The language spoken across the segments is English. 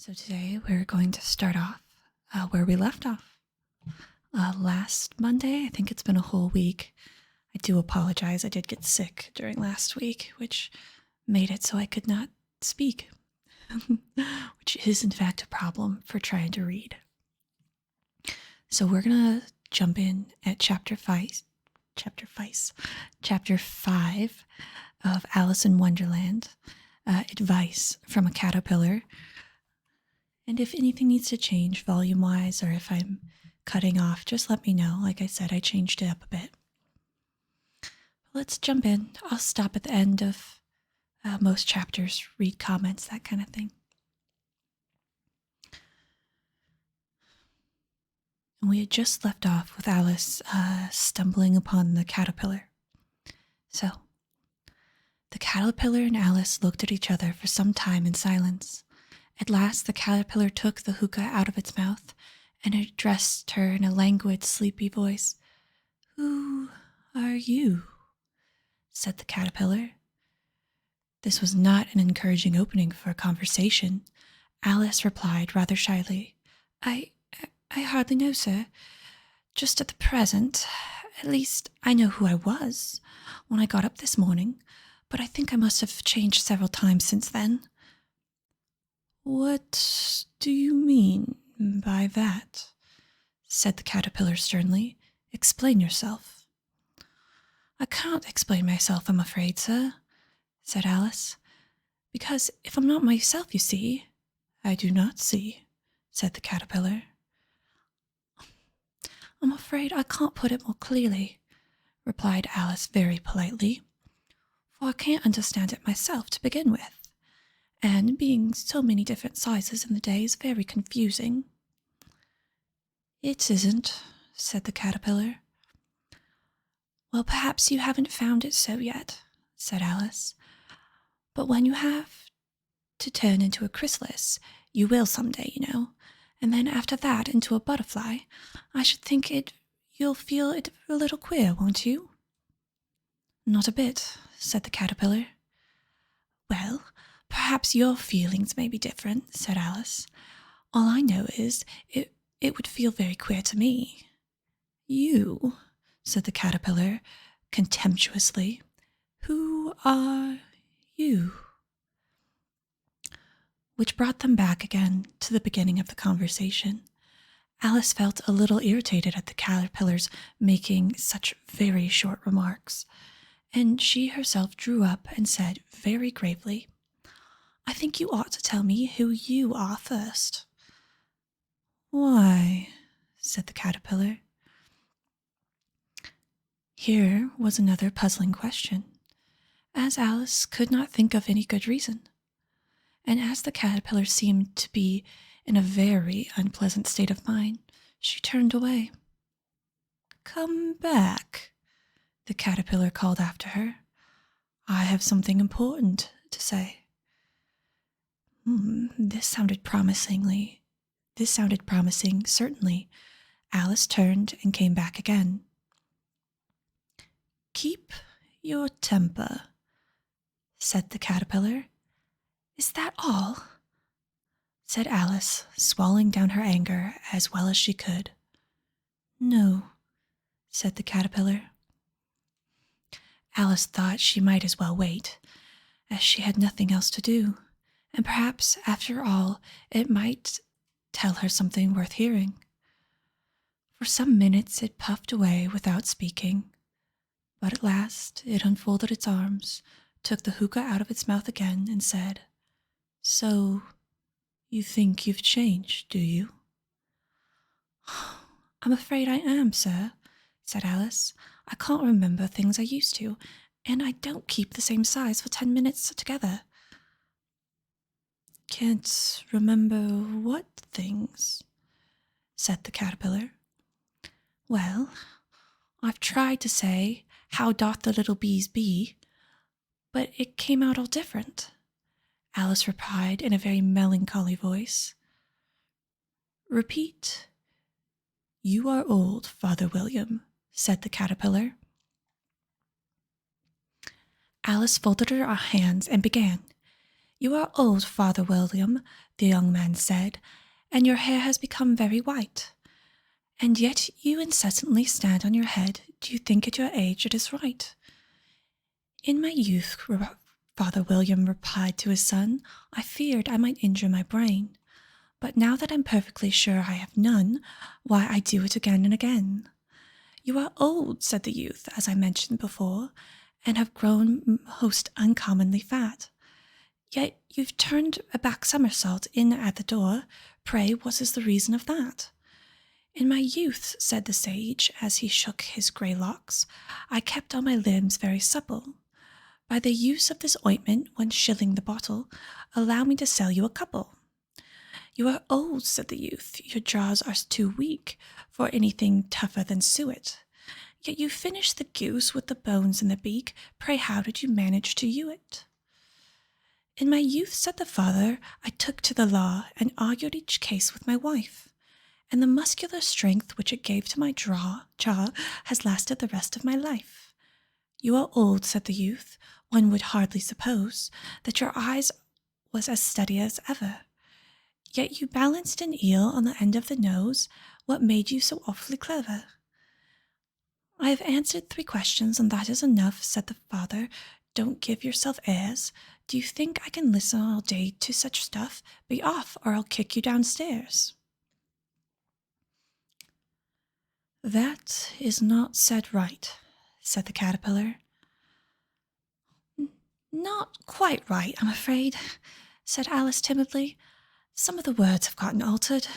So today we're going to start off where we left off. Last Monday, I think it's been a whole week. I do apologize. I did get sick during last week, which made it so I could not speak, which is in fact a problem for trying to read. So we're going to jump in at chapter 5 of Alice in Wonderland, Advice from a Caterpillar. And if anything needs to change volume-wise, or if I'm cutting off, just let me know. Like I said, I changed it up a bit. Let's jump in. I'll stop at the end of most chapters, read comments, that kind of thing. And we had just left off with Alice stumbling upon the caterpillar. So, the caterpillar and Alice looked at each other for some time in silence. At last, the caterpillar took the hookah out of its mouth and addressed her in a languid, sleepy voice. "Who are you?" said the caterpillar. This was not an encouraging opening for a conversation. Alice replied rather shyly, I hardly know, sir. Just at the present. At least, I know who I was when I got up this morning, but I think I must have changed several times since then." "What do you mean by that?" said the caterpillar sternly. "Explain yourself." "I can't explain myself, I'm afraid, sir," said Alice, "because if I'm not myself, you see—" "I do not see," said the caterpillar. "I'm afraid I can't put it more clearly," replied Alice very politely, "for I can't understand it myself to begin with. And being so many different sizes in the day is very confusing." "It isn't," said the caterpillar. "Well, perhaps you haven't found it so yet," said Alice. "But when you have to turn into a chrysalis, you will someday, you know, and then after that into a butterfly, I should think you'll feel it a little queer, won't you?" "Not a bit," said the caterpillar. "Well, perhaps your feelings may be different," said Alice. "All I know is it would feel very queer to me." "You," said the caterpillar contemptuously. "Who are you?" Which brought them back again to the beginning of the conversation. Alice felt a little irritated at the caterpillars making such very short remarks, and she herself drew up and said very gravely, "I think you ought to tell me who you are first." "Why?" said the caterpillar. Here was another puzzling question, as Alice could not think of any good reason, and as the caterpillar seemed to be in a very unpleasant state of mind, she turned away. "Come back," the caterpillar called after her. "I have something important to say." This sounded promising, certainly. Alice turned and came back again. "Keep your temper," said the caterpillar. "Is that all?" said Alice, swallowing down her anger as well as she could. "No," said the caterpillar. Alice thought she might as well wait, as she had nothing else to do, and perhaps, after all, it might tell her something worth hearing. For some minutes it puffed away without speaking, but at last it unfolded its arms, took the hookah out of its mouth again, and said, "So, you think you've changed, do you?" "I'm afraid I am, sir," said Alice. "I can't remember things I used to, and I don't keep the same size for 10 minutes together." "Can't remember what things?" said the caterpillar. "Well, I've tried to say, 'How doth the little bees be?' but it came out all different," Alice replied in a very melancholy voice. "Repeat." "You are old, Father William," said the caterpillar. Alice folded her hands and began. You are old, Father William, the young man said, and your hair has become very white. And yet you incessantly stand on your head. Do you think at your age it is right? In my youth, Father William replied to his son, I feared I might injure my brain. But now that I'm perfectly sure I have none, why, I do it again and again. You are old, said the youth, as I mentioned before, and have grown most uncommonly fat. Yet you've turned a back somersault in at the door. Pray, what is the reason of that? In my youth, said the sage, as he shook his grey locks, I kept all my limbs very supple. By the use of this ointment, 1 shilling the bottle, allow me to sell you a couple. You are old, said the youth, your jaws are too weak for anything tougher than suet. Yet you finished the goose with the bones in the beak. Pray, how did you manage to hew it? In my youth, said the father, I took to the law and argued each case with my wife, and the muscular strength which it gave to my jaw has lasted the rest of my life. You are old, said the youth. One would hardly suppose that your eyes was as steady as ever. Yet you balanced an eel on the end of the nose. What made you so awfully clever? I have answered 3 questions, and that is enough, said the father. Don't give yourself airs. Do you think I can listen all day to such stuff? Be off, or I'll kick you downstairs. That is not said right, said the caterpillar. Not quite right, I'm afraid, said Alice timidly. Some of the words have gotten altered.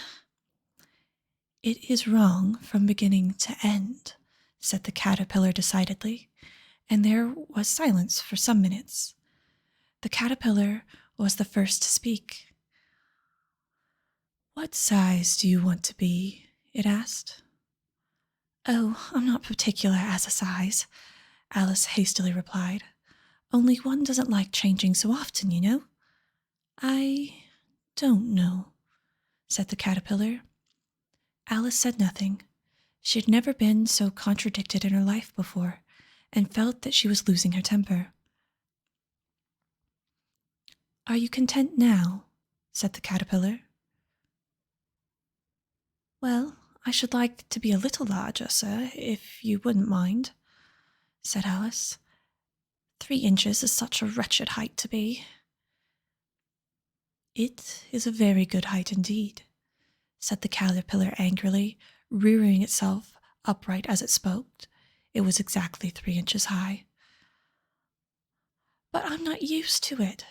It is wrong from beginning to end, said the caterpillar decidedly, and there was silence for some minutes. The caterpillar was the first to speak. What size do you want to be? It asked. Oh, I'm not particular as a size, Alice hastily replied. Only one doesn't like changing so often, you know. I don't know, said the caterpillar. Alice said nothing. She had never been so contradicted in her life before, and felt that she was losing her temper. Are you content now? Said the caterpillar. Well, I should like to be a little larger, sir, if you wouldn't mind, said Alice. 3 inches is such a wretched height to be. It is a very good height indeed, said the caterpillar angrily, rearing itself upright as it spoke. It was exactly 3 inches high. But I'm not used to it,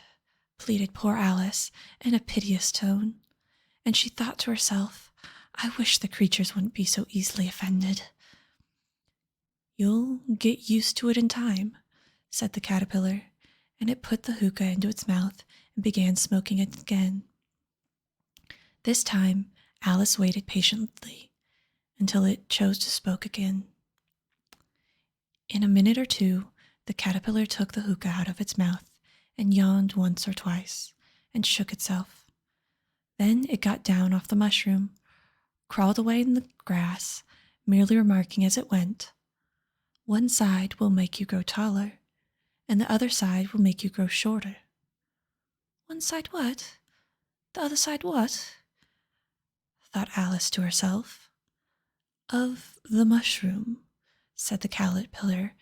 pleaded poor Alice in a piteous tone, and she thought to herself, I wish the creatures wouldn't be so easily offended. You'll get used to it in time, said the caterpillar, and it put the hookah into its mouth and began smoking it again. This time, Alice waited patiently until it chose to speak again. In a minute or 2, the caterpillar took the hookah out of its mouth and yawned once or twice and shook itself. Then it got down off the mushroom, crawled away in the grass, merely remarking as it went, One side will make you grow taller, and the other side will make you grow shorter. One side what? The other side what? Thought Alice to herself. Of the mushroom, said the caterpillar,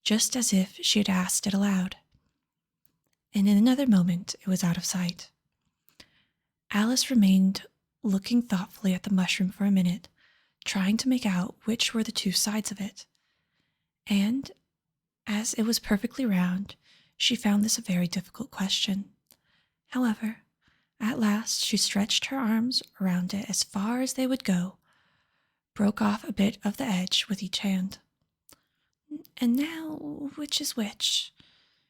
just as if she had asked it aloud. And in another moment it was out of sight. Alice remained looking thoughtfully at the mushroom for a minute, trying to make out which were the 2 sides of it. And, as it was perfectly round, she found this a very difficult question. However, at last she stretched her arms around it as far as they would go, broke off a bit of the edge with each hand. And now, which is which?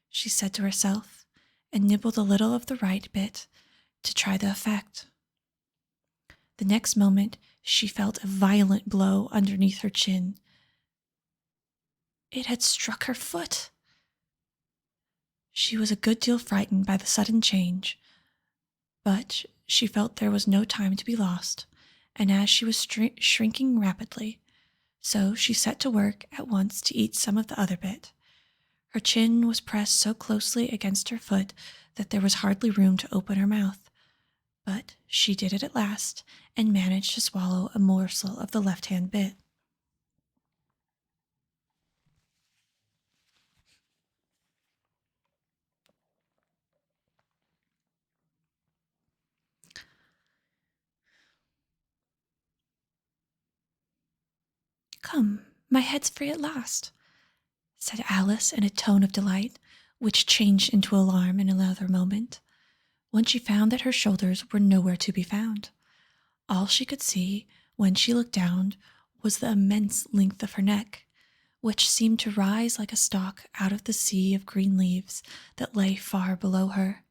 She said to herself, and nibbled a little of the right bit to try the effect. The next moment she felt a violent blow underneath her chin. It had struck her foot. She was a good deal frightened by the sudden change, but she felt there was no time to be lost, and as she was shrinking rapidly, so she set to work at once to eat some of the other bit. Her chin was pressed so closely against her foot that there was hardly room to open her mouth, but she did it at last and managed to swallow a morsel of the left-hand bit. "Come, my head's free at last," said Alice in a tone of delight, which changed into alarm in another moment, when she found that her shoulders were nowhere to be found. All she could see when she looked down was the immense length of her neck, which seemed to rise like a stalk out of the sea of green leaves that lay far below her.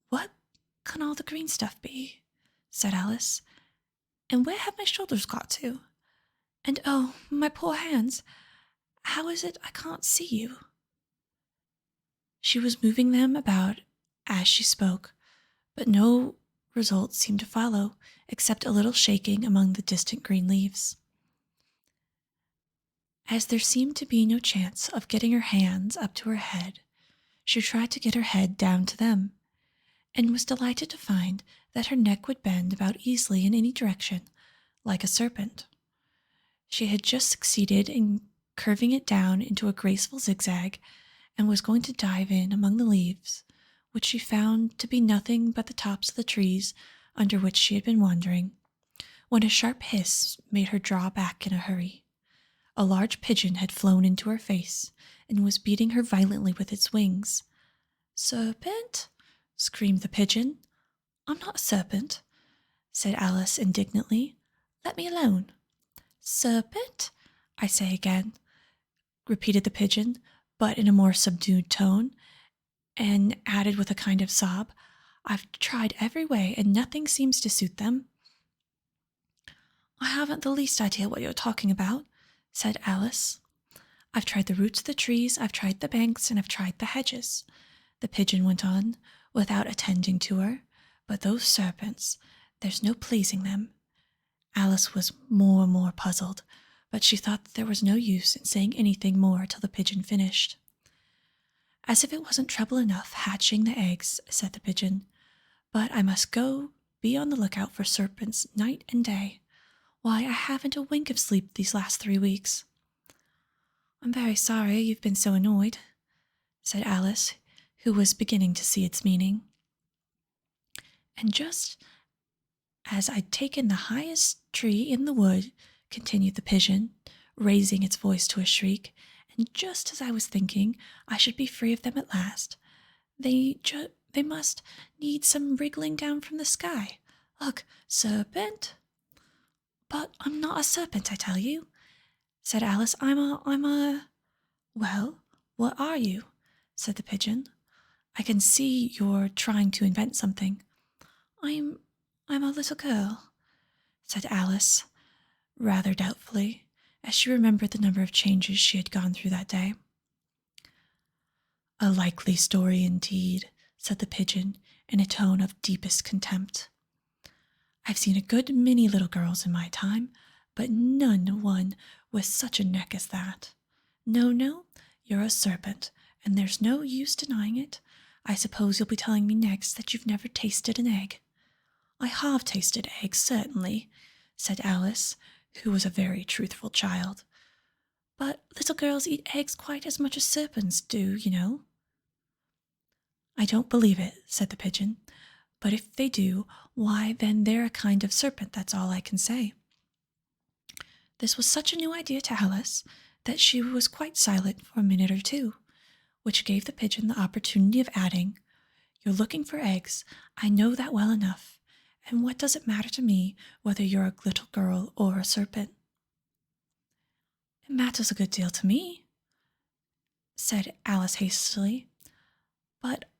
"What can all the green stuff be?" said Alice. "And where have my shoulders got to? And oh, my poor hands, how is it I can't see you?" She was moving them about as she spoke, but no result seemed to follow, except a little shaking among the distant green leaves. As there seemed to be no chance of getting her hands up to her head, she tried to get her head down to them, and was delighted to find that her neck would bend about easily in any direction, like a serpent. She had just succeeded in curving it down into a graceful zigzag, and was going to dive in among the leaves, which she found to be nothing but the tops of the trees under which she had been wandering, when a sharp hiss made her draw back in a hurry. A large pigeon had flown into her face, and was beating her violently with its wings. "Serpent?" screamed the pigeon. "I'm not a serpent," said Alice indignantly. "Let me alone." "Serpent, I say again," repeated the pigeon, but in a more subdued tone, and added with a kind of sob, "I've tried every way, and nothing seems to suit them." "I haven't the least idea what you're talking about," said Alice. "I've tried the roots of the trees, I've tried the banks, and I've tried the hedges," the pigeon went on, without attending to her. "But those serpents, there's no pleasing them." Alice was more and more puzzled, but she thought that there was no use in saying anything more till the pigeon finished. "As if it wasn't trouble enough hatching the eggs," said the pigeon, "but I must go be on the lookout for serpents night and day. Why, I haven't a wink of sleep these last 3 weeks." "I'm very sorry you've been so annoyed," said Alice, who was beginning to see its meaning. "And just as I'd taken the highest tree in the wood," continued the pigeon, raising its voice to a shriek, "and just as I was thinking I should be free of them at last, they must need some wriggling down from the sky. Look, serpent!" "But I'm not a serpent, I tell you," said Alice. I'm a... "Well, what are you?" said the pigeon. "I can see you're trying to invent something." I'm a little girl," said Alice, rather doubtfully, as she remembered the number of changes she had gone through that day. "A likely story indeed," said the pigeon in a tone of deepest contempt. "I've seen a good many little girls in my time, but none one with such a neck as that. No, you're a serpent, and there's no use denying it. I suppose you'll be telling me next that you've never tasted an egg." "I have tasted eggs, certainly," said Alice, who was a very truthful child. "But little girls eat eggs quite as much as serpents do, you know." "I don't believe it," said the pigeon. "But if they do, why, then they're a kind of serpent, that's all I can say." This was such a new idea to Alice that she was quite silent for a minute or two, which gave the pigeon the opportunity of adding, "You're looking for eggs, I know that well enough. And what does it matter to me whether you're a little girl or a serpent?" "It matters a good deal to me," said Alice hastily. "But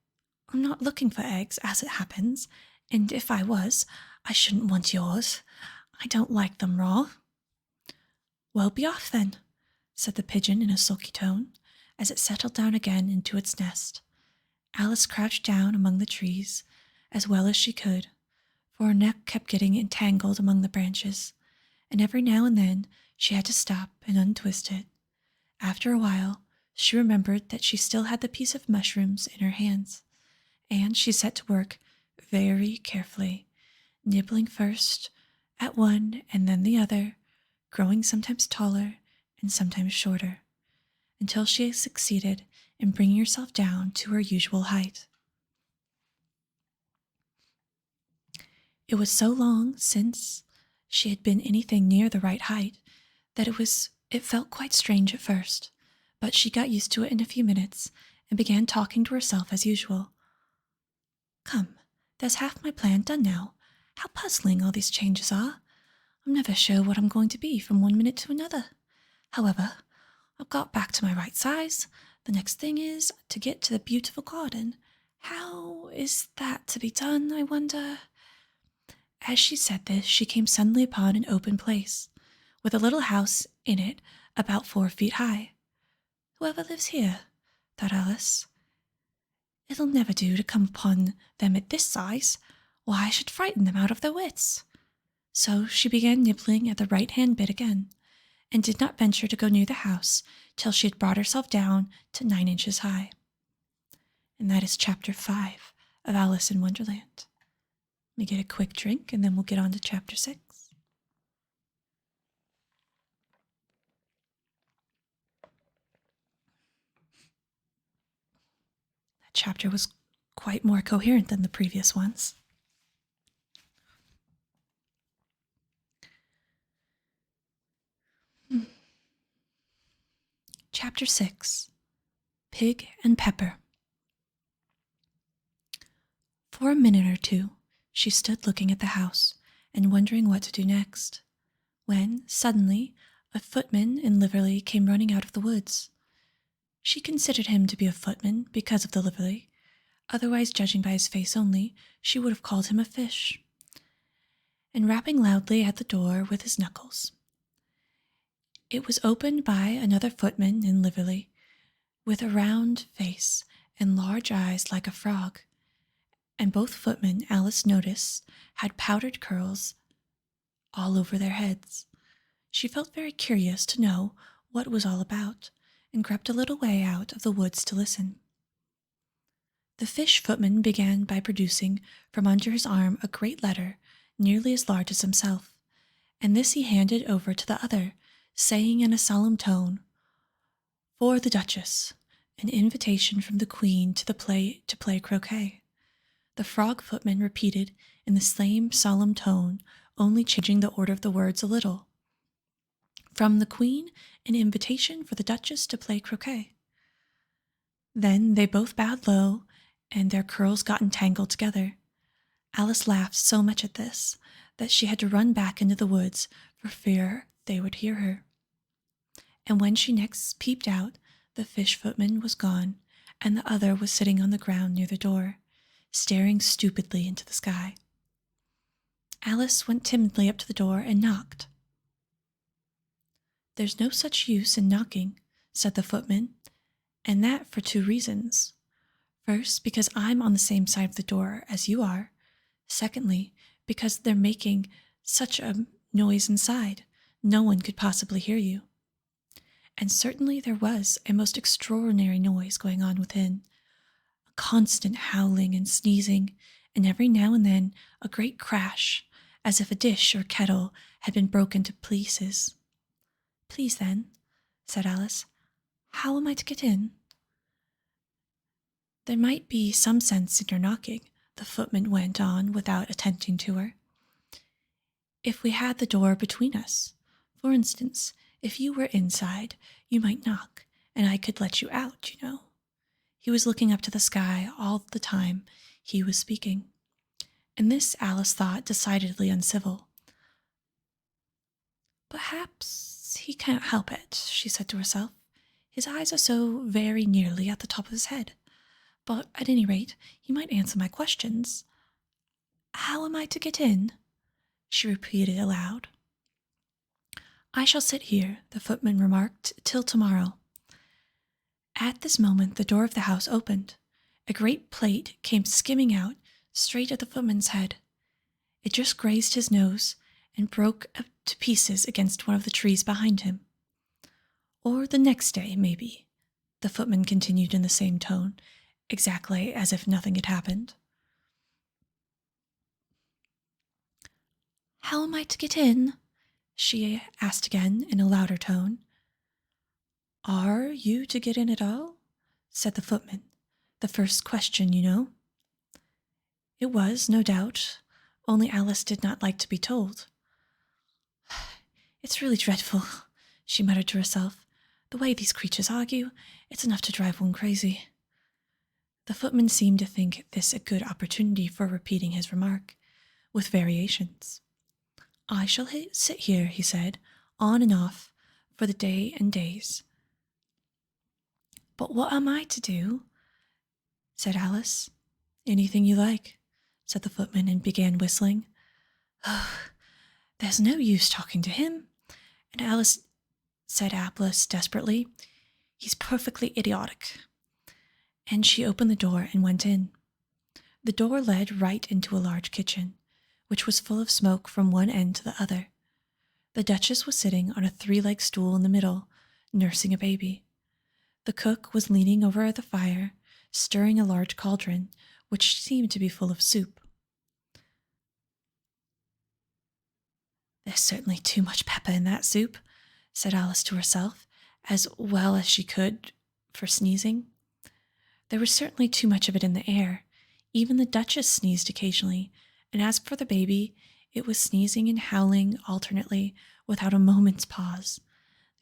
I'm not looking for eggs, as it happens, and if I was, I shouldn't want yours. I don't like them raw." "Well, be off then," said the pigeon in a sulky tone, as it settled down again into its nest. Alice crouched down among the trees as well as she could, for her neck kept getting entangled among the branches, and every now and then she had to stop and untwist it. After a while, She remembered that she still had the piece of mushrooms in her hands, and she set to work very carefully, nibbling first at one and then the other, growing sometimes taller and sometimes shorter, until she had succeeded in bringing herself down to her usual height. It was so long since she had been anything near the right height that it felt quite strange at first, but she got used to it in a few minutes and began talking to herself as usual. Come, there's half my plan done now. How puzzling all these changes are. I'm never sure what I'm going to be from one minute to another. However, I've got back to my right size. The next thing is to get to the beautiful garden. How is that to be done, I wonder? As she said this, she came suddenly upon an open place, with a little house in it about 4 feet high. Whoever lives here, thought Alice. It'll never do to come upon them at this size. Why, I should frighten them out of their wits. So she began nibbling at the right-hand bit again, and did not venture to go near the house till she had brought herself down to 9 inches high. And that is Chapter 5 of Alice in Wonderland. Let me get a quick drink, and then we'll get on to Chapter 6. That chapter was quite more coherent than the previous ones. Chapter 6, Pig and Pepper. For a minute or two, she stood looking at the house and wondering what to do next, when, suddenly, a footman in livery came running out of the woods. She considered him to be a footman because of the livery. Otherwise, judging by his face only, she would have called him a fish. And rapping loudly at the door with his knuckles. It was opened by another footman in livery, with a round face and large eyes like a frog, and both footmen, Alice noticed, had powdered curls all over their heads. She felt very curious to know what it was all about, and crept a little way out of the woods to listen. The fish footman began by producing from under his arm a great letter nearly as large as himself, and this he handed over to the other, saying in a solemn tone, "For the Duchess, an invitation from the Queen to play croquet." The frog footman repeated in the same solemn tone, only changing the order of the words a little. From the Queen, an invitation for the Duchess to play croquet. Then they both bowed low, and their curls got entangled together. Alice laughed so much at this that she had to run back into the woods for fear they would hear her. And when she next peeped out, the fish footman was gone, and the other was sitting on the ground near the door, staring stupidly into the sky. Alice went timidly up to the door and knocked. "There's no such use in knocking," said the footman, "and that for 2 reasons. First, because I'm on the same side of the door as you are. Secondly, because they're making such a noise inside, no one could possibly hear you." And certainly there was a most extraordinary noise going on within, a constant howling and sneezing, and every now and then a great crash, as if a dish or kettle had been broken to pieces. "Please, then," said Alice, "how am I to get in?" "There might be some sense in your knocking," the footman went on without attending to her, "if we had the door between us. For instance, if you were inside, you might knock, and I could let you out, you know." He was looking up to the sky all the time he was speaking, and this Alice thought decidedly uncivil. "Perhaps he can't help it," she said to herself. "His eyes are so very nearly at the top of his head. But at any rate, he might answer my questions. How am I to get in?" she repeated aloud. "I shall sit here," the footman remarked, "till tomorrow." At this moment the door of the house opened. A great plate came skimming out straight at the footman's head. It just grazed his nose and broke up to pieces against one of the trees behind him. "Or the next day, maybe," the footman continued in the same tone, exactly as if nothing had happened. "How am I to get in?" she asked again in a louder tone. "Are you to get in at all?" said the footman. "The first question, you know." It was, no doubt, only Alice did not like to be told. "It's really dreadful," she muttered to herself. "The way these creatures argue, it's enough to drive one crazy." The footman seemed to think this a good opportunity for repeating his remark, with variations. "I shall sit here," he said, "on and off, for the day and days." "But what am I to do?" said Alice. "Anything you like," said the footman, and began whistling. "Oh, there's no use talking to him," and Alice said desperately. "He's perfectly idiotic." And she opened the door and went in. The door led right into a large kitchen, which was full of smoke from one end to the other. The Duchess was sitting on a 3-legged stool in the middle, nursing a baby. The cook was leaning over the fire, stirring a large cauldron, which seemed to be full of soup. "There's certainly too much pepper in that soup," said Alice to herself, as well as she could for sneezing. There was certainly too much of it in the air. Even the Duchess sneezed occasionally, and as for the baby, it was sneezing and howling alternately without a moment's pause.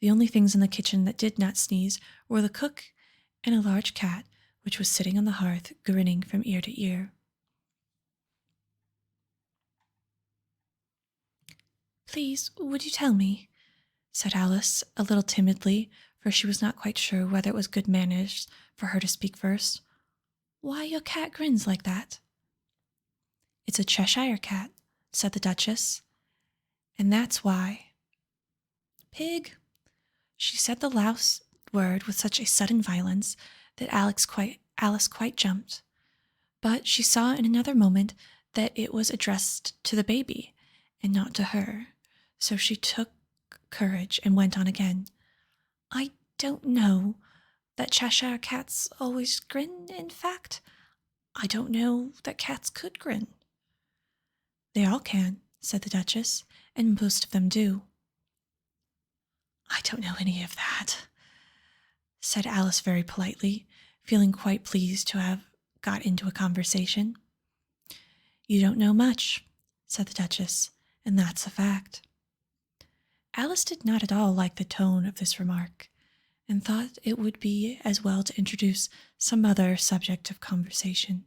The only things in the kitchen that did not sneeze were the cook and a large cat, which was sitting on the hearth, grinning from ear to ear. "Please, would you tell me," said Alice, a little timidly, for she was not quite sure whether it was good manners for her to speak first, "why your cat grins like that?" "It's a Cheshire cat," said the Duchess, "and that's why." "Pig?" She said the last word with such a sudden violence that Alice quite jumped. But she saw in another moment that it was addressed to the baby and not to her, so she took courage and went on again. "I don't know that Cheshire cats always grin. In fact, I don't know that cats could grin." "They all can," said the Duchess, "and most of them do." "I don't know any of that," said Alice very politely, feeling quite pleased to have got into a conversation. "You don't know much," said the Duchess, "and that's a fact." Alice did not at all like the tone of this remark, and thought it would be as well to introduce some other subject of conversation.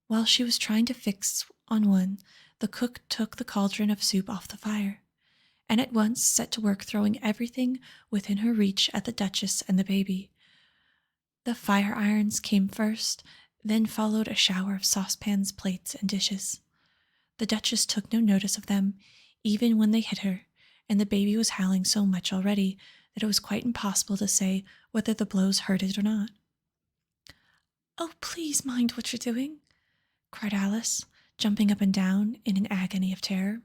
While she was trying to fix on one, the cook took the cauldron of soup off the fire, and at once set to work throwing everything within her reach at the Duchess and the baby. The fire irons came first, then followed a shower of saucepans, plates, and dishes. The Duchess took no notice of them, even when they hit her, and the baby was howling so much already that it was quite impossible to say whether the blows hurt it or not. "Oh, please mind what you're doing," cried Alice, jumping up and down in an agony of terror.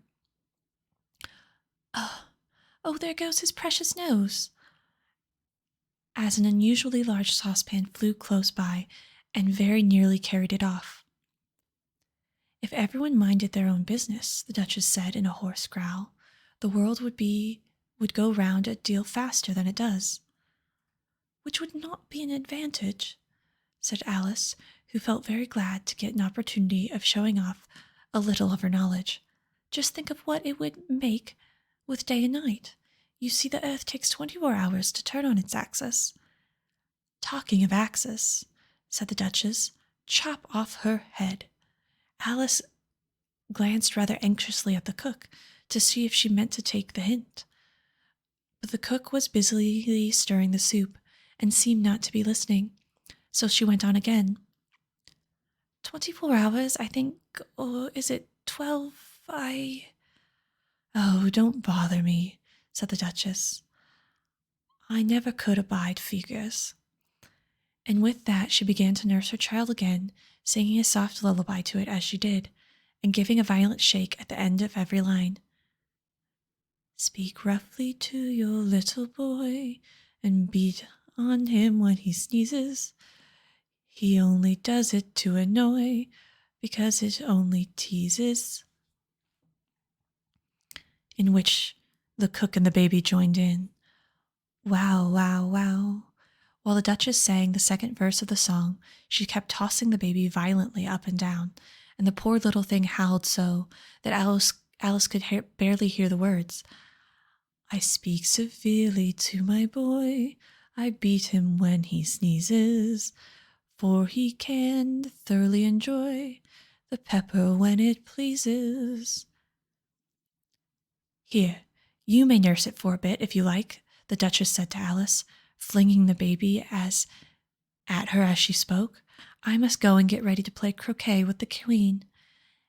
Oh, there goes his precious nose," as an unusually large saucepan flew close by and very nearly carried it off. "If everyone minded their own business," the Duchess said in a hoarse growl, "the world would go round a deal faster than it does." "Which would not be an advantage," said Alice, who felt very glad to get an opportunity of showing off a little of her knowledge. "Just think of what it would make with day and night. You see, the earth takes 24 hours to turn on its axis." "Talking of axis," said the Duchess, "chop off her head." Alice glanced rather anxiously at the cook to see if she meant to take the hint. But the cook was busily stirring the soup and seemed not to be listening, so she went on again. 24 hours, I think, or is it 12? Oh, don't bother me," said the Duchess. "I never could abide figures." And with that she began to nurse her child again, singing a soft lullaby to it as she did, and giving a violent shake at the end of every line. "Speak roughly to your little boy, and beat on him when he sneezes. He only does it to annoy, because it only teases. In which the cook and the baby joined in. Wow, wow, wow. While the Duchess sang the second verse of the song, she kept tossing the baby violently up and down, and the poor little thing howled so that Alice could barely hear the words. I speak severely to my boy, I beat him when he sneezes, for he can thoroughly enjoy the pepper when it pleases. Here, you may nurse it for a bit if you like, the Duchess said to Alice, flinging the baby at her as she spoke. I must go and get ready to play croquet with the Queen.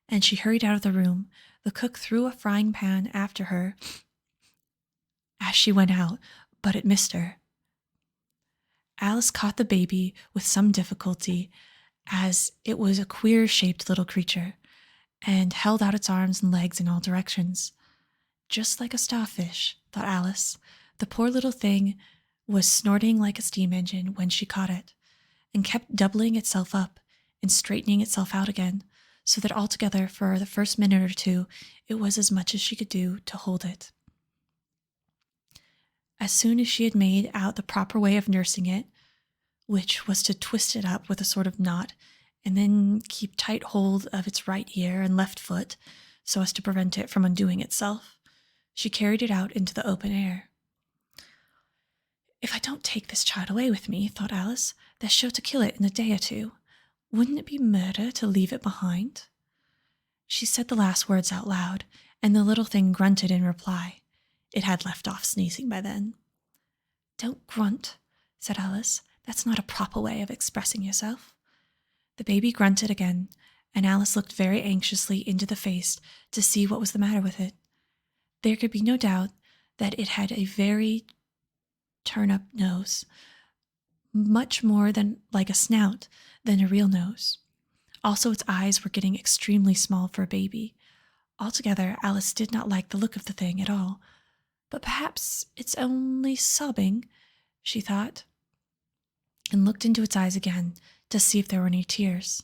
And she hurried out of the room. The cook threw a frying pan after her as she went out, but it missed her. Alice caught the baby with some difficulty, as it was a queer-shaped little creature, and held out its arms and legs in all directions. Just like a starfish, thought Alice. The poor little thing was snorting like a steam engine when she caught it, and kept doubling itself up and straightening itself out again, so that altogether for the first minute or two it was as much as she could do to hold it. As soon as she had made out the proper way of nursing it, which was to twist it up with a sort of knot, and then keep tight hold of its right ear and left foot so as to prevent it from undoing itself, she carried it out into the open air. If I don't take this child away with me, thought Alice, they're sure to kill it in a day or two. Wouldn't it be murder to leave it behind? She said the last words out loud, and the little thing grunted in reply. It had left off sneezing by then. Don't grunt, said Alice. That's not a proper way of expressing yourself. The baby grunted again, and Alice looked very anxiously into the face to see what was the matter with it. There could be no doubt that it had a very turn-up nose, much more than like a snout than a real nose. Also, its eyes were getting extremely small for a baby. Altogether, Alice did not like the look of the thing at all. But perhaps it's only sobbing, she thought, and looked into its eyes again to see if there were any tears.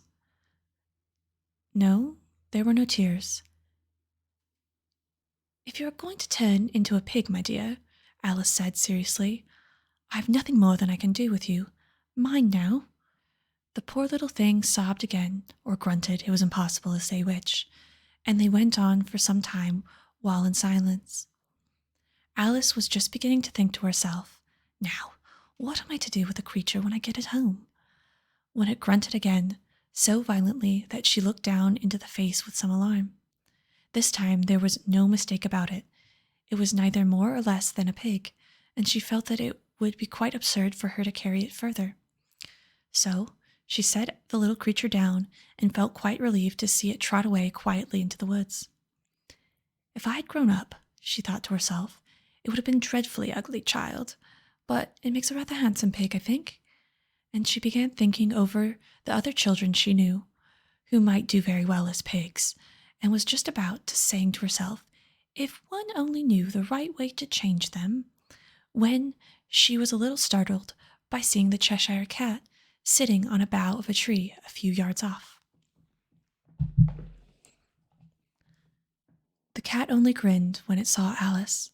No, there were no tears. If you are going to turn into a pig, my dear, Alice said seriously, I've nothing more than I can do with you. Mind now. The poor little thing sobbed again, or grunted, it was impossible to say which, and they went on for some time while in silence. Alice was just beginning to think to herself, now, what am I to do with the creature when I get it home? When it grunted again, so violently that she looked down into the face with some alarm. This time there was no mistake about it. It was neither more or less than a pig, and she felt that it would be quite absurd for her to carry it further. So she set the little creature down and felt quite relieved to see it trot away quietly into the woods. If I had grown up, she thought to herself, it would have been dreadfully ugly child, but it makes a rather handsome pig, I think. And she began thinking over the other children she knew, who might do very well as pigs, and was just about to saying to herself, if one only knew the right way to change them, when she was a little startled by seeing the Cheshire Cat sitting on a bough of a tree a few yards off. The cat only grinned when it saw Alice.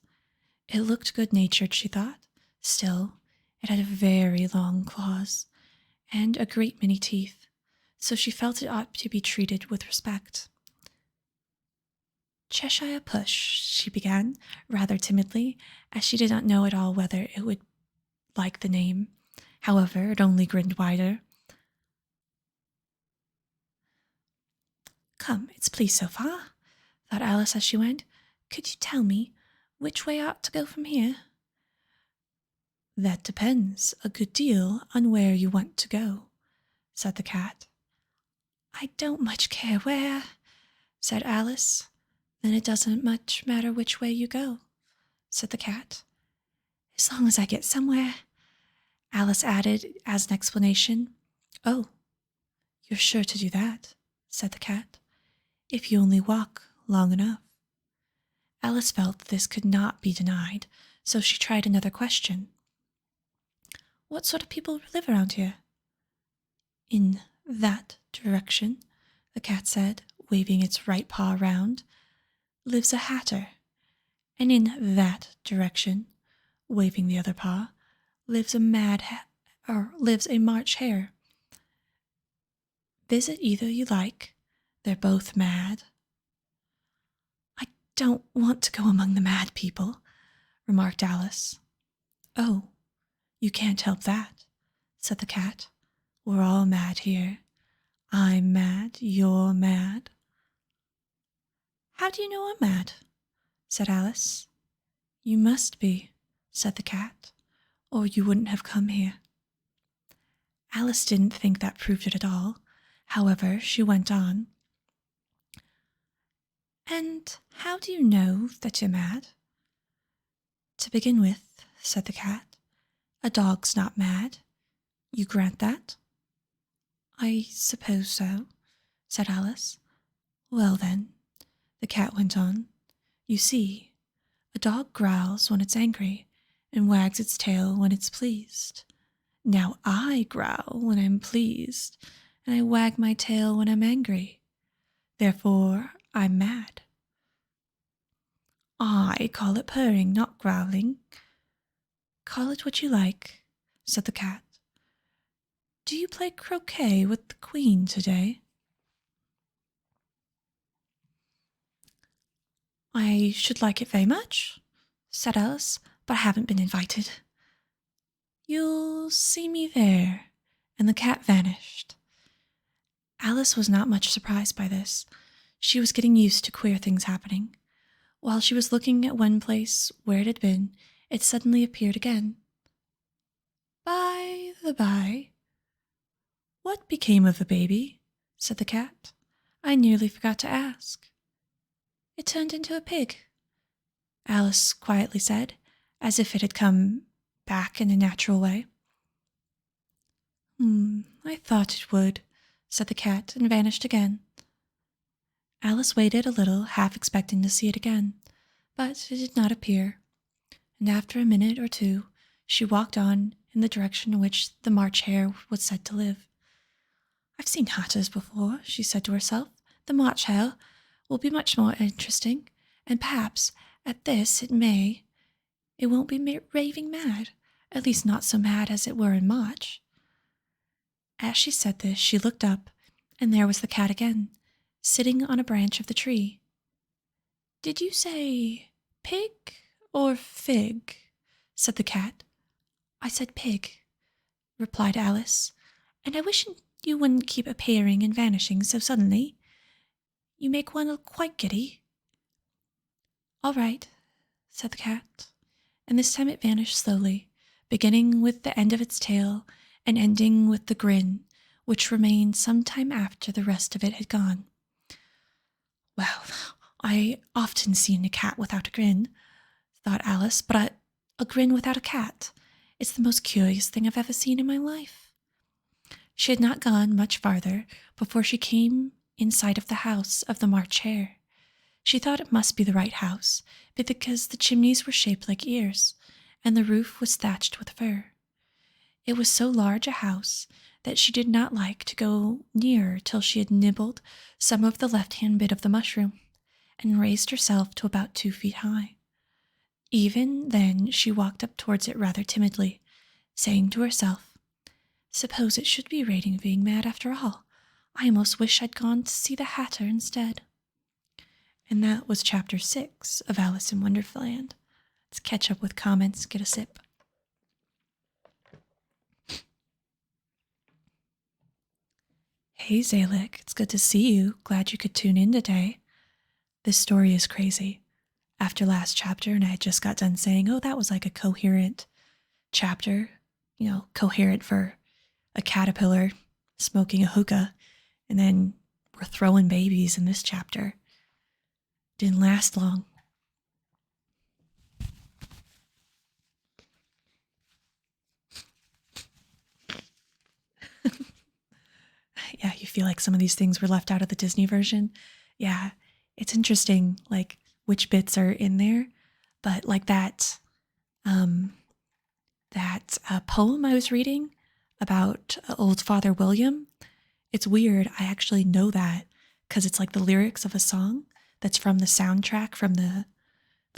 It looked good-natured, she thought. Still, it had very long claws and a great many teeth, so she felt it ought to be treated with respect. Cheshire Puss, she began, rather timidly, as she did not know at all whether it would like the name. However, it only grinned wider. Come, it's pleased so far, thought Alice as she went. Could you tell me which way I ought to go from here? That depends a good deal on where you want to go, said the cat. I don't much care where, said Alice. Then it doesn't much matter which way you go, said the cat. As long as I get somewhere, Alice added as an explanation. Oh, you're sure to do that, said the cat, if you only walk long enough. Alice felt that this could not be denied, so she tried another question. What sort of people live around here? In that direction, the cat said, waving its right paw around, lives a hatter. And in that direction, waving the other paw, lives a lives a March hare. Visit either you like. They're both mad. I don't want to go among the mad people, remarked Alice. Oh, you can't help that, said the cat. We're all mad here. I'm mad, you're mad. How do you know I'm mad? Said Alice. You must be, said the cat, or you wouldn't have come here. Alice didn't think that proved it at all. However, she went on. And how do you know that you're mad? To begin with, said the cat, a dog's not mad. You grant that? I suppose so, said Alice. Well then, the cat went on, you see, a dog growls when it's angry and wags its tail when it's pleased. Now I growl when I'm pleased, and I wag my tail when I'm angry. Therefore, I'm mad. I call it purring, not growling. Call it what you like, said the cat. Do you play croquet with the queen today? I should like it very much, said Alice, but I haven't been invited. You'll see me there, and the cat vanished. Alice was not much surprised by this. She was getting used to queer things happening. While she was looking at one place where it had been, it suddenly appeared again. By the by, what became of the baby? Said the cat. I nearly forgot to ask. It turned into a pig, Alice quietly said, as if it had come back in a natural way. I thought it would, said the cat, and vanished again. Alice waited a little, half expecting to see it again, but it did not appear, and after a minute or two she walked on in the direction in which the March hare was said to live. I've seen hatters before, she said to herself. The March hare will be much more interesting, and perhaps at this it won't be raving mad, at least not so mad as it were in March. As she said this, she looked up, and there was the cat again, sitting on a branch of the tree. Did you say pig or fig? Said the cat. I said pig, replied Alice, and I wish you wouldn't keep appearing and vanishing so suddenly. You make one quite giddy. All right, said the cat, and this time it vanished slowly, beginning with the end of its tail and ending with the grin, which remained some time after the rest of it had gone. Well, I often seen a cat without a grin, thought Alice, but a grin without a cat. It's the most curious thing I've ever seen in my life. She had not gone much farther before she came in sight of the house of the March hare. She thought it must be the right house, because the chimneys were shaped like ears, and the roof was thatched with fur. It was so large a house that she did not like to go nearer till she had nibbled some of the left-hand bit of the mushroom, and raised herself to about 2 feet high. Even then she walked up towards it rather timidly, saying to herself, Suppose it should be raving being mad after all. I almost wish I'd gone to see the hatter instead. And that was chapter 6 of Alice in Wonderland. Let's catch up with comments, get a sip. Hey Zalek, it's good to see you. Glad you could tune in today. This story is crazy. After last chapter, and I had just got done saying, oh, that was like a coherent chapter, coherent for a caterpillar smoking a hookah, and then we're throwing babies in this chapter. Didn't last long. Yeah, you feel like some of these things were left out of the Disney version. Yeah, it's interesting, like, which bits are in there, but like that, that poem I was reading about old Father William. It's weird. I actually know that because it's like the lyrics of a song that's from the soundtrack from the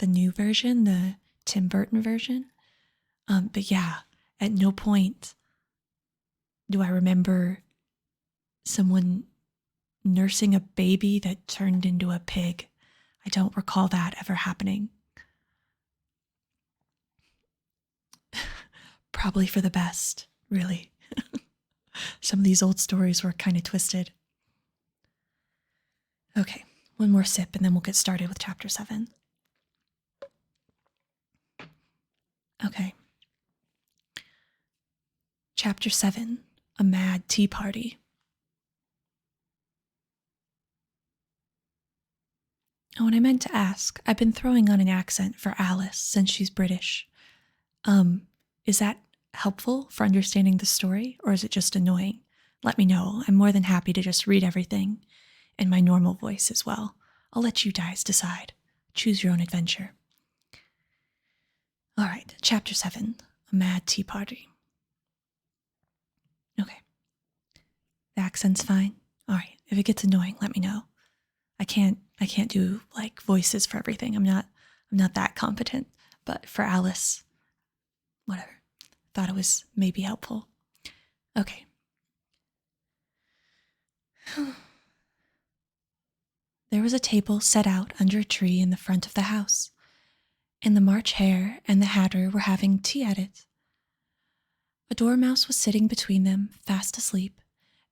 new version, the Tim Burton version. But yeah, at no point do I remember someone nursing a baby that turned into a pig. I don't recall that ever happening. Probably for the best, really. Some of these old stories were kind of twisted. Okay, one more sip and then we'll get started with chapter 7. Okay. Chapter 7, A Mad Tea Party. Oh, and I meant to ask, I've been throwing on an accent for Alice since she's British. Is that helpful for understanding the story, or is it just annoying? Let me know. I'm more than happy to just read everything in my normal voice as well. I'll let you guys decide. Choose your own adventure. All right, chapter 7, A Mad Tea Party. Okay. The accent's fine? All right, if it gets annoying, let me know. I can't do like voices for everything. I'm not that competent, but for Alice, whatever. Thought it was maybe helpful. Okay. There was a table set out under a tree in the front of the house, and the March Hare and the Hatter were having tea at it. A dormouse was sitting between them, fast asleep,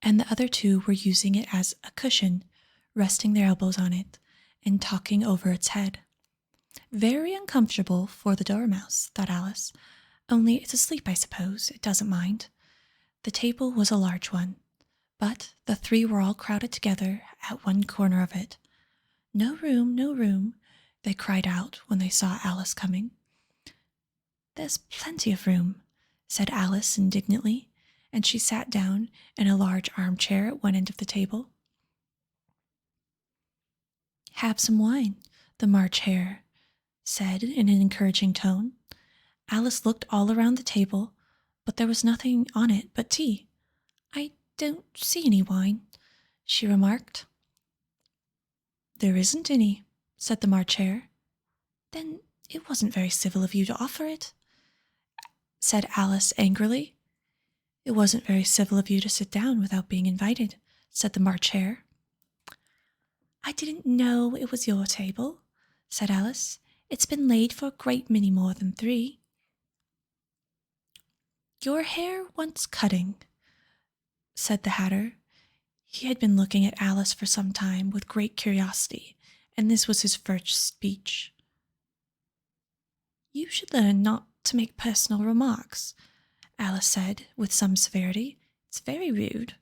and the other two were using it as a cushion, resting their elbows on it and talking over its head. Very uncomfortable for the dormouse, thought Alice. Only it's asleep, I suppose. It doesn't mind. The table was a large one, but the three were all crowded together at one corner of it. No room, no room, they cried out when they saw Alice coming. There's plenty of room, said Alice indignantly, and she sat down in a large armchair at one end of the table. Have some wine, the March Hare said in an encouraging tone. Alice looked all around the table, but there was nothing on it but tea. I don't see any wine, she remarked. There isn't any, said the March Hare. Then it wasn't very civil of you to offer it, said Alice angrily. It wasn't very civil of you to sit down without being invited, said the March Hare. I didn't know it was your table, said Alice. It's been laid for a great many more than 3. Your hair wants cutting, said the Hatter. He had been looking at Alice for some time with great curiosity, and this was his first speech. You should learn not to make personal remarks, Alice said with some severity. It's very rude.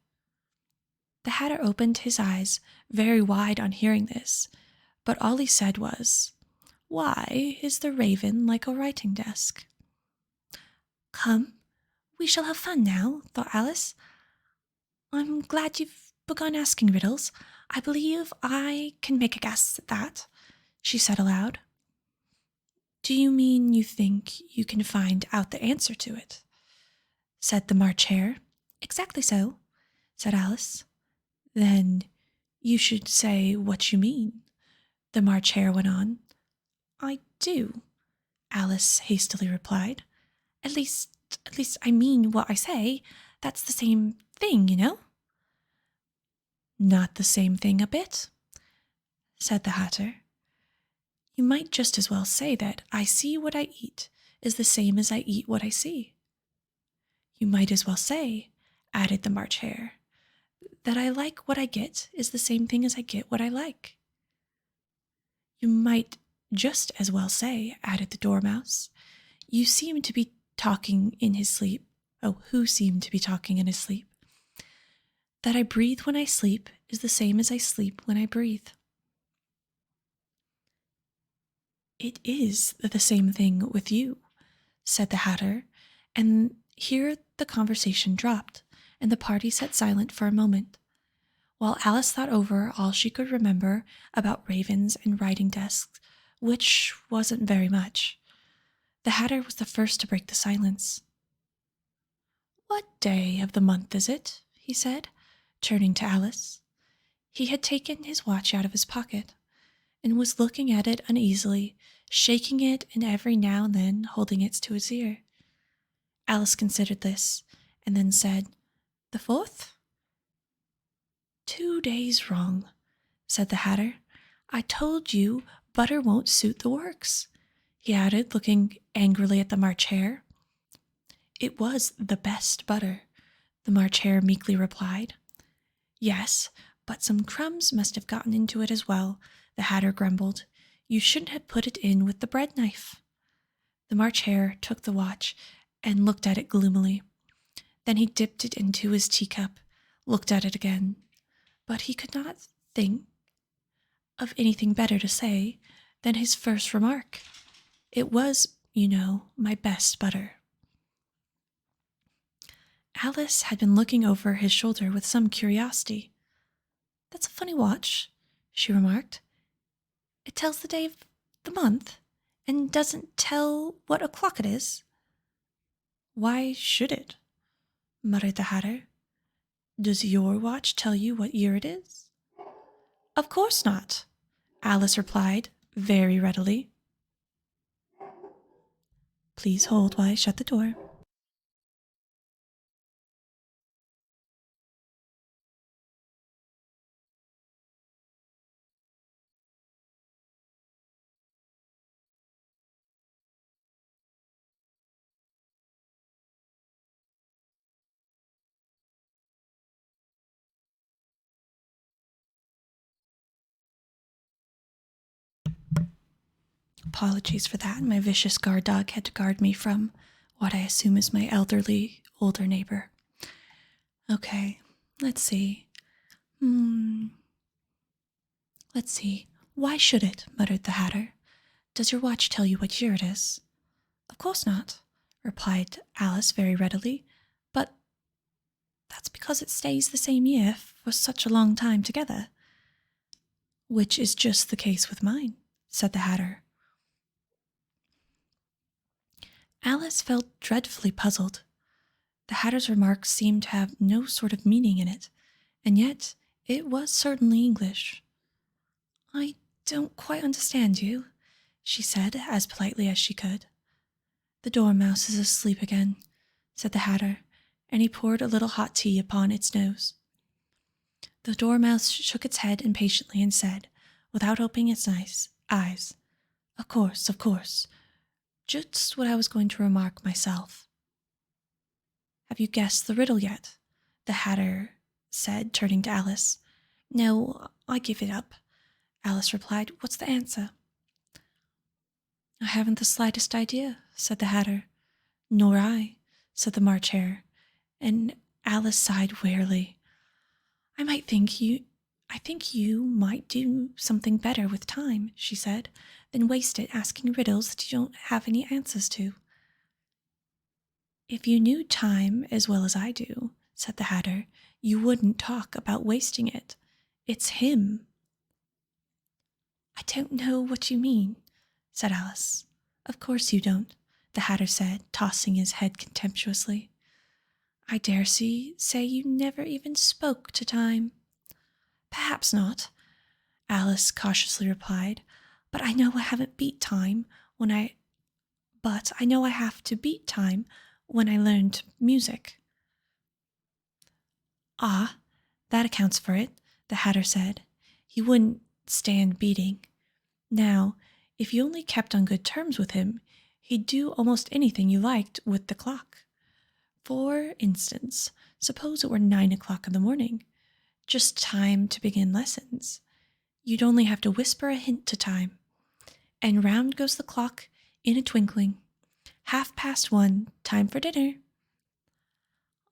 The Hatter opened his eyes very wide on hearing this, but all he said was, Why is the raven like a writing desk? Come, we shall have fun now, thought Alice. I'm glad you've begun asking riddles. I believe I can make a guess at that, she said aloud. Do you mean you think you can find out the answer to it? Said the March Hare. Exactly so, said Alice. Then you should say what you mean, the March Hare went on. I do, Alice hastily replied. At least I mean what I say. That's the same thing, you know. Not the same thing a bit, said the Hatter. You might just as well say that I see what I eat is the same as I eat what I see. You might as well say, added the March Hare, that I like what I get is the same thing as I get what I like. You might just as well say, added the Dormouse, you seem to be talking in his sleep. Oh, who seemed to be talking in his sleep? That I breathe when I sleep is the same as I sleep when I breathe. It is the same thing with you, said the Hatter, and here the conversation dropped, and the party sat silent for a moment, while Alice thought over all she could remember about ravens and writing desks, which wasn't very much. The Hatter was the first to break the silence. What day of the month is it? He said, turning to Alice. He had taken his watch out of his pocket and was looking at it uneasily, shaking it and every now and then holding it to his ear. Alice considered this and then said, The 4th? 2 days wrong, said the Hatter. I told you butter won't suit the works, he added, looking angrily at the March Hare. It was the best butter, the March Hare meekly replied. Yes, but some crumbs must have gotten into it as well, the Hatter grumbled. You shouldn't have put it in with the bread knife. The March Hare took the watch and looked at it gloomily. Then he dipped it into his teacup, looked at it again, but he could not think of anything better to say than his first remark. It was, you know, my best butter. Alice had been looking over his shoulder with some curiosity. That's a funny watch, she remarked. It tells the day of the month and doesn't tell what o'clock it is. Why should it? Muttered the Hatter. Does your watch tell you what year it is? Of course not, Alice replied very readily. Please hold while I shut the door. Apologies for that. My vicious guard dog had to guard me from what I assume is my elderly, older neighbor. Okay, let's see. Let's see. Why should it? Muttered the Hatter. Does your watch tell you what year it is? Of course not, replied Alice very readily. But that's because it stays the same year for such a long time together. Which is just the case with mine, said the Hatter. Alice felt dreadfully puzzled. The Hatter's remark seemed to have no sort of meaning in it, and yet it was certainly English. I don't quite understand you, she said as politely as she could. The dormouse is asleep again, said the Hatter, and he poured a little hot tea upon its nose. The dormouse shook its head impatiently and said, without opening its eyes, Of course. Just what I was going to remark myself. Have you guessed the riddle yet? The Hatter said, turning to Alice. No, I give it up, Alice replied. What's the answer? I haven't the slightest idea, said the Hatter. Nor I, said the March Hare, and Alice sighed wearily. I think you might do something better with time, she said, than waste it asking riddles that you don't have any answers to. If you knew time as well as I do, said the Hatter, you wouldn't talk about wasting it. It's him. I don't know what you mean, said Alice. Of course you don't, the Hatter said, tossing his head contemptuously. I dare say you never even spoke to time. Perhaps not, Alice cautiously replied, but I know I haven't beat time but I know I have to beat time when I learned music. Ah, that accounts for it, the Hatter said. He wouldn't stand beating. Now, if you only kept on good terms with him, he'd do almost anything you liked with the clock. For instance, suppose it were 9 o'clock in the morning, just time to begin lessons. You'd only have to whisper a hint to time, and round goes the clock in a twinkling. 1:30, time for dinner.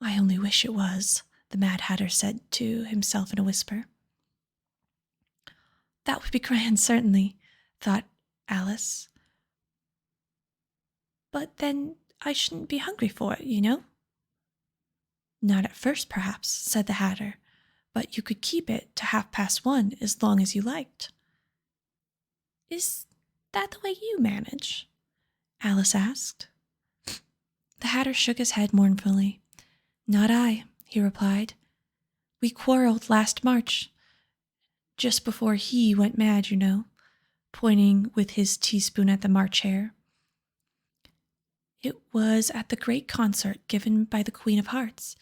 I only wish it was, the Mad Hatter said to himself in a whisper. That would be grand, certainly, thought Alice. But then I shouldn't be hungry for it, you know. Not at first, perhaps, said the Hatter, but you could keep it to 1:30 as long as you liked. Is that the way you manage? Alice asked. The Hatter shook his head mournfully. Not I, he replied. We quarreled last March, just before he went mad, you know, pointing with his teaspoon at the March Hare. It was at the great concert given by the Queen of Hearts,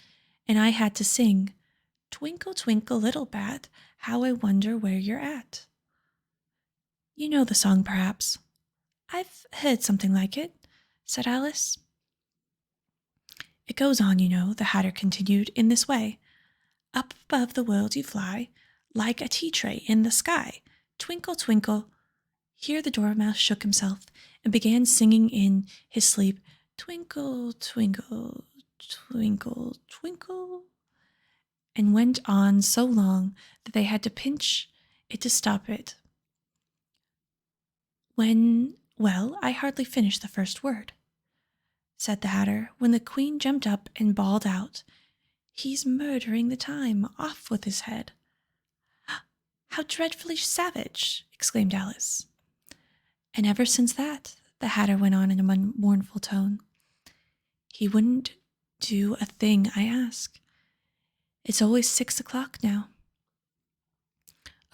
and I had to sing, Twinkle, twinkle, little bat, how I wonder where you're at. You know the song, perhaps. I've heard something like it, said Alice. It goes on, you know, the Hatter continued, in this way. Up above the world you fly, like a tea tray in the sky. Twinkle, twinkle. Here the Dormouse shook himself and began singing in his sleep, Twinkle, twinkle, twinkle, twinkle, and went on so long that they had to pinch it to stop it. Well, I hardly finished the first word, said the Hatter, when the Queen jumped up and bawled out, He's murdering the time, off with his head. How dreadfully savage, exclaimed Alice. And ever since that, the Hatter went on in a mournful tone, he wouldn't do a thing I ask. It's always 6 o'clock now.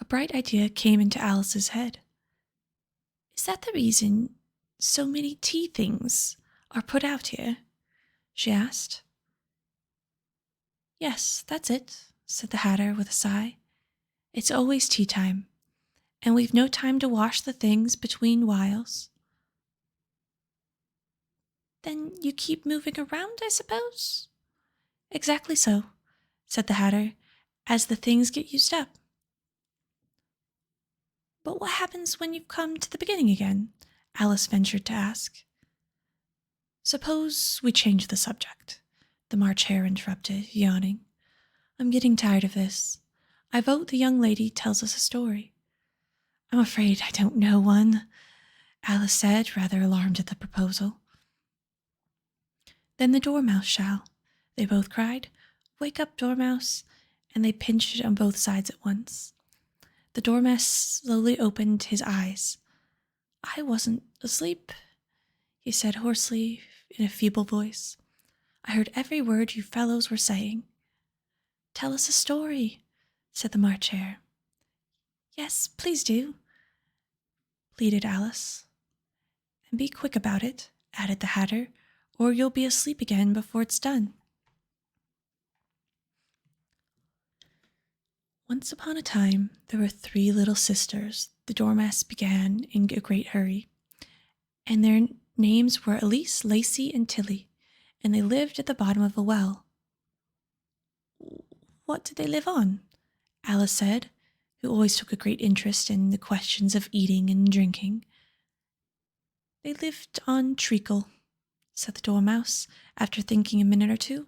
A bright idea came into Alice's head. Is that the reason so many tea things are put out here? She asked. Yes, that's it, said the Hatter with a sigh. It's always tea time, and we've no time to wash the things between whiles. Then you keep moving around, I suppose? Exactly so, said the Hatter, as the things get used up. But what happens when you've come to the beginning again? Alice ventured to ask. Suppose we change the subject, the March Hare interrupted, yawning. I'm getting tired of this. I vote the young lady tells us a story. I'm afraid I don't know one, Alice said, rather alarmed at the proposal. Then the Dormouse shall, they both cried. Wake up, Dormouse, and they pinched on both sides at once. The Dormouse slowly opened his eyes. I wasn't asleep, he said hoarsely in a feeble voice. I heard every word you fellows were saying. Tell us a story, said the March Hare. Yes, please do, pleaded Alice. And be quick about it, added the Hatter, or you'll be asleep again before it's done. Once upon a time, there were 3 little sisters, the Dormouse began in a great hurry, and their names were Elise, Lacey, and Tilly, and they lived at the bottom of a well. What did they live on? Alice said, who always took a great interest in the questions of eating and drinking. They lived on treacle, said the Dormouse, after thinking a minute or two.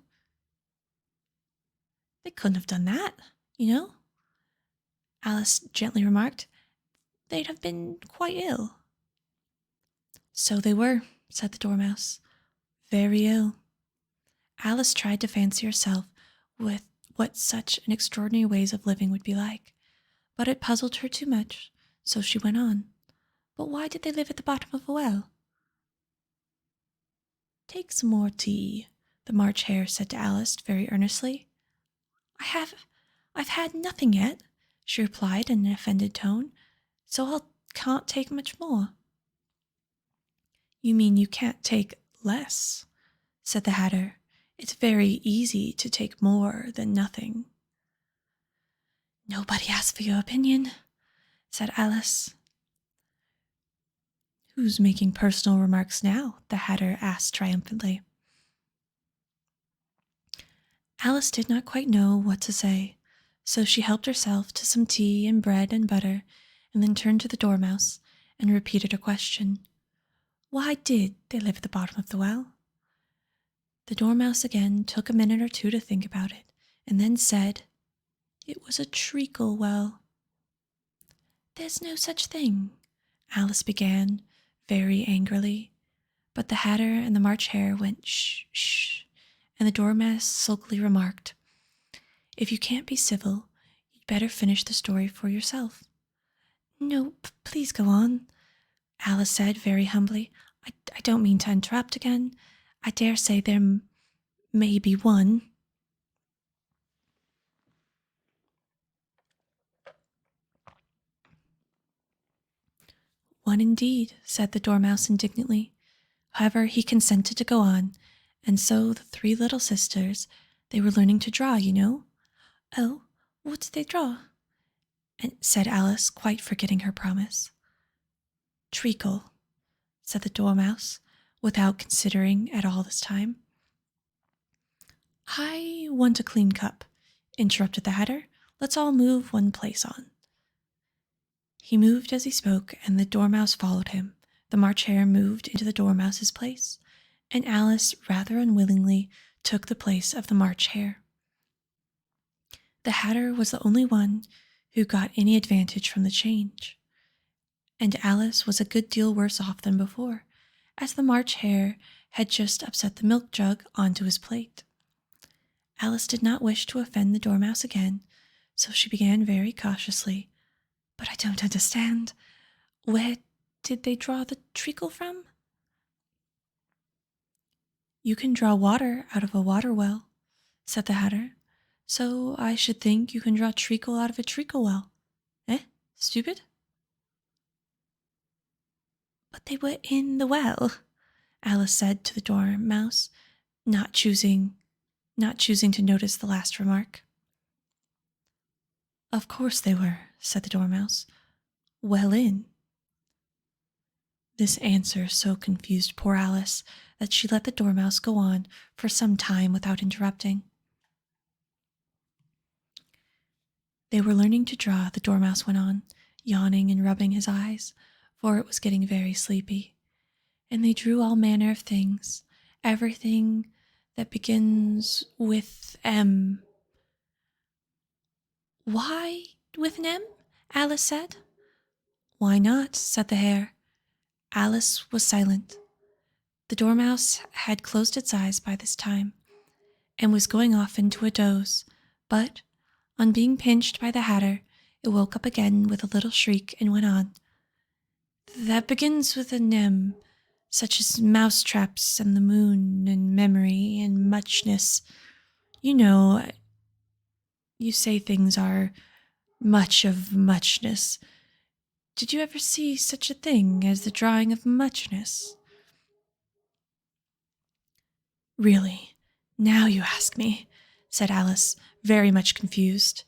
They couldn't have done that, you know, Alice gently remarked. They'd have been quite ill. So they were, said the Dormouse. Very ill. Alice tried to fancy herself with what such an extraordinary ways of living would be like, but it puzzled her too much, so she went on. But why did they live at the bottom of a well? Take some more tea, the March Hare said to Alice very earnestly. I've had nothing yet, she replied in an offended tone, so I can't take much more. You mean you can't take less, said the Hatter. It's very easy to take more than nothing. Nobody asked for your opinion, said Alice. Who's making personal remarks now? The Hatter asked triumphantly. Alice did not quite know what to say, so she helped herself to some tea and bread and butter, and then turned to the Dormouse and repeated her question. Why did they live at the bottom of the well? The Dormouse again took a minute or two to think about it, and then said, It was a treacle well. There's no such thing, Alice began, very angrily, but the Hatter and the March Hare went shh, shh, and the Dormouse sulkily remarked, If you can't be civil, you'd better finish the story for yourself. No, please go on, Alice said very humbly. I don't mean to interrupt again. I dare say there may be one. One indeed, said the Dormouse indignantly. However, he consented to go on, and so the three little sisters, they were learning to draw, you know. Oh, what did they draw? And said Alice, quite forgetting her promise. Treacle, said the Dormouse, without considering at all this time. I want a clean cup, interrupted the Hatter. Let's all move one place on. He moved as he spoke, and the Dormouse followed him. The March Hare moved into the Dormouse's place, and Alice, rather unwillingly, took the place of the March Hare. The Hatter was the only one who got any advantage from the change, and Alice was a good deal worse off than before, as the March Hare had just upset the milk jug onto his plate. Alice did not wish to offend the Dormouse again, so she began very cautiously. But I don't understand. Where did they draw the treacle from? You can draw water out of a water well, said the Hatter. So I should think you can draw treacle out of a treacle well. Eh? Stupid? But they were in the well, Alice said to the Dormouse, not choosing to notice the last remark. Of course they were, said the Dormouse. Well in. This answer so confused poor Alice that she let the Dormouse go on for some time without interrupting. They were learning to draw, the Dormouse went on, yawning and rubbing his eyes, for it was getting very sleepy. And they drew all manner of things, everything that begins with M. Why with an M? Alice said. Why not? Said the Hare. Alice was silent. The Dormouse had closed its eyes by this time, and was going off into a doze, but, on being pinched by the Hatter, it woke up again with a little shriek and went on. That begins with an M, such as mousetraps and the moon and memory and muchness. You know, you say things are much of muchness. Did you ever see such a thing as the drawing of muchness? Really, now you ask me, said Alice, very much confused.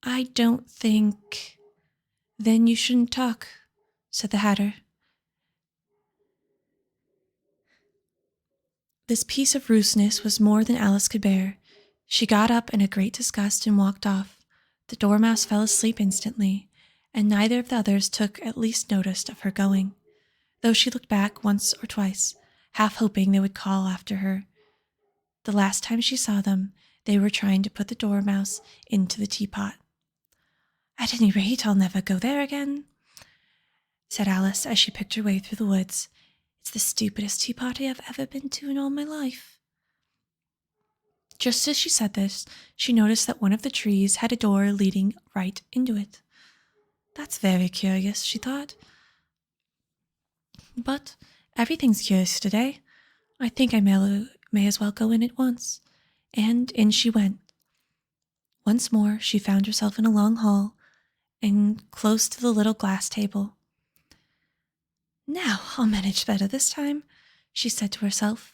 I don't think... Then you shouldn't talk, said the Hatter. This piece of rudeness was more than Alice could bear. She got up in a great disgust and walked off. The Dormouse fell asleep instantly, and neither of the others took at least notice of her going, though she looked back once or twice, half hoping they would call after her. The last time she saw them, they were trying to put the Dormouse into the teapot. At any rate, I'll never go there again, said Alice as she picked her way through the woods. It's the stupidest tea party I've ever been to in all my life. Just as she said this, she noticed that one of the trees had a door leading right into it. That's very curious, she thought. But everything's curious today. I think I may as well go in at once. And in she went. Once more, she found herself in a long hall, and close to the little glass table. Now I'll manage better this time, she said to herself,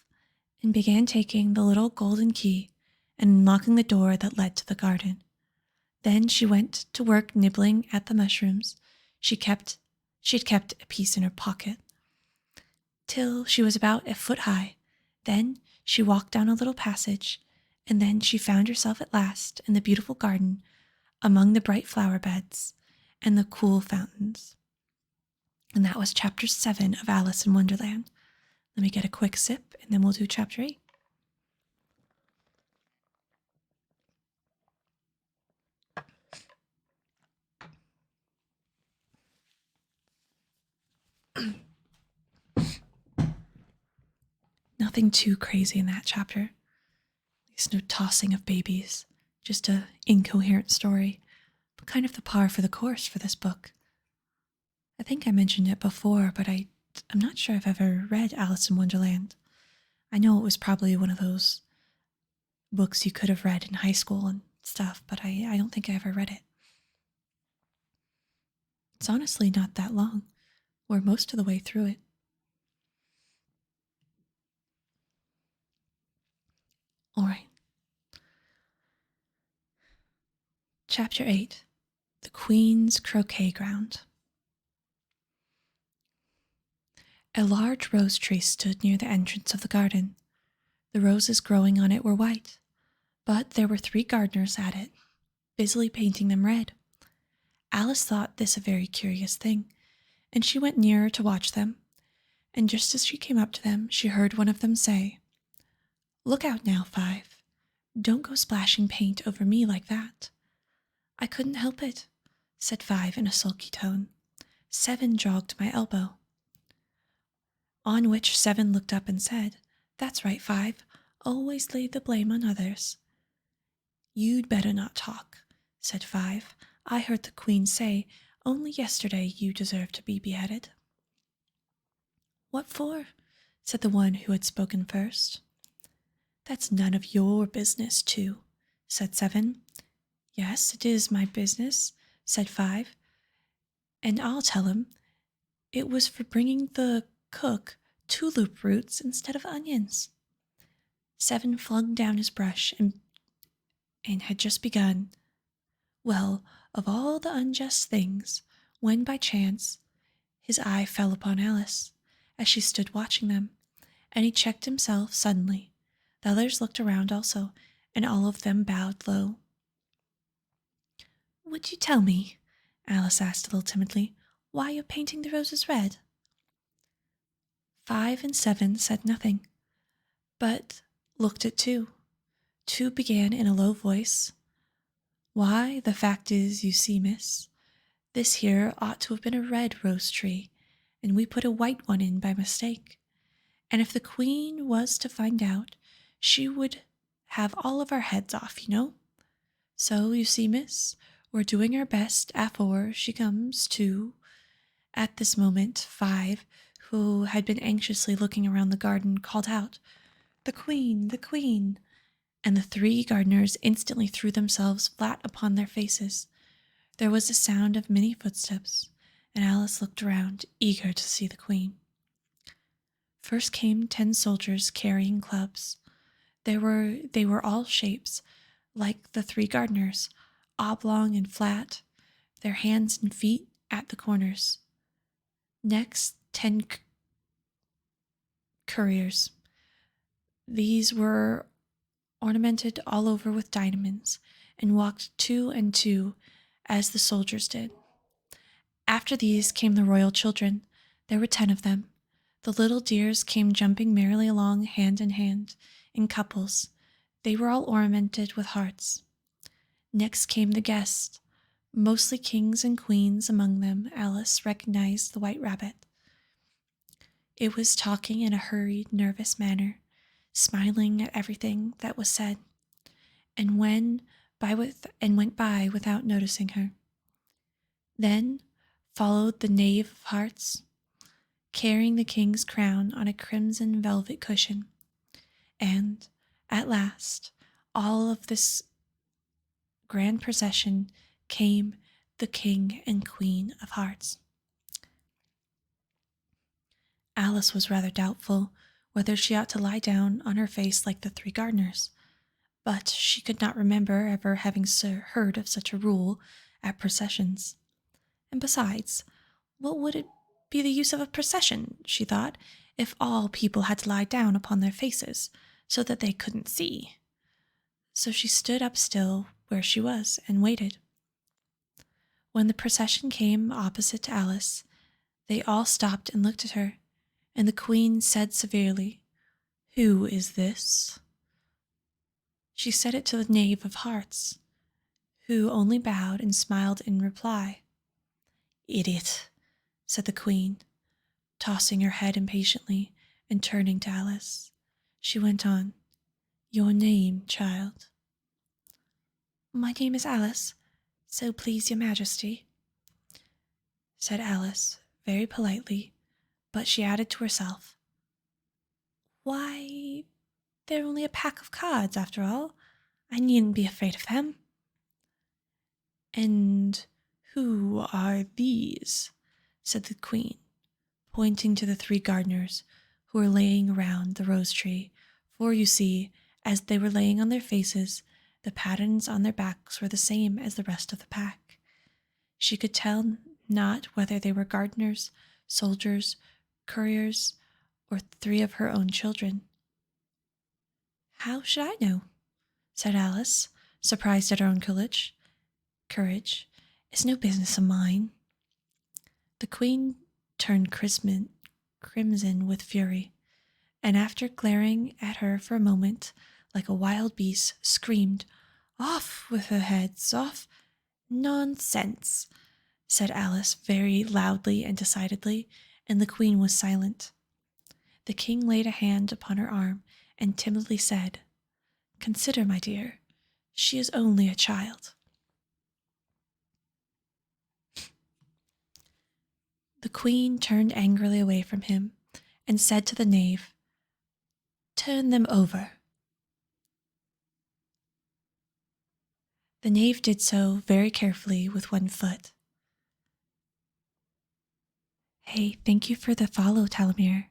and began taking the little golden key and unlocking the door that led to the garden. Then she went to work nibbling at the mushrooms. She had kept a piece in her pocket, till she was about a foot high. Then she walked down a little passage, and then she found herself at last in the beautiful garden, among the bright flower beds and the cool fountains. And that was chapter 7 of Alice in Wonderland. Let me get a quick sip, and then we'll do chapter 8. Nothing too crazy in that chapter. There's no tossing of babies, just a incoherent story, but kind of the par for the course for this book. I think I mentioned it before, but I'm not sure I've ever read Alice in Wonderland. I know it was probably one of those books you could have read in high school and stuff, but I don't think I ever read it. It's honestly not that long. or most of the way through it. All right. Chapter 8. The Queen's Croquet Ground. A large rose tree stood near the entrance of the garden. The roses growing on it were white, but there were 3 gardeners at it, busily painting them red. Alice thought this a very curious thing, and she went nearer to watch them, and just as she came up to them, she heard one of them say, "Look out now, 5. Don't go splashing paint over me like that." "I couldn't help it," said 5 in a sulky tone. 7 jogged my elbow. On which 7 looked up and said, "That's right, 5. Always lay the blame on others." "You'd better not talk," said 5. "I heard the Queen say only yesterday you deserve to be beheaded." "What for?" said the one who had spoken first. "That's none of your business, too," said 7. "Yes, it is my business," said 5. "And I'll tell him. It was for bringing the cook tulip roots instead of onions." 7 flung down his brush and had just begun. Well, of all the unjust things, when by chance his eye fell upon Alice, as she stood watching them, and he checked himself suddenly. The others looked around also, and all of them bowed low. "Would you tell me," Alice asked a little timidly, "why you're painting the roses red?" 5 and 7 said nothing, but looked at 2. 2 began in a low voice, "Why, the fact is, you see, miss, this here ought to have been a red rose tree, and we put a white one in by mistake. And if the Queen was to find out, she would have all of our heads off, you know. So, you see, miss, we're doing our best afore she comes to." At this moment, 5, who had been anxiously looking around the garden, called out, "The Queen, the Queen!" And the 3 gardeners instantly threw themselves flat upon their faces. There was a sound of many footsteps, and Alice looked around, eager to see the Queen. First came 10 soldiers carrying clubs. They were all shapes, like the 3 gardeners, oblong and flat, their hands and feet at the corners. Next, 10 couriers. These were ornamented all over with diamonds, and walked 2 and 2, as the soldiers did. After these came the royal children. There were 10 of them. The little dears came jumping merrily along hand in hand, in couples. They were all ornamented with hearts. Next came the guests, mostly kings and queens. Among them, Alice recognized the White Rabbit. It was talking in a hurried, nervous manner, smiling at everything that was said, and went by without noticing her. Then followed the Knave of Hearts, carrying the king's crown on a crimson velvet cushion. And, at last, all of this grand procession came the King and Queen of Hearts. Alice was rather doubtful whether she ought to lie down on her face like the 3 gardeners, but she could not remember ever having heard of such a rule at processions. And besides, what would it be the use of a procession, she thought, if all people had to lie down upon their faces so that they couldn't see? So she stood up still where she was and waited. When the procession came opposite to Alice, they all stopped and looked at her, and the Queen said severely, "Who is this?" She said it to the Knave of Hearts, who only bowed and smiled in reply. "Idiot," said the Queen, tossing her head impatiently and turning to Alice. She went on, "Your name, child?" "My name is Alice, so please your Majesty," said Alice, very politely, but she added to herself, "Why, they're only a pack of cards, after all. I needn't be afraid of them." "And who are these?" said the Queen, pointing to the 3 gardeners who were laying around the rose tree, for you see, as they were laying on their faces, the patterns on their backs were the same as the rest of the pack. She could tell not whether they were gardeners, soldiers, couriers, or 3 of her own children. "How should I know?" said Alice, surprised at her own courage. "Courage is no business of mine." The queen turned crimson with fury, and after glaring at her for a moment like a wild beast, screamed, "Off with her heads, off!" "Nonsense," said Alice very loudly and decidedly, and the queen was silent. The king laid a hand upon her arm and timidly said, "Consider, my dear, she is only a child." The queen turned angrily away from him and said to the knave, "Turn them over." The knave did so very carefully with 1 foot. Hey, thank you for the follow, Talvamir.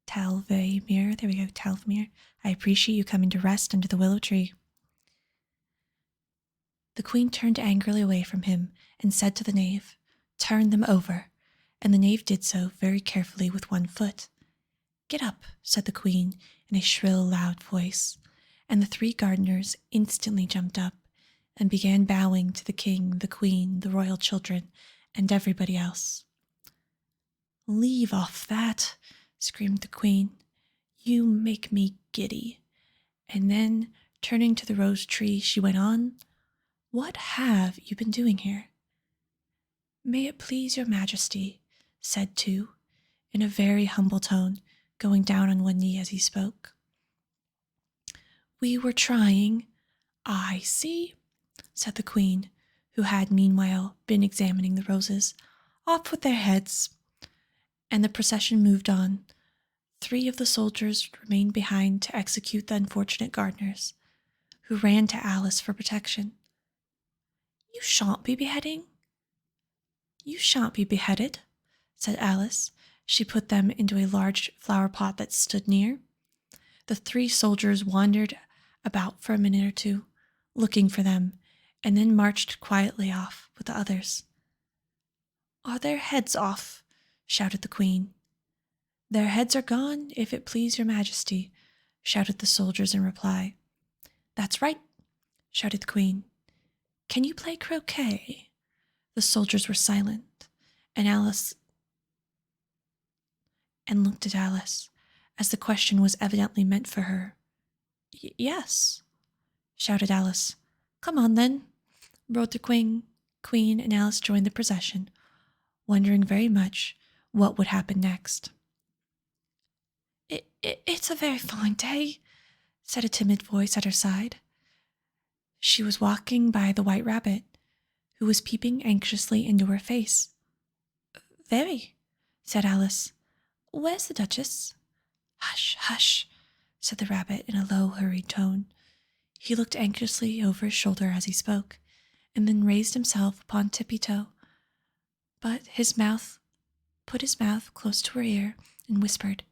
There we go, Talvamir. I appreciate you coming to rest under the willow tree. The queen turned angrily away from him and said to the knave, "Turn them over," and the knave did so very carefully with 1 foot. "Get up," said the queen in a shrill, loud voice, and the 3 gardeners instantly jumped up and began bowing to the king, the queen, the royal children, and everybody else. "Leave off that," screamed the queen. "You make me giddy." And then, turning to the rose tree, she went on, "What have you been doing here?" "May it please your majesty," said 2, in a very humble tone, going down on 1 knee as he spoke. "We were trying—" "I see," said the queen, who had meanwhile been examining the roses. "Off with their heads." And the procession moved on. 3 of the soldiers remained behind to execute the unfortunate gardeners, who ran to Alice for protection. "You shan't be beheading." "You shan't be beheaded," said Alice. She put them into a large flower pot that stood near. The 3 soldiers wandered about for a minute or 2, looking for them, and then marched quietly off with the others. "Are their heads off?" shouted the queen. "Their heads are gone, if it please your majesty," shouted the soldiers in reply. "That's right," shouted the queen. "Can you play croquet?" The soldiers were silent, and looked at Alice, as the question was evidently meant for her. "Yes," shouted Alice. "Come on, then," roared the queen, and Alice joined the procession, wondering very much what would happen next. It's a very fine day," said a timid voice at her side. She was walking by the white rabbit, who was peeping anxiously into her face. "Very," said Alice. "Where's the Duchess?" "Hush, hush," said the rabbit in a low, hurried tone. He looked anxiously over his shoulder as he spoke, and then raised himself upon tippy-toe, but put his mouth close to her ear and whispered,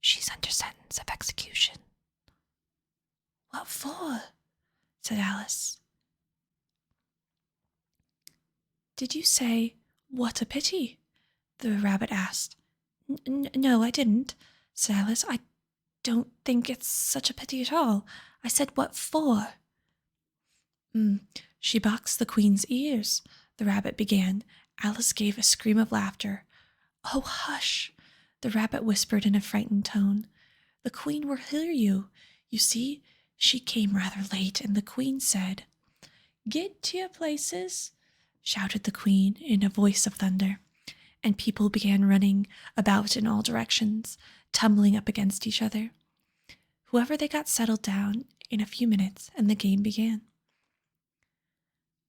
"She's under sentence of execution." "What for?" said Alice. "Did you say, 'What a pity'?" the rabbit asked. No, I didn't," said Alice. "I don't think it's such a pity at all. I said, 'What for?'" "She boxed the queen's ears," the rabbit began. Alice gave a scream of laughter. "Oh, hush," the rabbit whispered in a frightened tone. "The queen will hear you. You see, she came rather late, and the queen said—" "Get to your places," shouted the queen in a voice of thunder, and people began running about in all directions, tumbling up against each other. However, they got settled down in a few minutes, and the game began.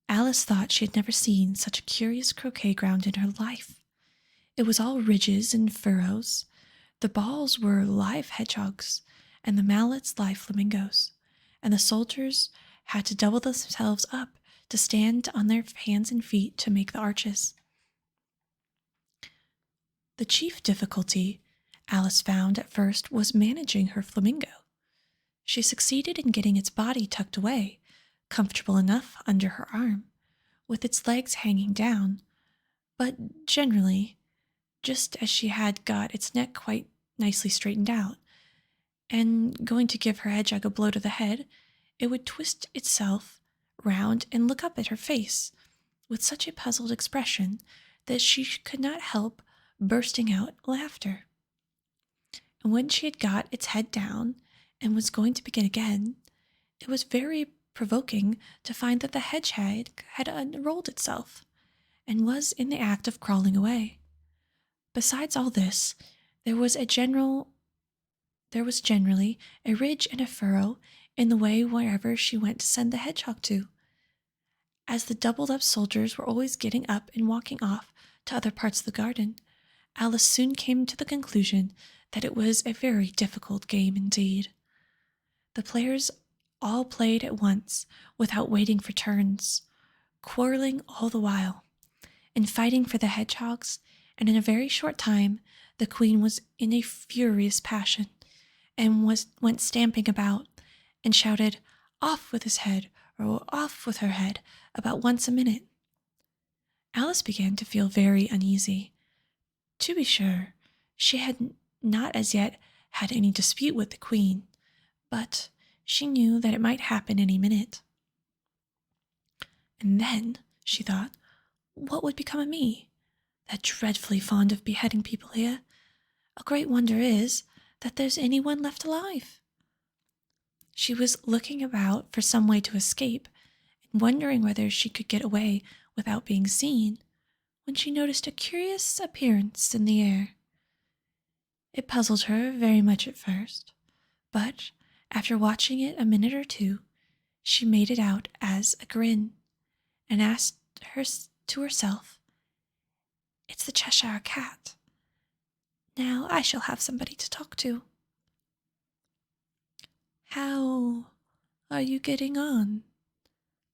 Alice thought she had never seen such a curious croquet ground in her life. It was all ridges and furrows. The balls were live hedgehogs, and the mallets live flamingos, and the soldiers had to double themselves up to stand on their hands and feet to make the arches. The chief difficulty Alice found at first was managing her flamingo. She succeeded in getting its body tucked away, comfortable enough under her arm, with its legs hanging down, but generally, just as she had got its neck quite nicely straightened out, and going to give her hedgehog a blow to the head, it would twist itself round and look up at her face with such a puzzled expression that she could not help bursting out laughter. And when she had got its head down and was going to begin again, it was very provoking to find that the hedgehog had unrolled itself and was in the act of crawling away. Besides all this, there was generally a ridge and a furrow in the way wherever she went to send the hedgehog to. As the doubled-up soldiers were always getting up and walking off to other parts of the garden, Alice soon came to the conclusion that it was a very difficult game indeed. The players all played at once, without waiting for turns, quarreling all the while, and fighting for the hedgehogs, and in a very short time the queen was in a furious passion, and went stamping about, and shouted, "Off with his head," or "Off with her head," about once a minute. Alice began to feel very uneasy. To be sure, she had not as yet had any dispute with the queen, but she knew that it might happen any minute. And then, she thought, what would become of me? They're dreadfully fond of beheading people here. A great wonder is that there's anyone left alive. She was looking about for some way to escape, and wondering whether she could get away without being seen, when she noticed a curious appearance in the air. It puzzled her very much at first, but after watching it a minute or two, she made it out as a grin, and asked to herself, "It's the Cheshire Cat. Now I shall have somebody to talk to." "How are you getting on?"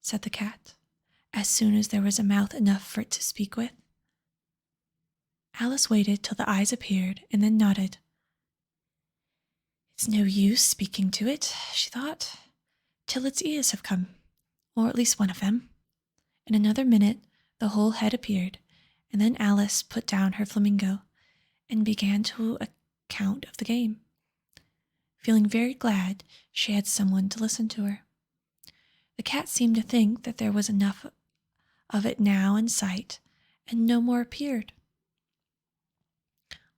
said the cat, as soon as there was a mouth enough for it to speak with. Alice waited till the eyes appeared, and then nodded. "It's no use speaking to it," she thought, "till its ears have come, or at least one of them." In another minute the whole head appeared, and then Alice put down her flamingo, and began to account of the game, feeling very glad she had someone to listen to her. The cat seemed to think that there was enough of it now in sight, and no more appeared.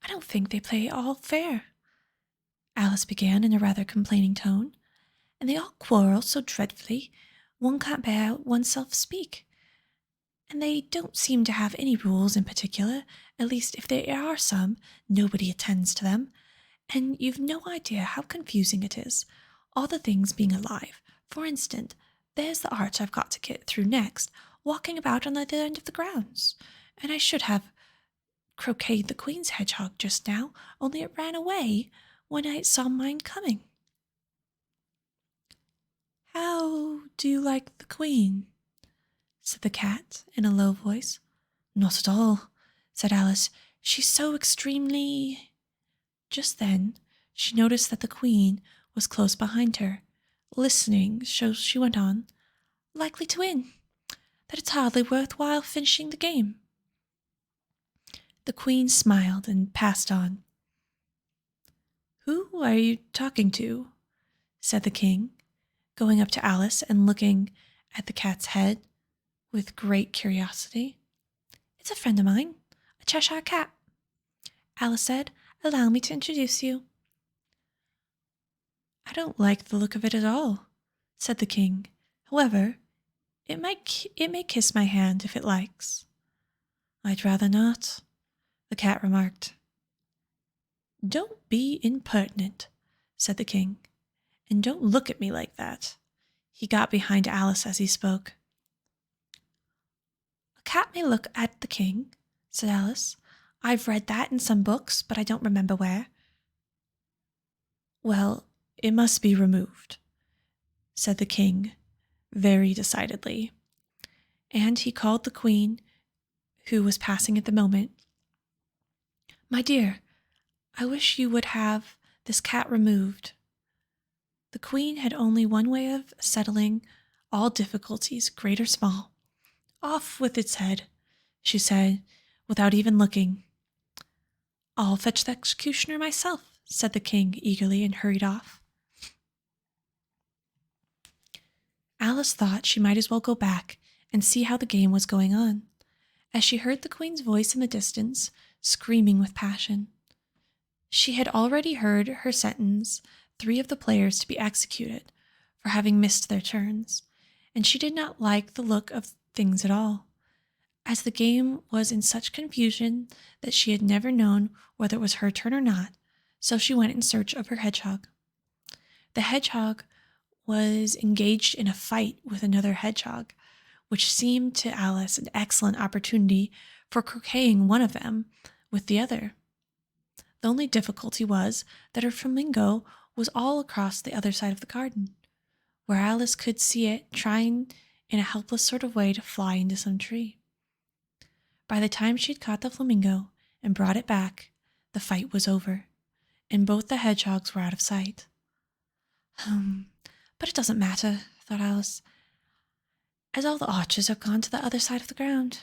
"I don't think they play all fair," Alice began in a rather complaining tone, "and they all quarrel so dreadfully one can't bear oneself speak. And they don't seem to have any rules in particular, at least if there are some, nobody attends to them, and you've no idea how confusing it is, all the things being alive. For instance, there's the arch I've got to get through next, walking about on the other end of the grounds, and I should have croqueted the queen's hedgehog just now, only it ran away when I saw mine coming." "How do you like the queen?" said the cat in a low voice. "Not at all," said Alice. "She's so extremely—" Just then she noticed that the queen was close behind her, listening, so she went on, "Likely to win, that it's hardly worth while finishing the game." The queen smiled and passed on. "Who are you talking to?" said the king, going up to Alice and looking at the cat's head with great curiosity. "It's a friend of mine, a Cheshire Cat," Alice said. "Allow me to introduce you." "I don't like the look of it at all," said the king. "However, it may kiss my hand if it likes." "I'd rather not," the cat remarked. "Don't be impertinent," said the king, "and don't look at me like that." He got behind Alice as he spoke. "A cat may look at the king," said Alice. "I've read that in some books, but I don't remember where." "Well, it must be removed," said the king very decidedly, and he called the queen, who was passing at the moment. My dear, I wish you would have this cat removed. The queen had only one way of settling all difficulties, great or small. Off with its head, she said, without even looking. I'll fetch the executioner myself, said the king eagerly, and hurried off. Alice thought she might as well go back and see how the game was going on, as she heard the queen's voice in the distance, screaming with passion. She had already heard her sentence 3 of the players to be executed for having missed their turns, and she did not like the look of things at all, as the game was in such confusion that she had never known whether it was her turn or not, so she went in search of her hedgehog. The hedgehog was engaged in a fight with another hedgehog, which seemed to Alice an excellent opportunity for croqueting one of them with the other. The only difficulty was that her flamingo was all across the other side of the garden, where Alice could see it trying in a helpless sort of way to fly into some tree. By the time she'd caught the flamingo and brought it back, the fight was over, and both the hedgehogs were out of sight. But it doesn't matter, thought Alice, as all the archers have gone to the other side of the ground.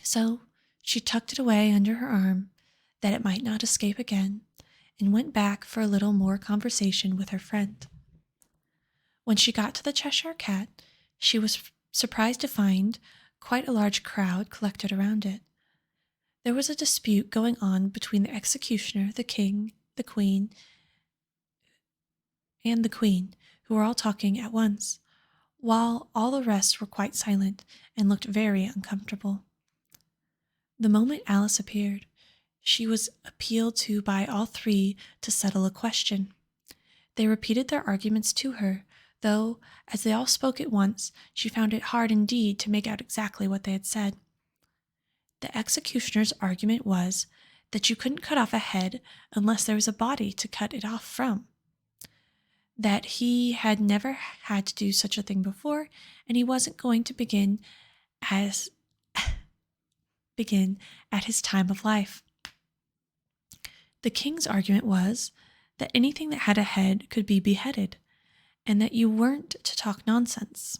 So she tucked it away under her arm, that it might not escape again, and went back for a little more conversation with her friend. When she got to the Cheshire Cat, she was surprised to find quite a large crowd collected around it. There was a dispute going on between the executioner, the king, the queen, and the queen, who were all talking at once, while all the rest were quite silent and looked very uncomfortable. The moment Alice appeared, she was appealed to by all 3 to settle a question. They repeated their arguments to her, though, as they all spoke at once, she found it hard indeed to make out exactly what they had said. The executioner's argument was that you couldn't cut off a head unless there was a body to cut it off from, that he had never had to do such a thing before, and he wasn't going to begin at his time of life. The king's argument was that anything that had a head could be beheaded, and that you weren't to talk nonsense.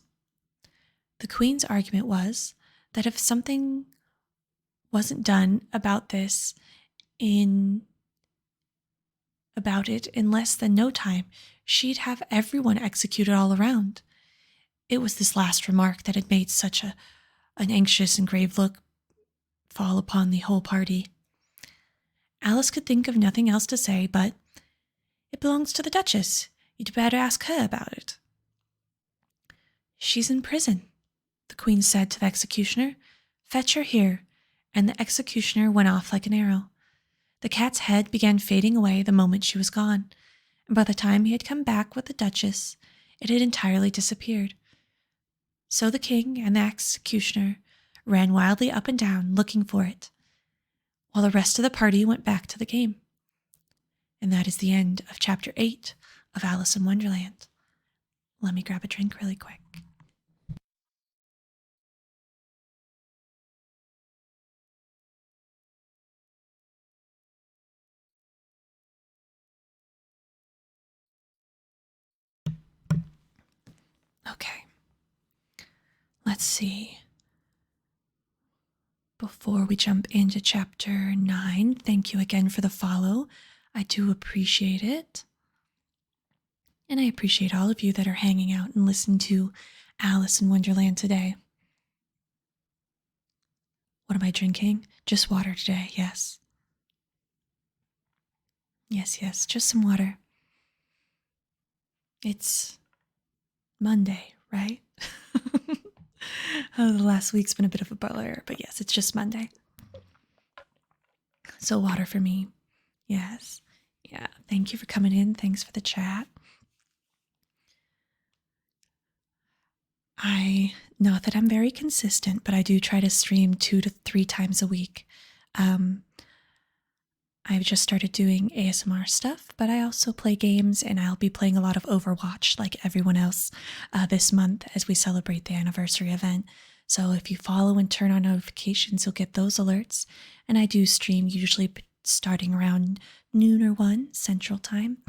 The queen's argument was that if something wasn't done about it in less than no time, she'd have everyone executed all around. It was this last remark that had made such an anxious and grave look fall upon the whole party. Alice could think of nothing else to say but, "It belongs to the Duchess. You'd better ask her about it." "She's in prison," the queen said to the executioner. "Fetch her here," and the executioner went off like an arrow. The cat's head began fading away the moment she was gone, and by the time he had come back with the Duchess, it had entirely disappeared. So the king and the executioner ran wildly up and down looking for it, while the rest of the party went back to the game. And that is the end of Chapter 8 of Alice in Wonderland. Let me grab a drink really quick. Okay, let's see. Before we jump into Chapter 9, thank you again for the follow. I do appreciate it. And I appreciate all of you that are hanging out and listening to Alice in Wonderland today. What am I drinking? Just water today, yes. Yes, just some water. It's Monday, right? The last week's been a bit of a blur, but yes, it's just Monday. So water for me. Yes. Yeah, thank you for coming in. Thanks for the chat. Not that I'm very consistent, but I do try to stream 2 to 3 times a week. I've just started doing ASMR stuff, but I also play games, and I'll be playing a lot of Overwatch like everyone else this month as we celebrate the anniversary event. So if you follow and turn on notifications, you'll get those alerts. And I do stream usually starting around noon or 1 Central Time.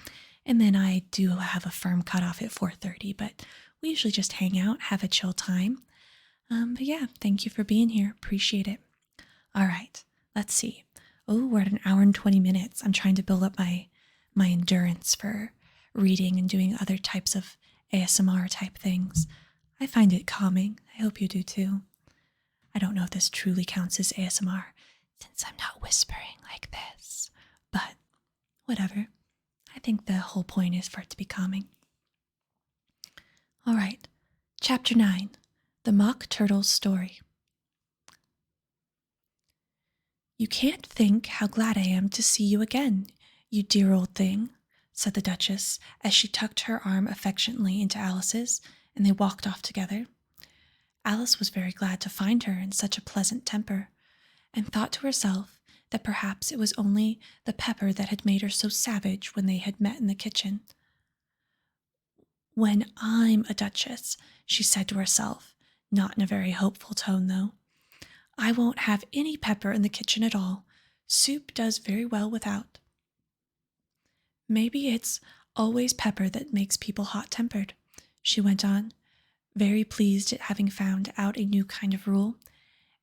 And then I do have a firm cutoff at 4:30, but we usually just hang out, have a chill time. But yeah, thank you for being here. Appreciate it. All right, let's see. Oh, we're at an hour and 20 minutes. I'm trying to build up my endurance for reading and doing other types of ASMR type things. I find it calming. I hope you do too. I don't know if this truly counts as ASMR since I'm not whispering like this, but whatever. I think the whole point is for it to be calming. All right, Chapter 9, The Mock Turtle's Story. You can't think how glad I am to see you again, you dear old thing, said the Duchess as she tucked her arm affectionately into Alice's, and they walked off together. Alice was very glad to find her in such a pleasant temper, and thought to herself that perhaps it was only the pepper that had made her so savage when they had met in the kitchen. When I'm a duchess, she said to herself, not in a very hopeful tone though, I won't have any pepper in the kitchen at all. Soup does very well without. Maybe it's always pepper that makes people hot-tempered, she went on, very pleased at having found out a new kind of rule,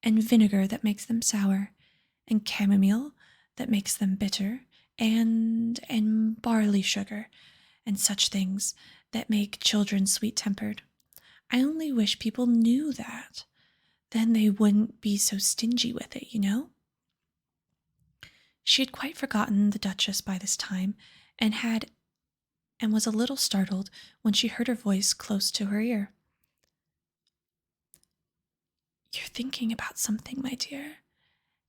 and vinegar that makes them sour, and chamomile that makes them bitter, and barley sugar, and such things that make children sweet-tempered. I only wish people knew that. Then they wouldn't be so stingy with it, you know? She had quite forgotten the Duchess by this time, and was a little startled when she heard her voice close to her ear. You're thinking about something, my dear,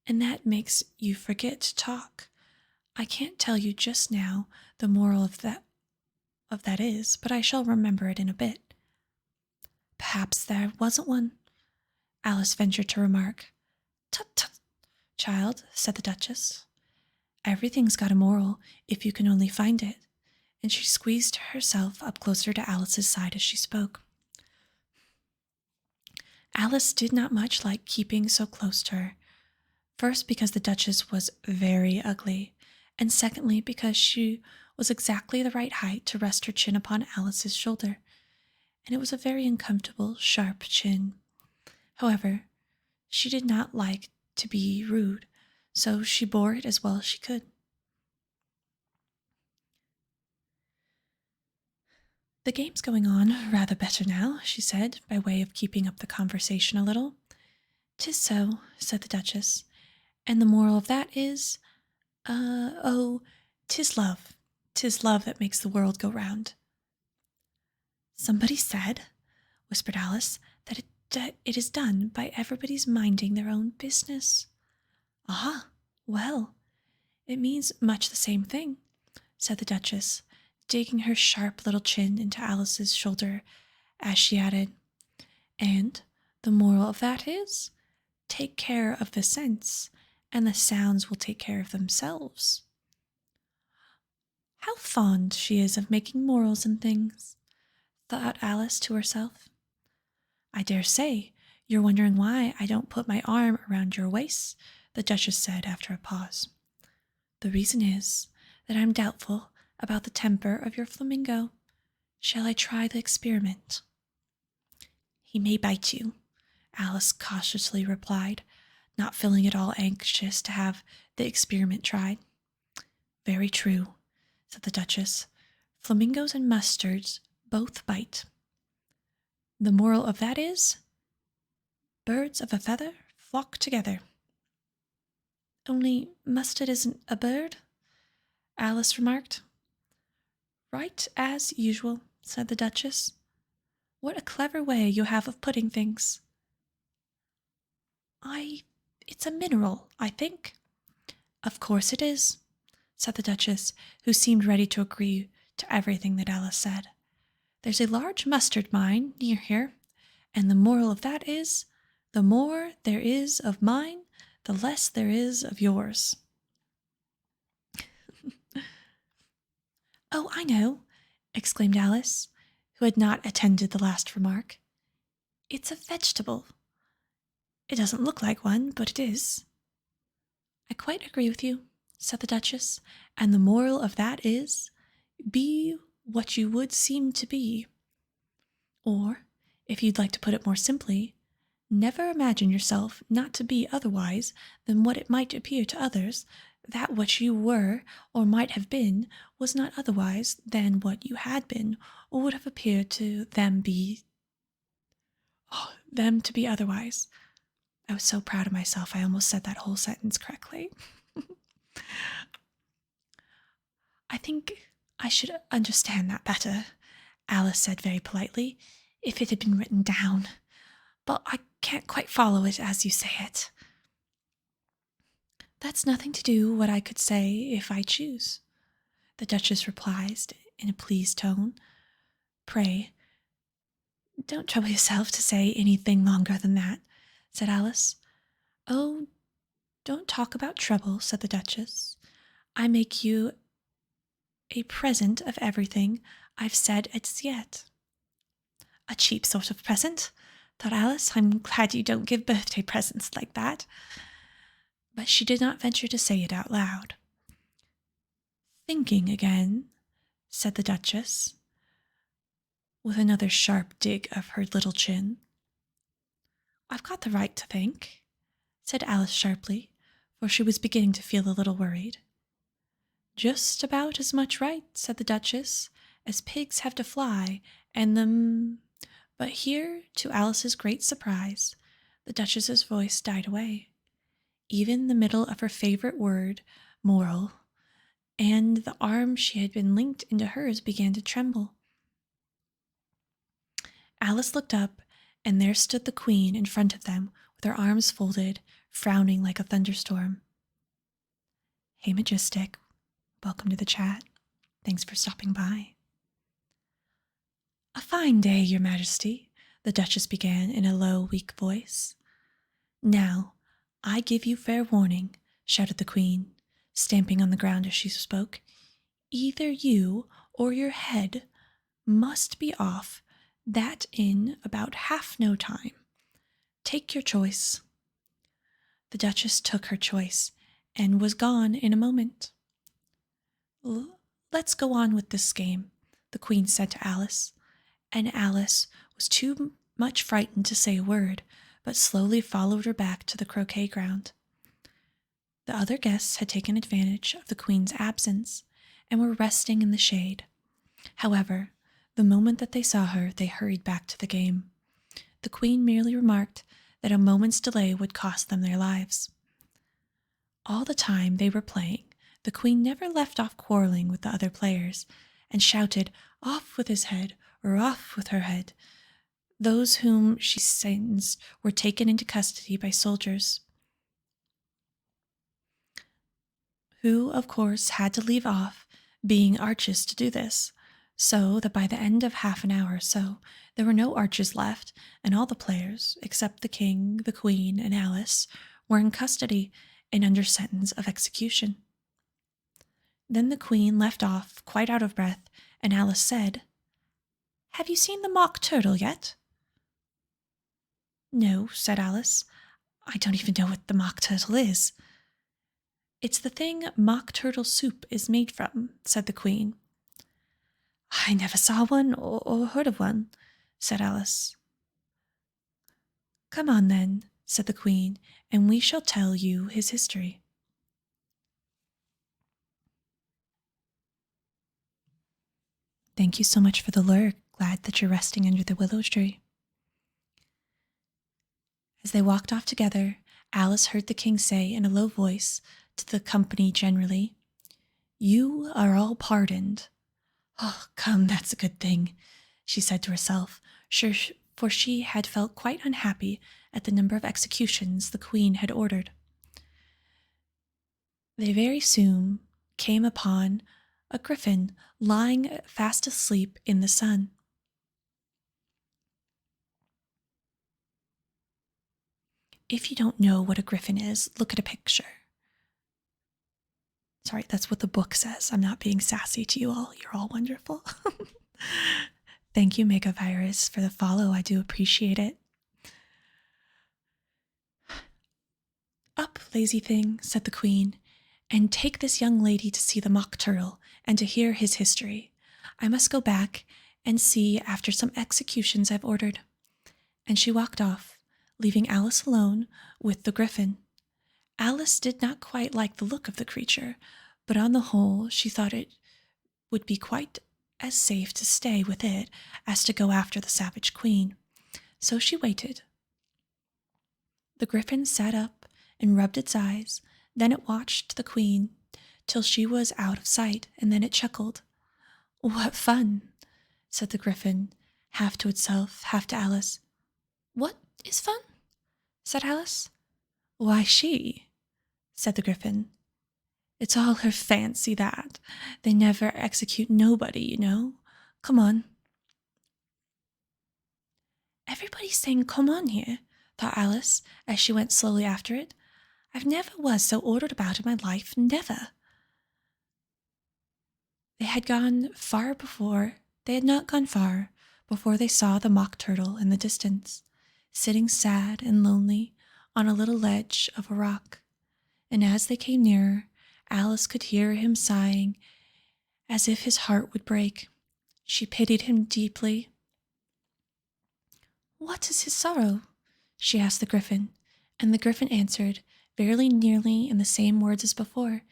and that makes you forget to talk. I can't tell you just now the moral of that is, but I shall remember it in a bit. Perhaps there wasn't one, Alice ventured to remark. Tut, tut, child, said the Duchess. Everything's got a moral, if you can only find it, and she squeezed herself up closer to Alice's side as she spoke. Alice did not much like keeping so close to her, first because the Duchess was very ugly, and secondly because she was exactly the right height to rest her chin upon Alice's shoulder, and it was a very uncomfortable, sharp chin. However, she did not like to be rude, so she bore it as well as she could. The game's going on rather better now, she said, by way of keeping up the conversation a little. 'Tis so, said the Duchess, and the moral of that is, 'tis love. 'Tis love that makes the world go round. Somebody said, whispered Alice, that it is done by everybody's minding their own business. Ah, well, it means much the same thing, said the Duchess, digging her sharp little chin into Alice's shoulder as she added, and the moral of that is, take care of the sense, and the sounds will take care of themselves. How fond she is of making morals and things, thought Alice to herself. I dare say you're wondering why I don't put my arm around your waist, the Duchess said after a pause. The reason is that I'm doubtful about the temper of your flamingo. Shall I try the experiment? He may bite you, Alice cautiously replied, not feeling at all anxious to have the experiment tried. Very true, said the Duchess. Flamingos and mustards both bite. The moral of that is, birds of a feather flock together. Only mustard isn't a bird, Alice remarked. Right as usual, said the Duchess. What a clever way you have of putting things. It's a mineral, I think. Of course it is, said the Duchess, who seemed ready to agree to everything that Alice said. There's a large mustard mine near here, and the moral of that is, the more there is of mine, the less there is of yours. Oh, I know, exclaimed Alice, who had not attended the last remark. It's a vegetable. It doesn't look like one, but it is. I quite agree with you, said the Duchess, and the moral of that is, be what you would seem to be. Or, if you'd like to put it more simply, never imagine yourself not to be otherwise than what it might appear to others, that what you were or might have been was not otherwise than what you had been or would have appeared to them to be otherwise. I was so proud of myself, I almost said that whole sentence correctly. I think I should understand that better, Alice said very politely, if it had been written down. But I can't quite follow it as you say it. That's nothing to do what I could say if I choose, the Duchess replied in a pleased tone. Pray, don't trouble yourself to say anything longer than that, said Alice. Oh, don't talk about trouble, said the Duchess. I make you a present of everything I've said as yet. A cheap sort of present, thought Alice. I'm glad you don't give birthday presents like that. But she did not venture to say it out loud. Thinking again, said the Duchess, with another sharp dig of her little chin. I've got the right to think, said Alice sharply, for she was beginning to feel a little worried. Just about as much right, said the Duchess, as pigs have to fly, and them... But here, to Alice's great surprise, the Duchess's voice died away. Even the middle of her favorite word, moral, and the arm she had been linked into hers began to tremble. Alice looked up, and there stood the Queen in front of them, with her arms folded, frowning like a thunderstorm. Hey, Majestic. Welcome to the chat. Thanks for stopping by. A fine day, Your Majesty, the Duchess began in a low, weak voice. Now, I give you fair warning, shouted the Queen, stamping on the ground as she spoke. Either you or your head must be off, that in about half no time. Take your choice. The Duchess took her choice and was gone in a moment. Let's go on with this game, the Queen said to Alice, and Alice was too much frightened to say a word, but slowly followed her back to the croquet ground. The other guests had taken advantage of the Queen's absence and were resting in the shade. However, the moment that they saw her, they hurried back to the game. The Queen merely remarked that a moment's delay would cost them their lives. All the time they were playing, the Queen never left off quarreling with the other players, and shouted, "Off with his head," or "off with her head." Those whom she sentenced were taken into custody by soldiers, who, of course, had to leave off being archers to do this, so that by the end of half an hour or so, there were no archers left, and all the players, except the King, the Queen, and Alice, were in custody and under sentence of execution. Then the Queen left off, quite out of breath, and Alice said, "Have you seen the mock turtle yet?" "No," said Alice. "I don't even know what the mock turtle is." "It's the thing mock turtle soup is made from," said the Queen. "I never saw one or heard of one," said Alice. "Come on then," said the Queen, "and we shall tell you his history." Thank you so much for the lure. Glad that you're resting under the willow tree. As they walked off together, Alice heard the King say in a low voice to the company generally, "You are all pardoned." "Oh, come, that's a good thing," she said to herself, for she had felt quite unhappy at the number of executions the Queen had ordered. They very soon came upon a griffin lying fast asleep in the sun. If you don't know what a griffin is, look at a picture. Sorry, that's what the book says. I'm not being sassy to you all. You're all wonderful. Thank you, Megavirus, for the follow. I do appreciate it. Up, lazy thing, said the queen, and take this young lady to see the mock turtle and to hear his history. I must go back and see after some executions I've ordered. And she walked off, leaving Alice alone with the griffin. Alice did not quite like the look of the creature, but on the whole she thought it would be quite as safe to stay with it as to go after the savage queen. So she waited. The griffin sat up and rubbed its eyes, then it watched the queen till she was out of sight, and then it chuckled. What fun, said the griffin, half to itself, half to Alice. What is fun? Said Alice. Why, she, said the griffin. It's all her fancy, that. They never execute nobody, you know. Come on. Everybody's saying come on here, thought Alice, as she went slowly after it. I've never was so ordered about in my life, never. They had not gone far before they saw the mock turtle in the distance, sitting sad and lonely on a little ledge of a rock. And as they came nearer, Alice could hear him sighing as if his heart would break. She pitied him deeply. What is his sorrow? She asked the griffin, and the griffin answered, very nearly in the same words as before.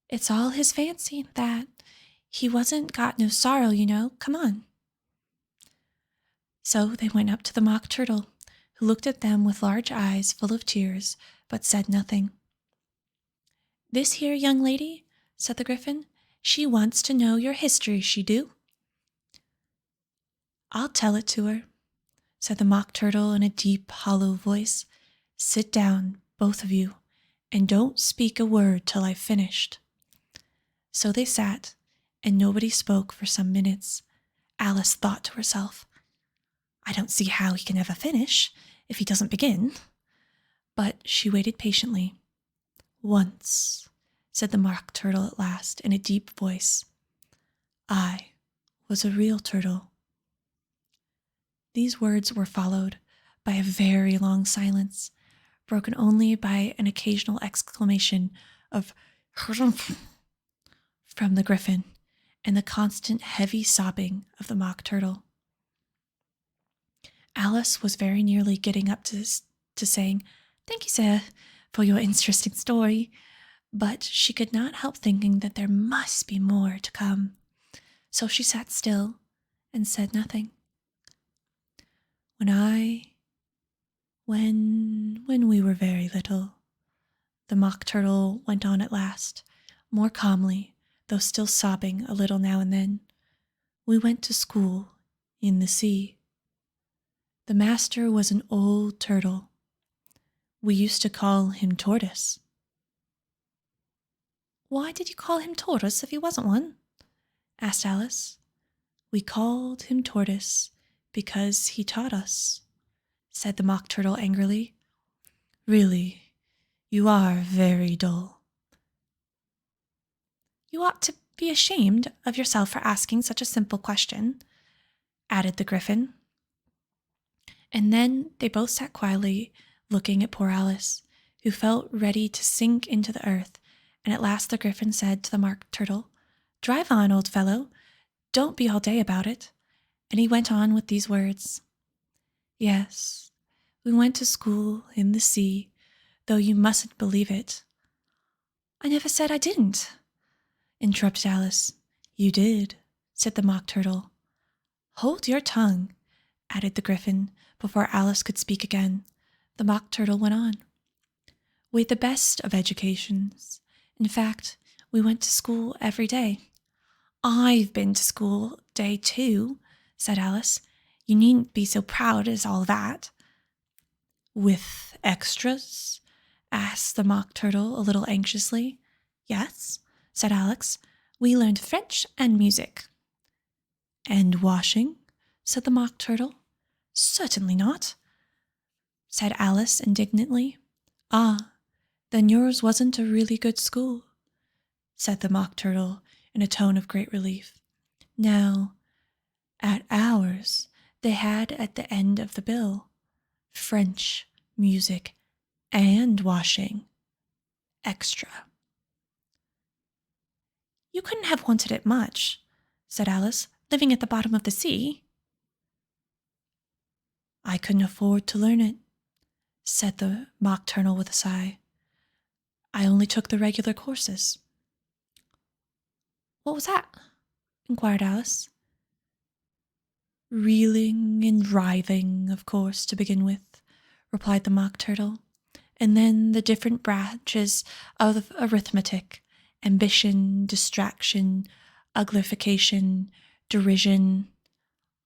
It's all his fancy, that. He wasn't got no sorrow, you know. Come on. So they went up to the mock turtle, who looked at them with large eyes full of tears, but said nothing. This here young lady, said the griffin, she wants to know your history, she do. I'll tell it to her, said the mock turtle in a deep, hollow voice. Sit down, both of you, and don't speak a word till I've finished. So they sat, and nobody spoke for some minutes. Alice thought to herself, I don't see how he can ever finish if he doesn't begin. But she waited patiently. Once, said the mock turtle at last in a deep voice, I was a real turtle. These words were followed by a very long silence, broken only by an occasional exclamation of "Harumph" from the griffin and the constant heavy sobbing of the mock turtle. Alice was very nearly getting up to saying, Thank you, sir, for your interesting story, but she could not help thinking that there must be more to come. So she sat still and said nothing. When we were very little, the mock turtle went on at last, more calmly, though still sobbing a little now and then. We went to school in the sea. The master was an old turtle. We used to call him Tortoise. Why did you call him Tortoise if he wasn't one? Asked Alice. We called him Tortoise because he taught us, said the mock turtle angrily. Really, you are very dull. You ought to be ashamed of yourself for asking such a simple question, added the griffin. And then they both sat quietly looking at poor Alice, who felt ready to sink into the earth, and at last the griffin said to the mock turtle, Drive on, old fellow, don't be all day about it. And he went on with these words. Yes, we went to school in the sea, though you mustn't believe it. I never said I didn't, interrupted Alice. You did, said the mock turtle. Hold your tongue, added the griffin, before Alice could speak again. The mock turtle went on. We had the best of educations. In fact, we went to school every day. I've been to school day too, said Alice. You needn't be so proud as all that. With extras? Asked the mock turtle a little anxiously. Yes, said Alice. We learned French and music. And washing? Said the mock turtle. Certainly not, said Alice indignantly. Ah, then yours wasn't a really good school, said the mock turtle in a tone of great relief. Now, at ours, they had at the end of the bill, French, music, and washing. Extra. You couldn't have wanted it much, said Alice, living at the bottom of the sea. I couldn't afford to learn it, said the Mock Turtle with a sigh. I only took the regular courses. What was that? Inquired Alice. Reeling and writhing, of course, to begin with, replied the Mock Turtle, and then the different branches of arithmetic, ambition, distraction, uglification, derision.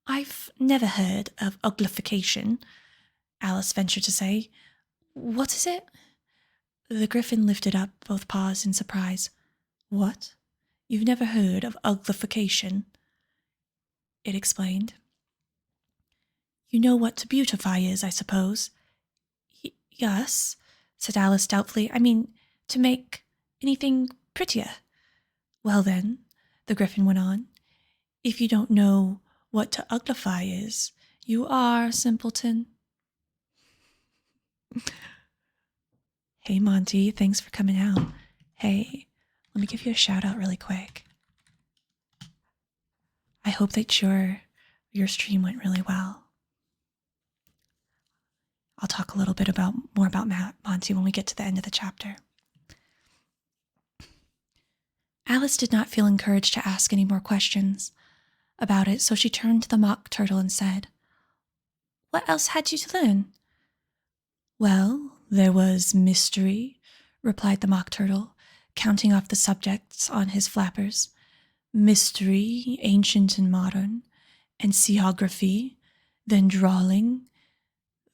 I've never heard of uglification, Alice ventured to say. What is it? The Gryphon lifted up both paws in surprise. What? You've never heard of uglification? It explained. You know what to beautify is, I suppose. Yes, said Alice doubtfully. I mean, to make anything prettier. Well then, the Gryphon went on, if you don't know what to uglify is, you are a simpleton. Hey, Monty, thanks for coming out. Hey, let me give you a shout out really quick. I hope that your stream went really well. I'll talk a little bit more about Monty when we get to the end of the chapter. Alice did not feel encouraged to ask any more questions about it, so she turned to the Mock Turtle and said, What else had you to learn? Well, there was mystery, replied the Mock Turtle, counting off the subjects on his flappers. Mystery, ancient and modern, and seaography, then drawing.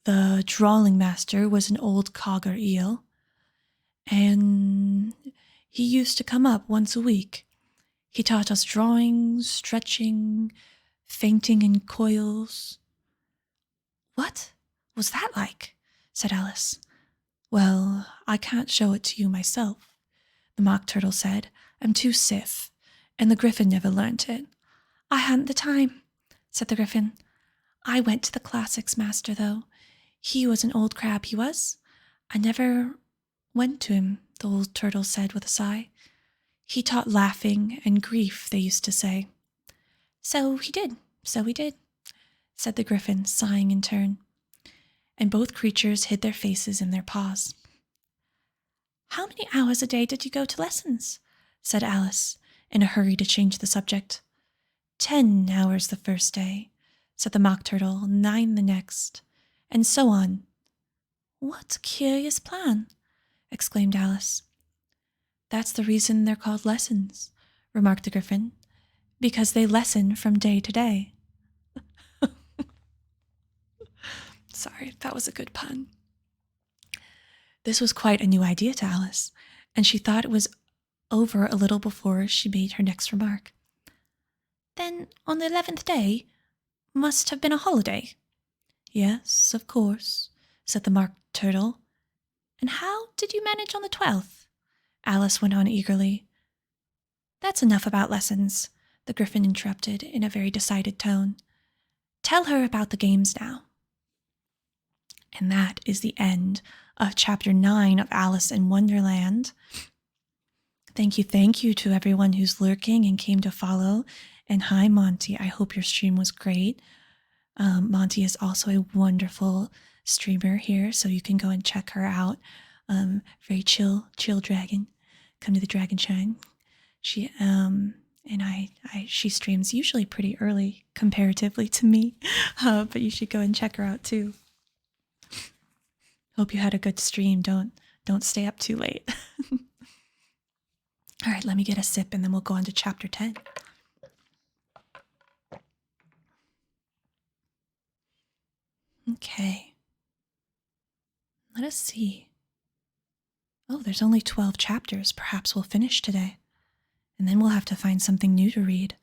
The drawing master was an old cogger eel, and he used to come up once a week. He taught us drawing, stretching, fainting in coils. What was that like? Said Alice. Well, I can't show it to you myself, the Mock Turtle said. I'm too stiff, and the Gryphon never learnt it. I hadn't the time, said the Gryphon. I went to the classics master, though. He was an old crab, he was. I never went to him, the old turtle said with a sigh. He taught laughing and grief, they used to say. So he did, said the Gryphon, sighing in turn. And both creatures hid their faces in their paws. How many hours a day did you go to lessons? Said Alice, in a hurry to change the subject. 10 hours the first day, said the Mock Turtle, 9 the next, and so on. What a curious plan, exclaimed Alice. That's the reason they're called lessons, remarked the Gryphon, because they lessen from day to day. Sorry, that was a good pun. This was quite a new idea to Alice, and she thought it was over a little before she made her next remark. Then, on the 11th day, must have been a holiday. Yes, of course, said the Mock Turtle. And how did you manage on the 12th? Alice went on eagerly. That's enough about lessons, the Gryphon interrupted in a very decided tone. Tell her about the games now. And that is the end of Chapter 9 of Alice in Wonderland. Thank you to everyone who's lurking and came to follow. And hi, Monty. I hope your stream was great. Monty is also a wonderful streamer here, so you can go and check her out. Very chill dragon. Come to the Dragon Shine. She she streams usually pretty early comparatively to me, but you should go and check her out too. Hope you had a good stream. Don't stay up too late. All right, let me get a sip and then we'll go on to chapter 10. Okay. Let us see. Oh, there's only 12 chapters. Perhaps we'll finish today. And then we'll have to find something new to read.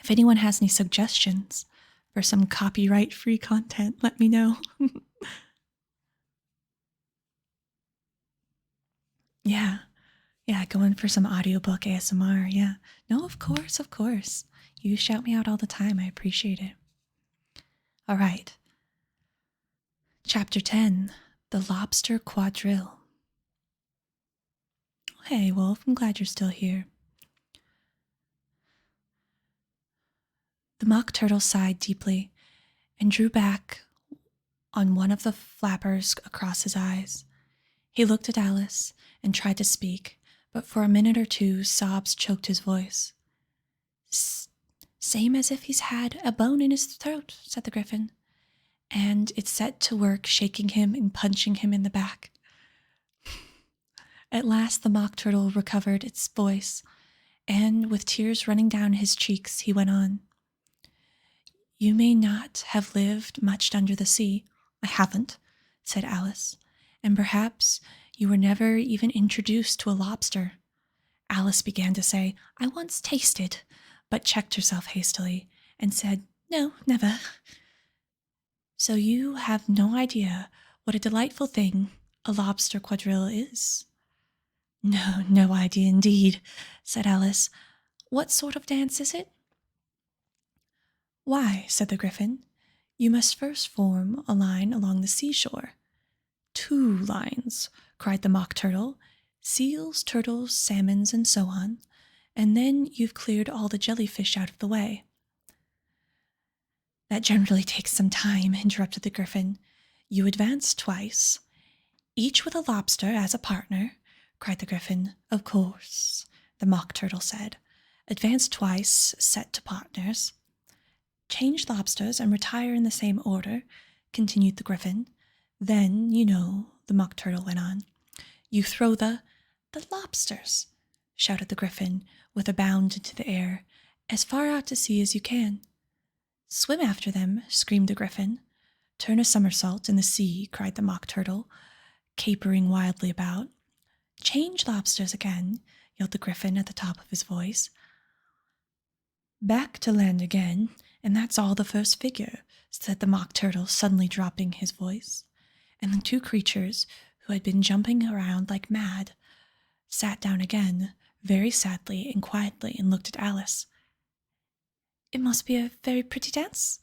If anyone has any suggestions for some copyright-free content, let me know. Yeah, going for some audiobook ASMR, yeah. No, of course. You shout me out all the time. I appreciate it. All right. Chapter 10, The Lobster Quadrille. Hey, Wolf, I'm glad you're still here. The Mock Turtle sighed deeply and drew back on one of the flappers across his eyes. He looked at Alice and tried to speak, but for a minute or two sobs choked his voice. Same as if he's had a bone in his throat, said the Griffin, and it set to work shaking him and punching him in the back. At last the Mock Turtle recovered its voice, and with tears running down his cheeks, he went on. You may not have lived much under the sea. I haven't, said Alice, and perhaps you were never even introduced to a lobster. Alice began to say, I once tasted, but checked herself hastily and said, no, never. So you have no idea what a delightful thing a lobster quadrille is? No idea indeed, said Alice. What sort of dance is it? Why, said the Griffin, you must first form a line along the seashore. 2 lines, cried the Mock Turtle, seals, turtles, salmons, and so on, and then you've cleared all the jellyfish out of the way. That generally takes some time, interrupted the Griffin. You advance twice, each with a lobster as a partner, cried the Griffin. Of course, the Mock Turtle said. Advance twice, set to partners. Change lobsters and retire in the same order, continued the Griffin. Then, you know, the Mock Turtle went on, you throw the lobsters, shouted the Griffin with a bound into the air, as far out to sea as you can. Swim after them, screamed the Griffin. Turn a somersault in the sea, cried the Mock Turtle, capering wildly about. Change lobsters again, yelled the Griffin at the top of his voice. Back to land again, and that's all the first figure, said the Mock Turtle, suddenly dropping his voice. And the 2 creatures, who had been jumping around like mad, sat down again, very sadly and quietly, and looked at Alice. It must be a very pretty dance,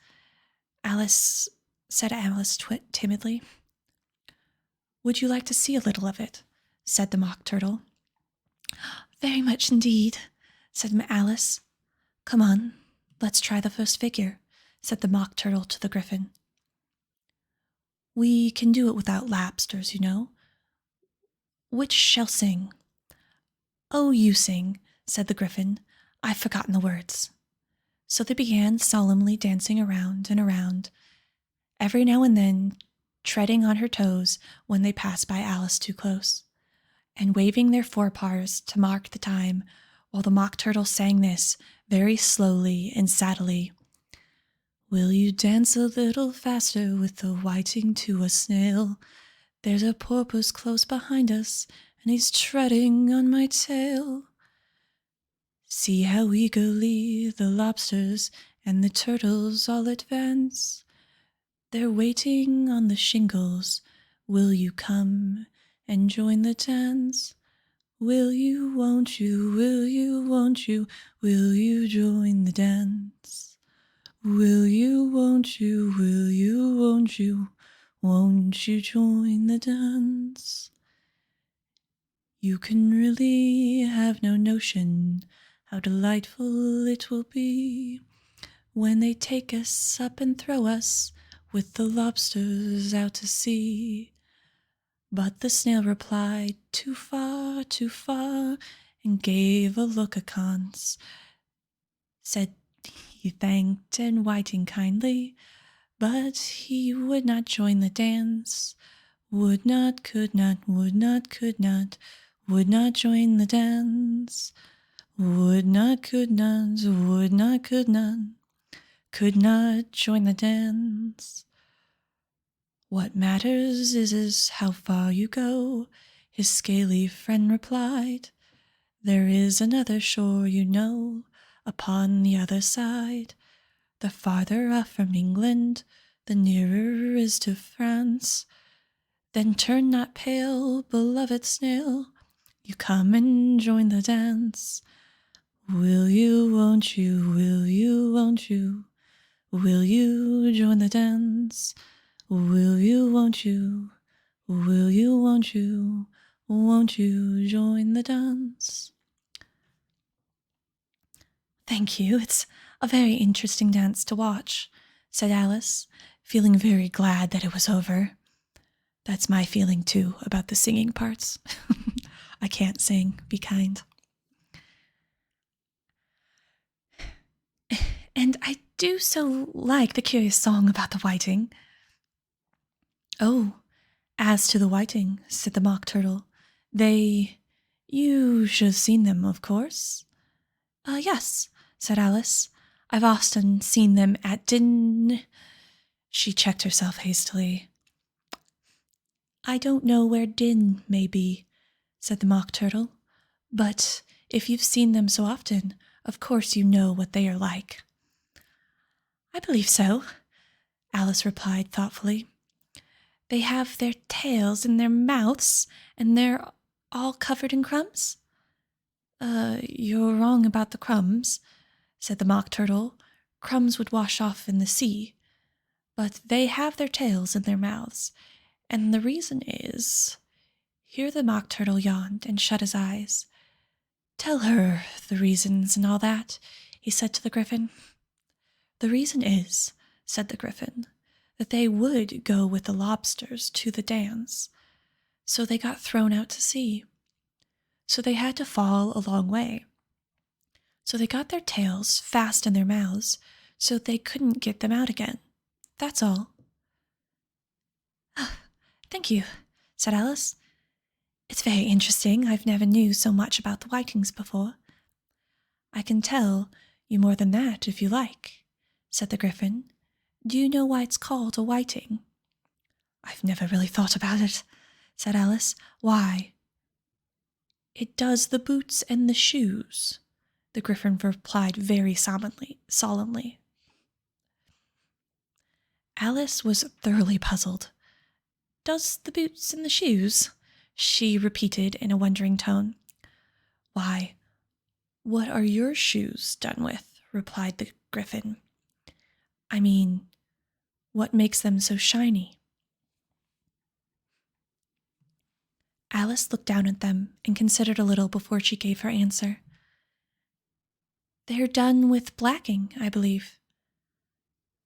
said Alice timidly. Would you like to see a little of it? Said the Mock Turtle. Very much indeed, said Alice. Come on, let's try the first figure, said the Mock Turtle to the Griffin. We can do it without lobsters, you know. Which shall sing? Oh, you sing, said the Griffin. I've forgotten the words. So they began solemnly dancing around and around, every now and then treading on her toes when they passed by Alice too close, and waving their forepaws to mark the time, while the Mock Turtle sang this very slowly and sadly. Will you dance a little faster with the whiting to a snail? There's a porpoise close behind us, and he's treading on my tail. See how eagerly the lobsters and the turtles all advance. They're waiting on the shingles. Will you come and join the dance? Will you, won't you, will you, won't you, will you join the dance? Will you, won't you, will you, won't you join the dance? You can really have no notion how delightful it will be when they take us up and throw us with the lobsters out to sea. But the snail replied, too far, and gave a look askance. Said he thanked and whiting kindly, but he would not join the dance. Would not, could not, would not, could not, would not join the dance. Would not, could not, would not, could not join the dance. What matters is how far you go, his scaly friend replied. There is another shore, you know, upon the other side. The farther off from England, the nearer is to France. Then turn not pale, beloved snail, you come and join the dance. Will you, won't you, will you, won't you, will you join the dance? Will you, won't you, Will you, won't you join the dance? Thank you, it's a very interesting dance to watch, said Alice, feeling very glad that it was over. That's my feeling, too, about the singing parts. I can't sing, be kind. And I do so like the curious song about the whiting. Oh, as to the whiting, said the Mock Turtle, you should have seen them, of course. Yes, said Alice. I've often seen them at She checked herself hastily. I don't know where Din may be, said the Mock Turtle, but if you've seen them so often, of course you know what they are like. I believe so, Alice replied thoughtfully. They have their tails in their mouths, and they're all covered in crumbs? You're wrong about the crumbs, said the Mock Turtle. Crumbs would wash off in the sea. But they have their tails in their mouths, and the reason is... Here the Mock Turtle yawned and shut his eyes. Tell her the reasons and all that, he said to the Griffin. The reason is, said the Griffin, that they would go with the lobsters to the dance, so they got thrown out to sea. So they had to fall a long way. So they got their tails fast in their mouths, so they couldn't get them out again. That's all. Thank you, said Alice. It's very interesting. I've never knew so much about the whitings before. I can tell you more than that if you like, said the Griffin. Do you know why it's called a whiting? I've never really thought about it, said Alice. Why? It does the boots and the shoes, the Griffin replied very solemnly. Alice was thoroughly puzzled. Does the boots and the shoes? She repeated in a wondering tone. Why, what are your shoes done with? Replied the Griffin. I mean, what makes them so shiny? Alice looked down at them and considered a little before she gave her answer. They're done with blacking, I believe.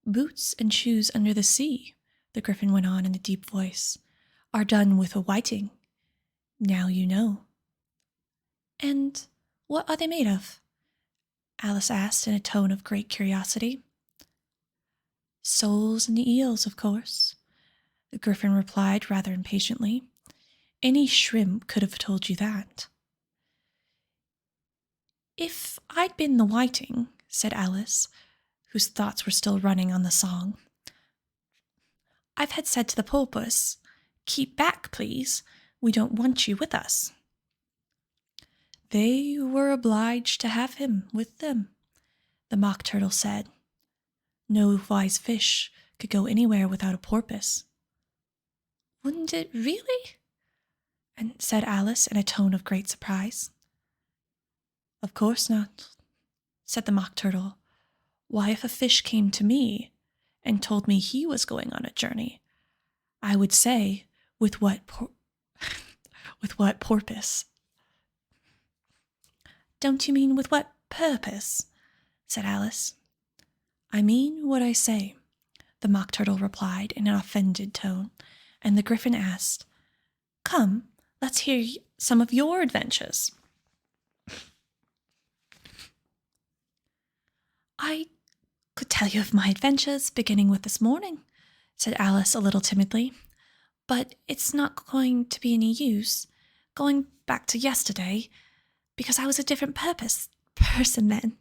Boots and shoes under the sea, the Griffin went on in a deep voice, are done with a whiting. Now you know. And what are they made of? Alice asked in a tone of great curiosity. Soles and eels, of course, the Griffin replied rather impatiently. Any shrimp could have told you that. If I'd been the whiting, said Alice, whose thoughts were still running on the song, I've had said to the porpoise, keep back, please. We don't want you with us. They were obliged to have him with them, the Mock Turtle said. No wise fish could go anywhere without a porpoise. Wouldn't it really? And said Alice in a tone of great surprise. Of course not, said the Mock Turtle. Why, if a fish came to me and told me he was going on a journey, I would say, with what porpoise? Don't you mean with what purpose? Said Alice. I mean what I say, the Mock Turtle replied in an offended tone, and the Griffin asked, Come, let's hear some of your adventures. I could tell you of my adventures, beginning with this morning, said Alice a little timidly, but it's not going to be any use, going back to yesterday, because I was a different person then.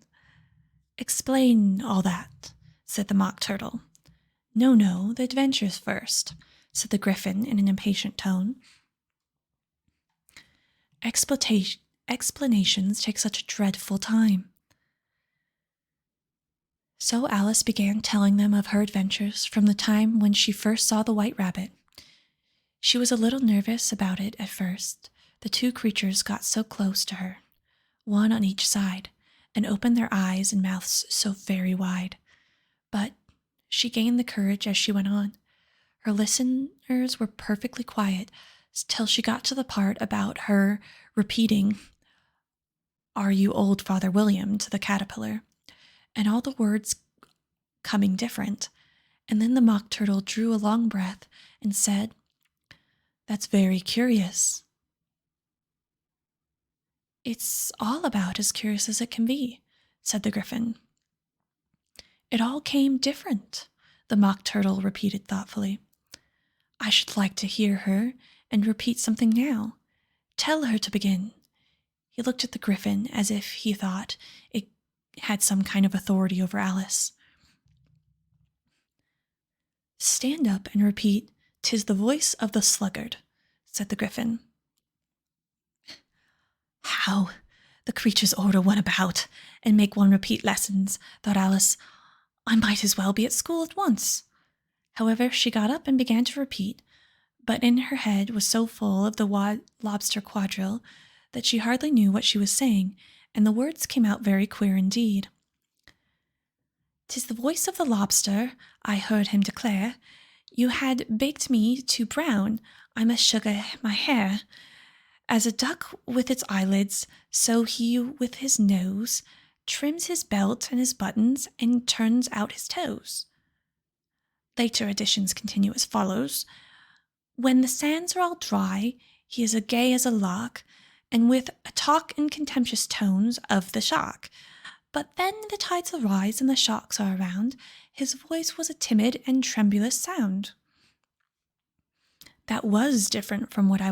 Explain all that, said the Mock Turtle. No, the adventures first, said the Griffin in an impatient tone. Explanations take such a dreadful time. So Alice began telling them of her adventures from the time when she first saw the White Rabbit. She was a little nervous about it at first. The two creatures got so close to her, one on each side, and opened their eyes and mouths so very wide. But she gained the courage as she went on. Her listeners were perfectly quiet till she got to the part about her repeating, "Are you old, Father William?" to the caterpillar, and all the words coming different. And then the Mock Turtle drew a long breath and said, "That's very curious." "It's all about as curious as it can be," said the Griffin. "It all came different," the Mock Turtle repeated thoughtfully. "I should like to hear her and repeat something now. Tell her to begin." He looked at the Griffin as if he thought it had some kind of authority over Alice. "Stand up and repeat, "'Tis the voice of the sluggard,'" said the Griffin. "How the creatures order one about and make one repeat lessons," thought Alice. "I might as well be at school at once." However, she got up and began to repeat, but in her head was so full of the lobster quadrille that she hardly knew what she was saying, and the words came out very queer indeed. "'Tis the voice of the lobster," I heard him declare. "You had baked me too brown, I must sugar my hair. As a duck with its eyelids, so he with his nose trims his belt and his buttons and turns out his toes." Later editions continue as follows. "When the sands are all dry, he is as gay as a lark, and with a talk in contemptuous tones of the shark. But then the tides arise and the sharks are around, his voice was a timid and tremulous sound." "That was different from what I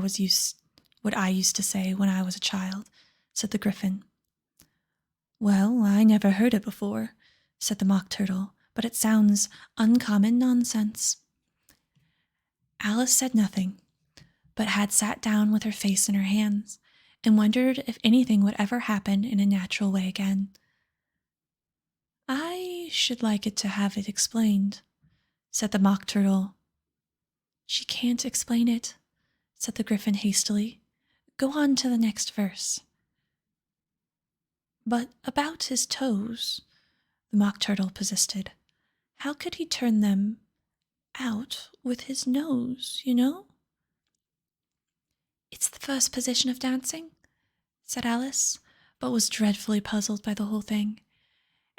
used to say when I was a child," said the Griffin. "Well, I never heard it before," said the Mock Turtle, "but it sounds uncommon nonsense." Alice said nothing, but had sat down with her face in her hands and wondered if anything would ever happen in a natural way again. "I should like it to have it explained," said the Mock Turtle. "She can't explain it," said the Griffin hastily. "Go on to the next verse." "But about his toes," the Mock Turtle persisted. "How could he turn them out with his nose, you know?" "It's the first position of dancing," said Alice, but was dreadfully puzzled by the whole thing,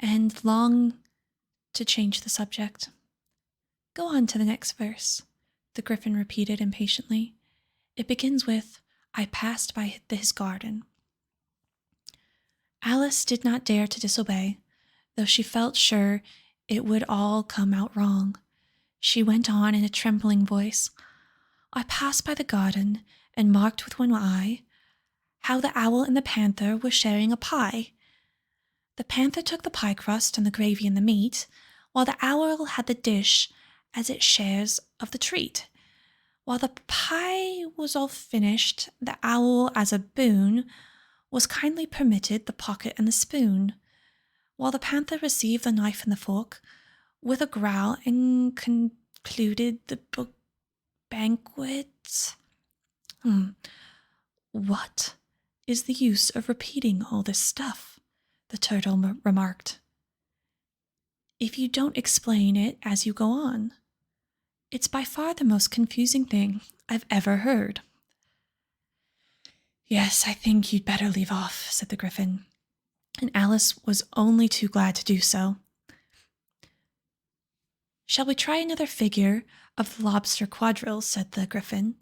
and longed to change the subject. "Go on to the next verse," the Griffin repeated impatiently. "It begins with, 'I passed by his garden.'" Alice did not dare to disobey, though she felt sure it would all come out wrong. She went on in a trembling voice, "I passed by the garden and marked with one eye how the owl and the panther were sharing a pie. The panther took the pie crust and the gravy and the meat, while the owl had the dish as it shares of the treat. While the pie was all finished, the owl, as a boon, was kindly permitted the pocket and the spoon, while the panther received the knife and the fork with a growl and concluded the banquet. What is the use of repeating all this stuff?" the turtle remarked, "if you don't explain it as you go on? It's by far the most confusing thing I've ever heard." "Yes, I think you'd better leave off," said the Griffin, and Alice was only too glad to do so. "Shall we try another figure of the lobster quadrille?" said the Griffin.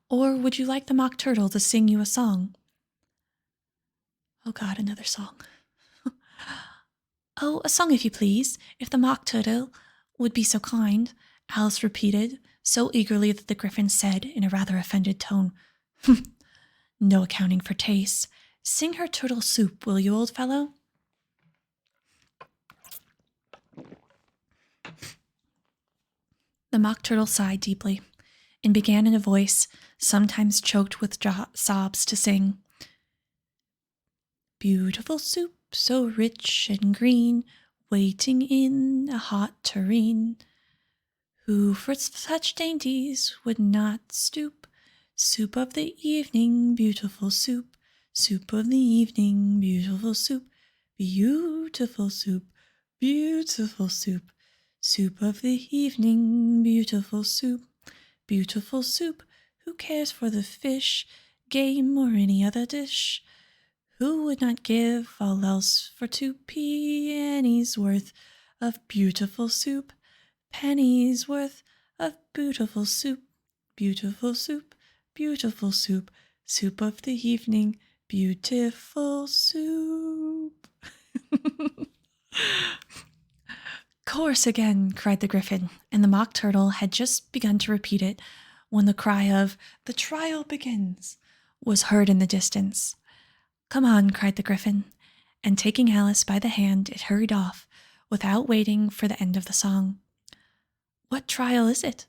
"Or would you like the Mock Turtle to sing you a song?" "Oh God, another song." "Oh, a song if you please, if the Mock Turtle would be so kind," Alice repeated, so eagerly that the Griffin said in a rather offended tone, "No accounting for tastes. Sing her turtle soup, will you, old fellow?" The Mock Turtle sighed deeply and began in a voice sometimes choked with sobs to sing, "Beautiful soup, so rich and green, waiting in a hot tureen. Who for such dainties would not stoop? Soup of the evening, beautiful soup. Soup of the evening, beautiful soup. Beautiful soup, beautiful soup. Soup of the evening, beautiful soup, beautiful soup. Who cares for the fish, game, or any other dish? Who would not give all else for 2 pennies worth of beautiful soup? Pennies worth of beautiful soup, beautiful soup, beautiful soup, soup of the evening, beautiful soup. Course again, cried the Gryphon, and the Mock Turtle had just begun to repeat it when the cry of "The trial begins" was heard in the distance. Come on, cried the Gryphon, and taking Alice by the hand, it hurried off, without waiting for the end of the song. What trial is it?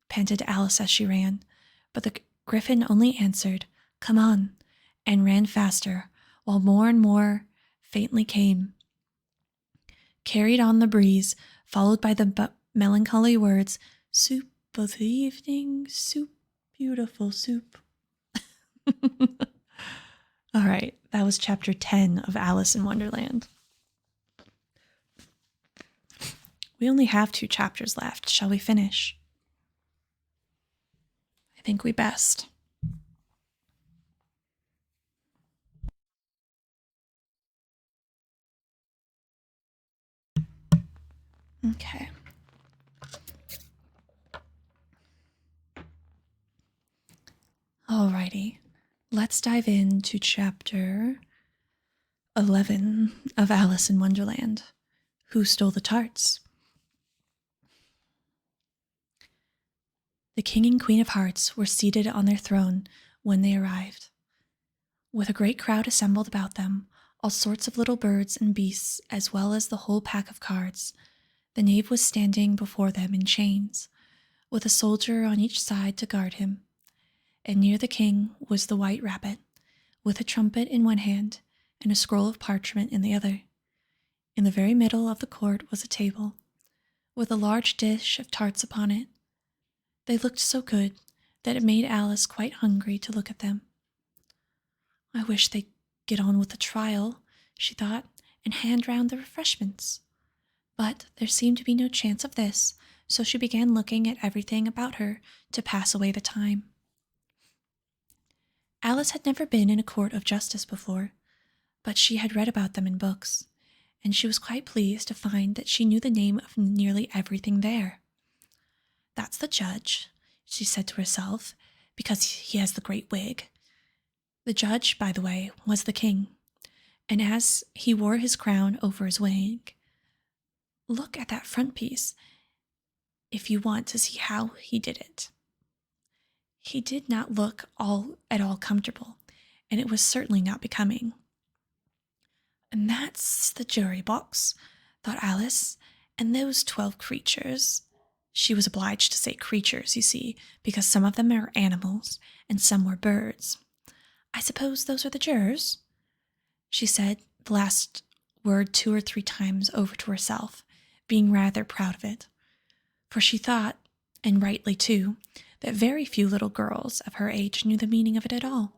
Panted Alice as she ran, but the Gryphon only answered, Come on, and ran faster, while more and more faintly came, carried on the breeze, followed by the melancholy words, Soup of the evening, soup, beautiful soup. All right, that was chapter 10 of Alice in Wonderland. We only have 2 chapters left. Shall we finish? I think we best. Okay. Alrighty. Let's dive into chapter 11 of Alice in Wonderland. Who Stole the Tarts? The King and Queen of Hearts were seated on their throne when they arrived. With a great crowd assembled about them, all sorts of little birds and beasts, as well as the whole pack of cards, the knave was standing before them in chains, with a soldier on each side to guard him. And near the king was the White Rabbit, with a trumpet in one hand and a scroll of parchment in the other. In the very middle of the court was a table, with a large dish of tarts upon it. They looked so good that it made Alice quite hungry to look at them. I wish they'd get on with the trial, she thought, and hand round the refreshments. But there seemed to be no chance of this, so she began looking at everything about her to pass away the time. Alice had never been in a court of justice before, but she had read about them in books, and she was quite pleased to find that she knew the name of nearly everything there. That's the judge, she said to herself, because he has the great wig. The judge, by the way, was the king, and as he wore his crown over his wig, look at that front piece if you want to see how he did it. He did not look at all comfortable, and it was certainly not becoming. And that's the jury box, thought Alice, and those 12 creatures. She was obliged to say creatures, you see, because some of them are animals and some were birds. I suppose those are the jurors? She said the last word 2 or 3 times over to herself, being rather proud of it. For she thought, and rightly too, that very few little girls of her age knew the meaning of it at all.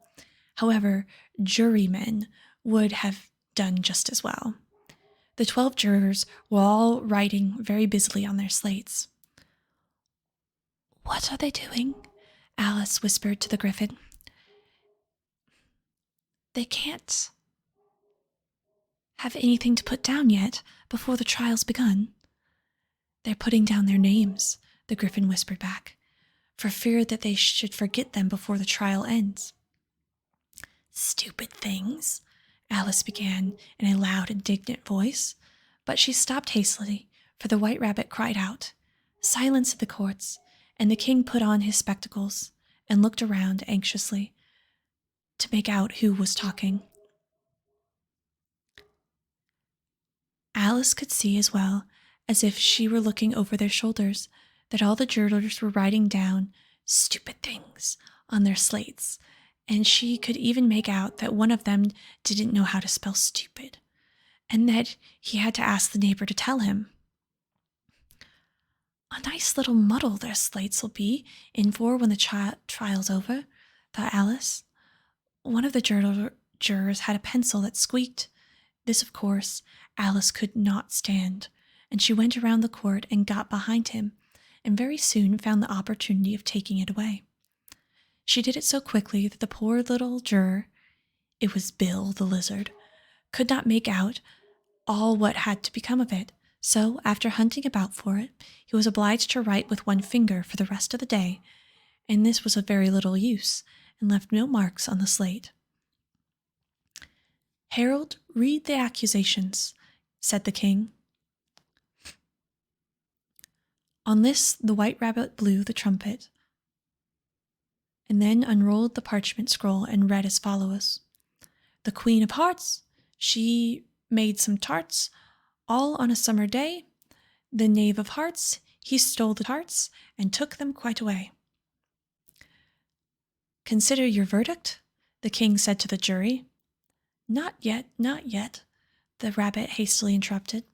However, jurymen would have done just as well. The 12 jurors were all writing very busily on their slates. What are they doing? Alice whispered to the Gryphon. They can't have anything to put down yet before the trial's begun. They're putting down their names, the Gryphon whispered back, for fear that they should forget them before the trial ends. Stupid things, Alice began in a loud, indignant voice, but she stopped hastily, for the White Rabbit cried out, Silence in the courts, and the king put on his spectacles and looked around anxiously to make out who was talking. Alice could see as well, as if she were looking over their shoulders, that all the jurors were writing down stupid things on their slates, and she could even make out that one of them didn't know how to spell stupid, and that he had to ask the neighbor to tell him. A nice little muddle their slates will be in for when the trial's over, thought Alice. One of the jurors had a pencil that squeaked. This, of course, Alice could not stand, and she went around the court and got behind him, and very soon found the opportunity of taking it away. She did it so quickly that the poor little juror, it was Bill the lizard, could not make out all what had to become of it. So, after hunting about for it, he was obliged to write with one finger for the rest of the day, and this was of very little use, and left no marks on the slate. "Harold, read the accusations," said the king. On this, the White Rabbit blew the trumpet, and then unrolled the parchment scroll and read as follows: "The Queen of Hearts, she made some tarts, all on a summer day. The Knave of Hearts, he stole the tarts and took them quite away." "Consider your verdict," the king said to the jury. "Not yet, not yet," the rabbit hastily interrupted.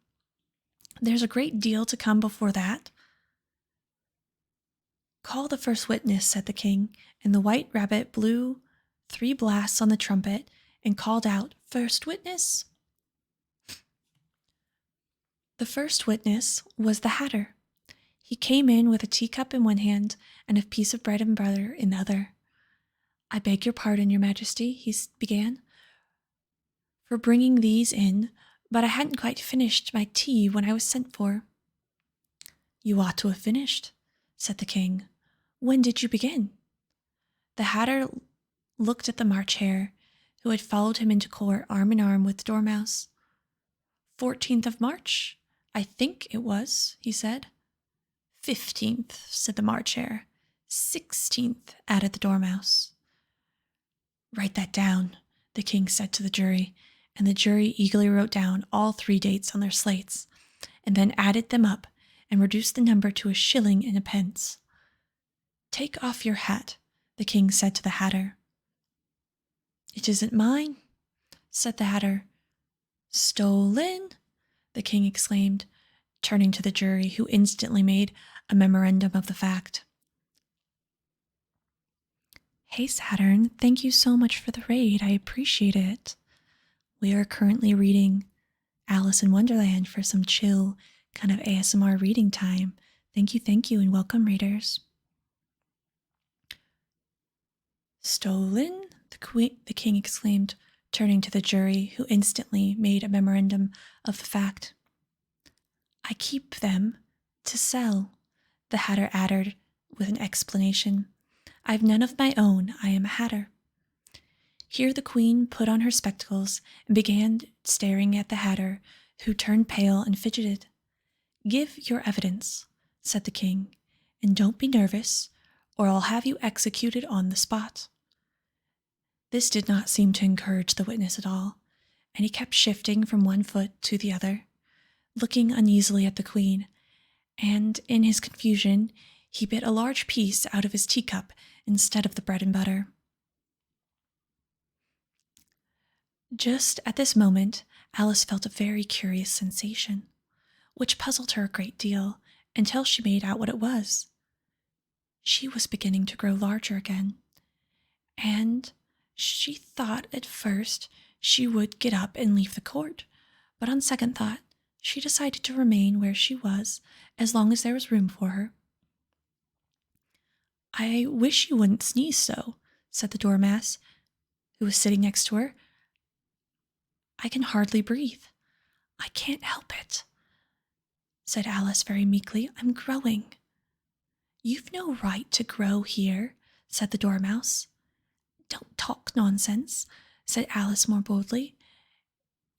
"There's a great deal to come before that." "Call the first witness," said the king, and the White Rabbit blew 3 blasts on the trumpet and called out, "First witness." The first witness was the Hatter. He came in with a teacup in one hand and a piece of bread and butter in the other. "I beg your pardon, Your Majesty," he began, "for bringing these in, but I hadn't quite finished my tea when I was sent for." "You ought to have finished," said the king. "When did you begin?" The Hatter looked at the March Hare, who had followed him into court arm in arm with the Dormouse. 14th of March, I think it was," he said. 15th, said the March Hare. 16th, added the Dormouse. "Write that down," the king said to the jury, and the jury eagerly wrote down all 3 dates on their slates, and then added them up and reduced the number to 1 shilling and 1 pence. "Take off your hat," the king said to the Hatter. "It isn't mine," said the Hatter. "Stolen!" the king exclaimed, turning to the jury, who instantly made a memorandum of the fact. "Hey, Saturn, thank you so much for the raid. I appreciate it. We are currently reading Alice in Wonderland for some chill kind of ASMR reading time. Thank you, and welcome, readers." "Stolen?" the king exclaimed, turning to the jury, who instantly made a memorandum of the fact. "I keep them to sell," the Hatter added with an explanation. "I've none of my own. I am a Hatter." Here the queen put on her spectacles and began staring at the Hatter, who turned pale and fidgeted. "Give your evidence," said the king, "and don't be nervous, or I'll have you executed on the spot." This did not seem to encourage the witness at all, and he kept shifting from one foot to the other, looking uneasily at the queen, and in his confusion he bit a large piece out of his teacup instead of the bread and butter. Just at this moment, Alice felt a very curious sensation, which puzzled her a great deal until she made out what it was. She was beginning to grow larger again, and she thought at first she would get up and leave the court, but on second thought, she decided to remain where she was as long as there was room for her. "I wish you wouldn't sneeze so," said the Dormouse, who was sitting next to her. "I can hardly breathe." "I can't help it," said Alice very meekly. "I'm growing." "You've no right to grow here," said the Dormouse. "Don't talk nonsense," said Alice more boldly.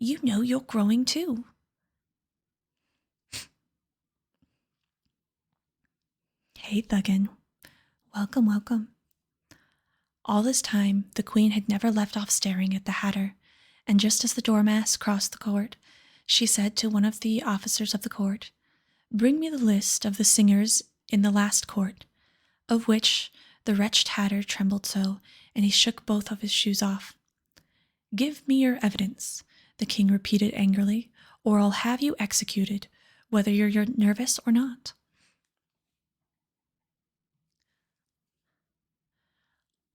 "You know you're growing too." "Hey, Thuggin. Welcome. All this time, the queen had never left off staring at the Hatter, and just as the Dormouse crossed the court, she said to one of the officers of the court, "Bring me the list of the singers in the last court," of which the wretched Hatter trembled so, and he shook both of his shoes off. "Give me your evidence," the king repeated angrily, "or I'll have you executed, whether you're nervous or not."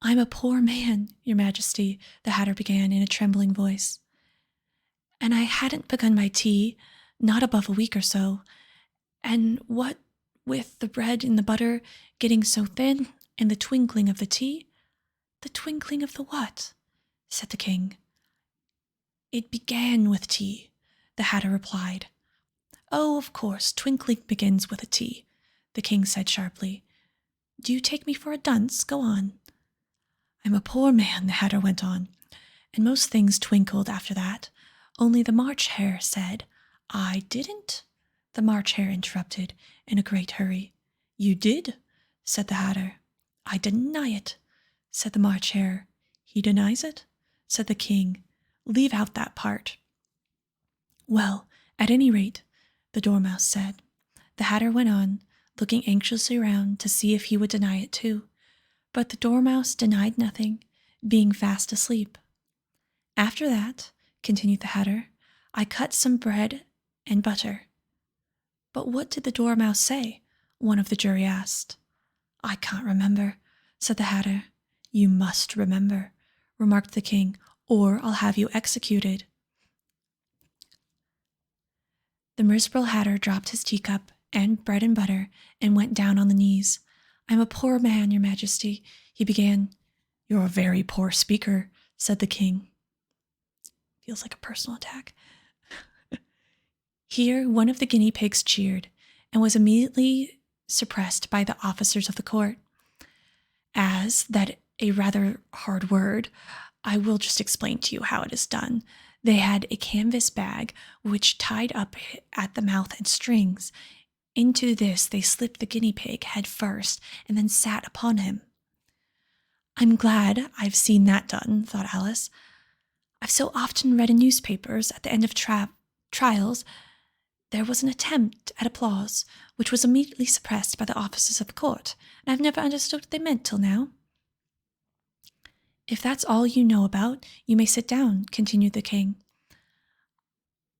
"I'm a poor man, Your Majesty," the Hatter began in a trembling voice, "and I hadn't begun my tea, not above a week or so. And what with the bread and the butter getting so thin, and the twinkling of the tea—" "The twinkling of the what?" said the king. "It began with tea," the hatter replied. "Oh, of course, twinkling begins with a T," the king said sharply. "Do you take me for a dunce? Go on." "I'm a poor man," the hatter went on, "and most things twinkled after that. Only the March Hare said—" "I didn't," the March Hare interrupted in a great hurry. "You did," said the hatter. "I deny it," said the March Hare. "He denies it," said the king. "Leave out that part." "Well, at any rate," the Dormouse said. The hatter went on, looking anxiously around to see if he would deny it too. But the Dormouse denied nothing, being fast asleep. "After that," continued the hatter, "I cut some bread and butter." "But what did the Dormouse say?" one of the jury asked. "I can't remember," said the hatter. "You must remember," remarked the king, "or I'll have you executed." The miserable hatter dropped his teacup and bread and butter and went down on the knees. "I'm a poor man, your majesty," he began. "You're a very poor speaker," said the king. Feels like a personal attack. Here one of the guinea pigs cheered and was immediately suppressed by the officers of the court. As that a rather hard word, I will just explain to you how it is done. They had a canvas bag which tied up at the mouth and strings. Into this they slipped the guinea pig head first and then sat upon him. "I'm glad I've seen that done," thought Alice. "I've so often read in newspapers at the end of trials there was an attempt at applause, which was immediately suppressed by the officers of the court, and I've never understood what they meant till now." "If that's all you know about, you may sit down," continued the king.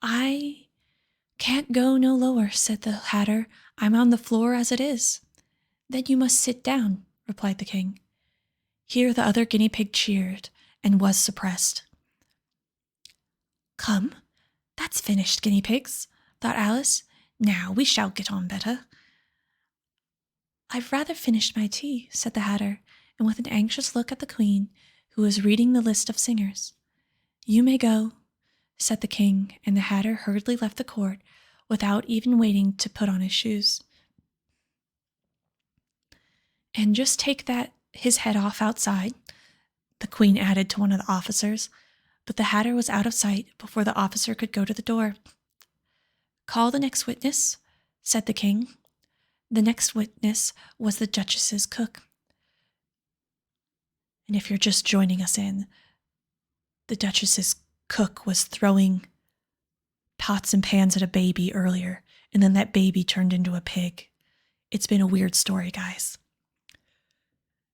"I can't go no lower," said the hatter. "I'm on the floor as it is." "Then you must sit down," replied the king. Here the other guinea pig cheered and was suppressed. "Come, that's finished, guinea pigs," thought Alice. "Now we shall get on better." "I've rather finished my tea," said the hatter, and with an anxious look at the queen, who was reading the list of singers. "You may go," said the king, and the hatter hurriedly left the court without even waiting to put on his shoes. "And just take his head off outside," the queen added to one of the officers, but the hatter was out of sight before the officer could go to the door. "Call the next witness," said the king. The next witness was the Duchess's cook. And if you're just joining us in, the Duchess's cook was throwing pots and pans at a baby earlier, and then that baby turned into a pig. It's been a weird story, guys.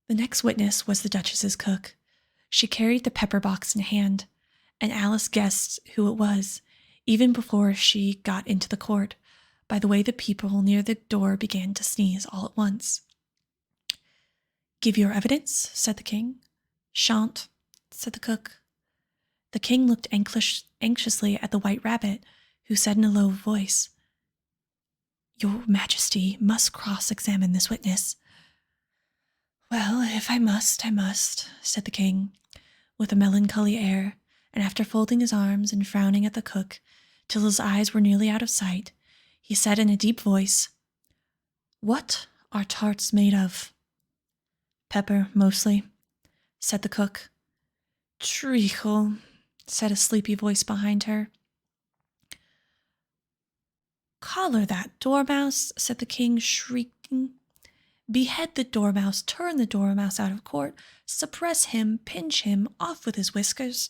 The next witness was the Duchess's cook. She carried the pepper box in hand, and Alice guessed who it was, even before she got into the court, by the way the people near the door began to sneeze all at once. "Give your evidence," said the king. "Shan't," said the cook. The king looked anxiously at the White Rabbit, who said in a low voice, "Your Majesty must cross-examine this witness." "Well, if I must, I must," said the king, with a melancholy air, and after folding his arms and frowning at the cook till his eyes were nearly out of sight, he said in a deep voice, "What are tarts made of?" "Pepper, mostly," said the cook. "Treacle," said a sleepy voice behind her. "Collar that dormouse," said the king, shrieking. "Behead the dormouse, turn the dormouse out of court, suppress him, pinch him, off with his whiskers."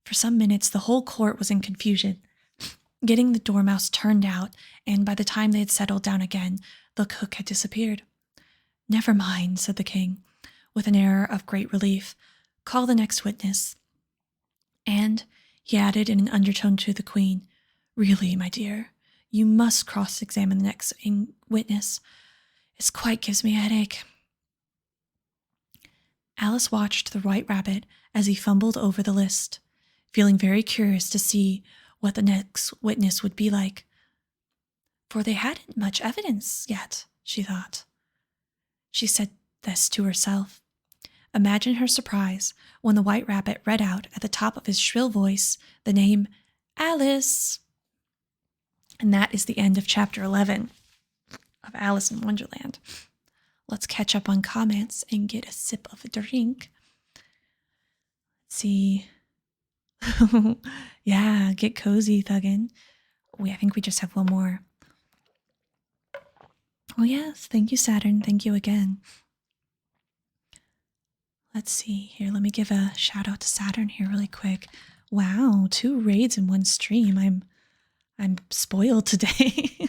For some minutes the whole court was in confusion, getting the dormouse turned out, and by the time they had settled down again, the cook had disappeared. "Never mind," said the king, with an air of great relief. "Call the next witness." And he added in an undertone to the queen, "Really, my dear, you must cross-examine the next witness. It quite gives me a headache." Alice watched the White Rabbit as he fumbled over the list, feeling very curious to see what the next witness would be like. For they hadn't much evidence yet, she thought. She said this to herself. Imagine her surprise when the White Rabbit read out at the top of his shrill voice the name Alice. And that is the end of chapter 11 of Alice in Wonderland. Let's catch up on comments and get a sip of a drink. Let's see. Yeah, get cozy, thuggin'. I think we just have one more. Oh, yes. Thank you, Saturn. Thank you again. Let's see here. Let me give a shout out to Saturn here really quick. Wow, 2 raids in one stream. I'm spoiled today.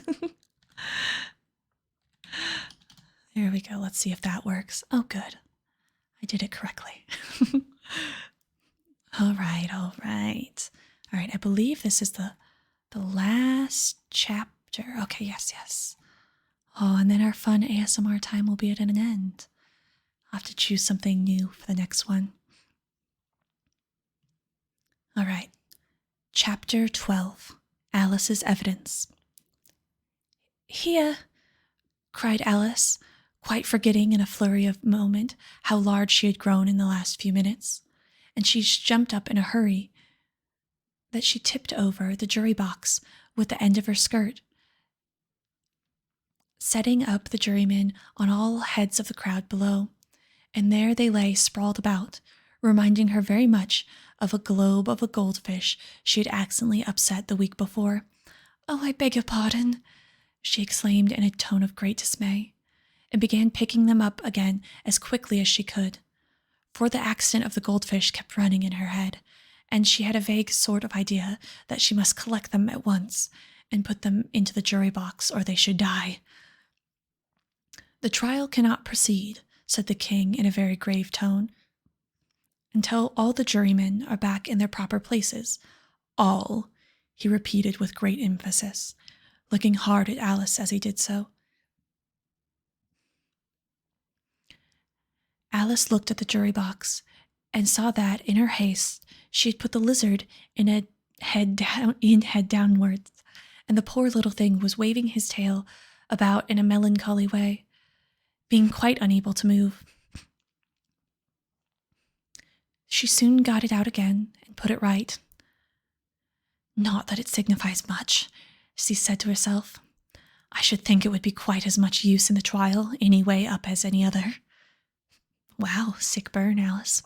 There we go. Let's see if that works. Oh, good. I did it correctly. All right. All right. I believe this is the last chapter. Okay, yes. Oh, and then our fun ASMR time will be at an end. I'll have to choose something new for the next one. All right. Chapter 12. Alice's Evidence. Here, cried Alice, quite forgetting in a flurry of moment how large she had grown in the last few minutes, and she jumped up in a hurry that she tipped over the jury box with the end of her skirt, setting up the jurymen on all heads of the crowd below, and there they lay sprawled about, reminding her very much of a globe of a goldfish she had accidentally upset the week before. "Oh, I beg your pardon," she exclaimed in a tone of great dismay, and began picking them up again as quickly as she could, for the accident of the goldfish kept running in her head, and she had a vague sort of idea that she must collect them at once and put them into the jury box, or they should die. "The trial cannot proceed," said the king in a very grave tone, "until all the jurymen are back in their proper places. All," he repeated with great emphasis, looking hard at Alice as he did so. Alice looked at the jury box and saw that, in her haste, she had put the lizard in head downwards, and the poor little thing was waving his tail about in a melancholy way, being quite unable to move. She soon got it out again and put it right. "Not that it signifies much," she said to herself. "I should think it would be quite as much use in the trial, any way up as any other." Wow, sick burn, Alice.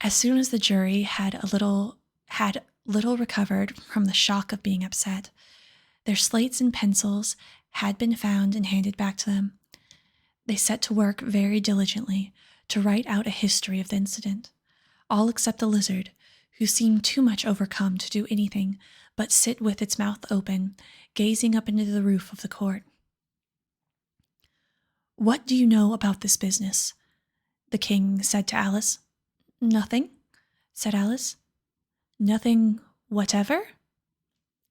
As soon as the jury had little recovered from the shock of being upset, their slates and pencils had been found and handed back to them. They set to work very diligently to write out a history of the incident, all except the lizard, who seemed too much overcome to do anything but sit with its mouth open, gazing up into the roof of the court. "What do you know about this business?" the king said to Alice. "Nothing," said Alice. "Nothing whatever?"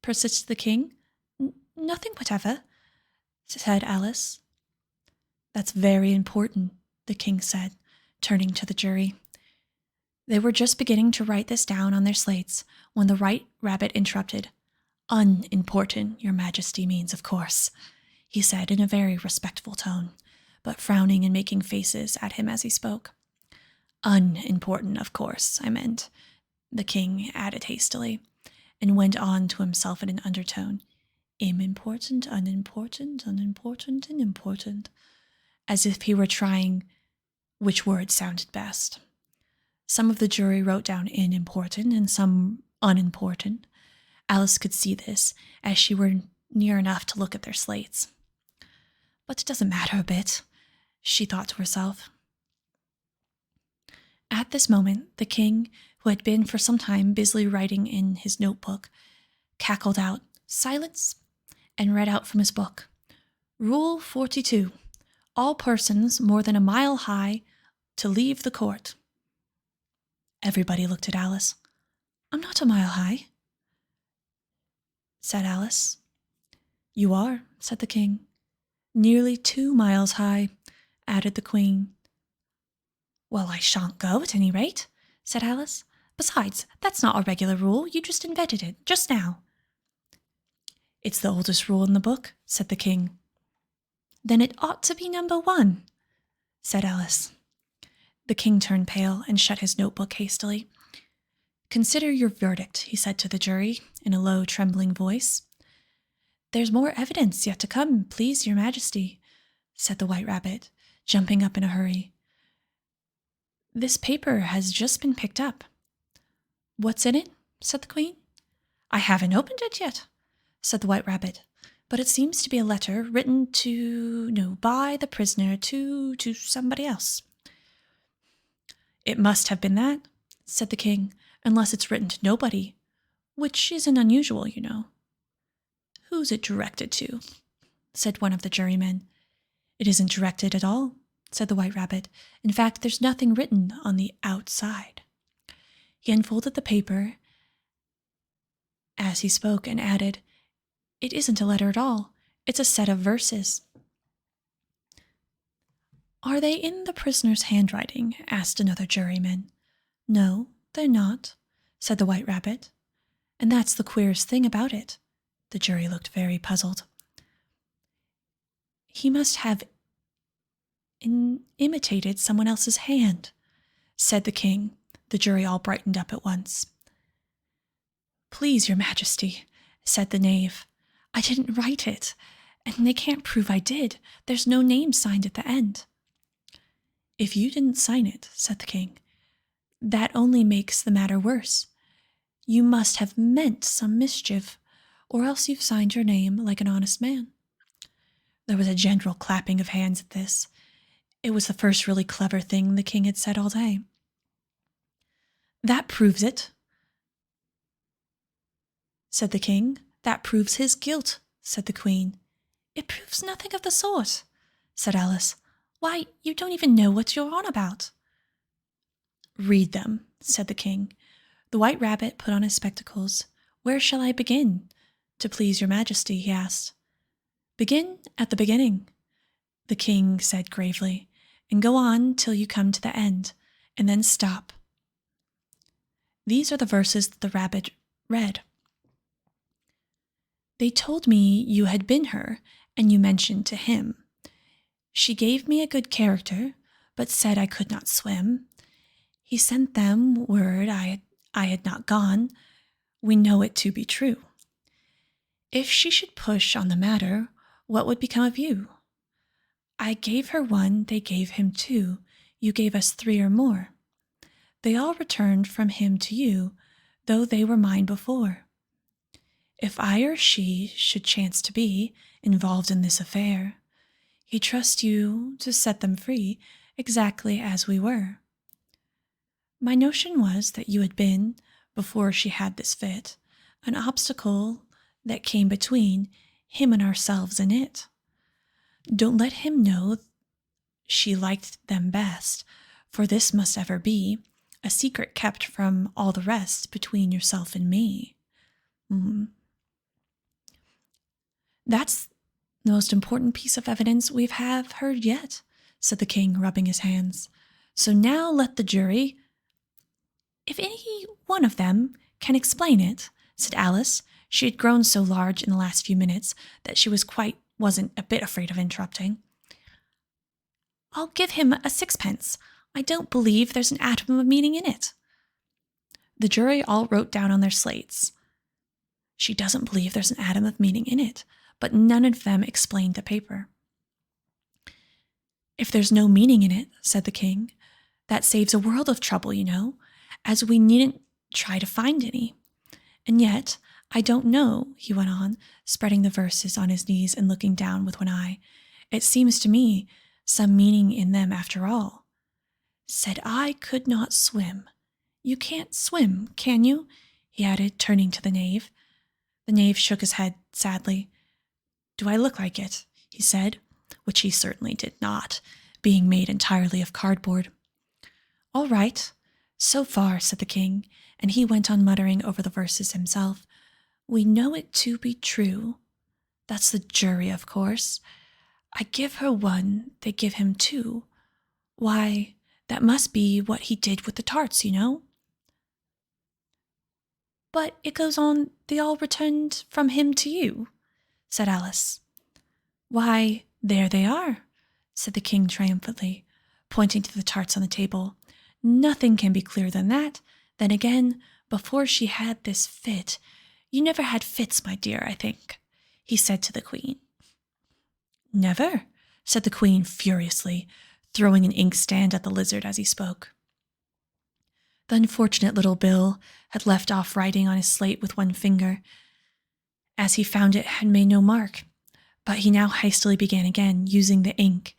persisted the king. "Nothing whatever," said Alice. "That's very important," the king said, turning to the jury. They were just beginning to write this down on their slates when the White Rabbit interrupted. "Unimportant, your majesty means, of course," he said in a very respectful tone, but frowning and making faces at him as he spoke. "Unimportant, of course, I meant," the king added hastily, and went on to himself in an undertone. "Important, unimportant, unimportant, and important," as if he were trying which word sounded best. Some of the jury wrote down important and some unimportant. Alice could see this, as she were near enough to look at their slates. "But it doesn't matter a bit," she thought to herself. At this moment, the king, who had been for some time busily writing in his notebook, cackled out, "Silence," and read out from his book, "Rule 42. All persons more than a mile high to leave the court." Everybody looked at Alice. "I'm not a mile high," said Alice. "You are," said the king. "Nearly 2 miles high," added the queen. "Well, I shan't go at any rate," said Alice. Besides, that's not a regular rule. You just invented it, just now. It's the oldest rule in the book, said the king. Then it ought to be number 1, said Alice. The king turned pale and shut his notebook hastily. Consider your verdict, he said to the jury in a low, trembling voice. There's more evidence yet to come, please, your majesty, said the White Rabbit, jumping up in a hurry. This paper has just been picked up. What's in it? Said the Queen. I haven't opened it yet, said the White Rabbit, but it seems to be a letter written by the prisoner to somebody else. It must have been that, said the king, unless it's written to nobody, which isn't unusual, you know. Who's it directed to? Said one of the jurymen. It isn't directed at all, said the White Rabbit. In fact, there's nothing written on the outside. He unfolded the paper as he spoke and added, It isn't a letter at all. It's a set of verses. Are they in the prisoner's handwriting? Asked another juryman. No, they're not, said the White Rabbit. And that's the queerest thing about it. The jury looked very puzzled. He must have imitated someone else's hand, said the king. The jury all brightened up at once. Please, your majesty, said the knave. I didn't write it, and they can't prove I did. There's no name signed at the end. If you didn't sign it, said the king, that only makes the matter worse. You must have meant some mischief, or else you've signed your name like an honest man. There was a general clapping of hands at this. It was the first really clever thing the king had said all day. That proves it, said the king. That proves his guilt, said the queen. It proves nothing of the sort, said Alice. Why, you don't even know what you're on about. Read them, said the king. The White Rabbit put on his spectacles. Where shall I begin? To please your majesty, he asked. Begin at the beginning, the king said gravely, and go on till you come to the end, and then stop. These are the verses that the rabbit read. They told me you had been her, and you mentioned to him. She gave me a good character, but said I could not swim. He sent them word I had not gone. We know it to be true. If she should push on the matter, what would become of you? I gave her 1, they gave him 2. You gave us 3 or more. They all returned from him to you, though they were mine before. If I or she should chance to be involved in this affair, he trusts you to set them free exactly as we were. My notion was that you had been, before she had this fit, an obstacle that came between him and ourselves and it. Don't let him know she liked them best, for this must ever be a secret kept from all the rest between yourself and me. That's the most important piece of evidence we've heard yet, said the king, rubbing his hands. So now let the jury... If any one of them can explain it, said Alice. She had grown so large in the last few minutes that she wasn't a bit afraid of interrupting. I'll give him a 6pence. I don't believe there's an atom of meaning in it. The jury all wrote down on their slates. She doesn't believe there's an atom of meaning in it, but none of them explained the paper. If there's no meaning in it, said the king, that saves a world of trouble, you know, as we needn't try to find any. And yet, I don't know, he went on, spreading the verses on his knees and looking down with one eye. It seems to me some meaning in them after all. Said I could not swim. You can't swim, can you? He added, turning to the knave. The knave shook his head sadly. Do I look like it? He said, which he certainly did not, being made entirely of cardboard. All right, so far, said the king, and he went on muttering over the verses himself. We know it to be true. That's the jury, of course. I give her 1, they give him 2. Why, that must be what he did with the tarts, you know. But it goes on, they all returned from him to you, said Alice. Why, there they are, said the king triumphantly, pointing to the tarts on the table. Nothing can be clearer than that. Then again, before she had this fit, you never had fits, my dear, I think, he said to the queen. Never, said the queen furiously, throwing an inkstand at the lizard as he spoke. The unfortunate little Bill had left off writing on his slate with one finger, as he found it had made no mark, but he now hastily began again, using the ink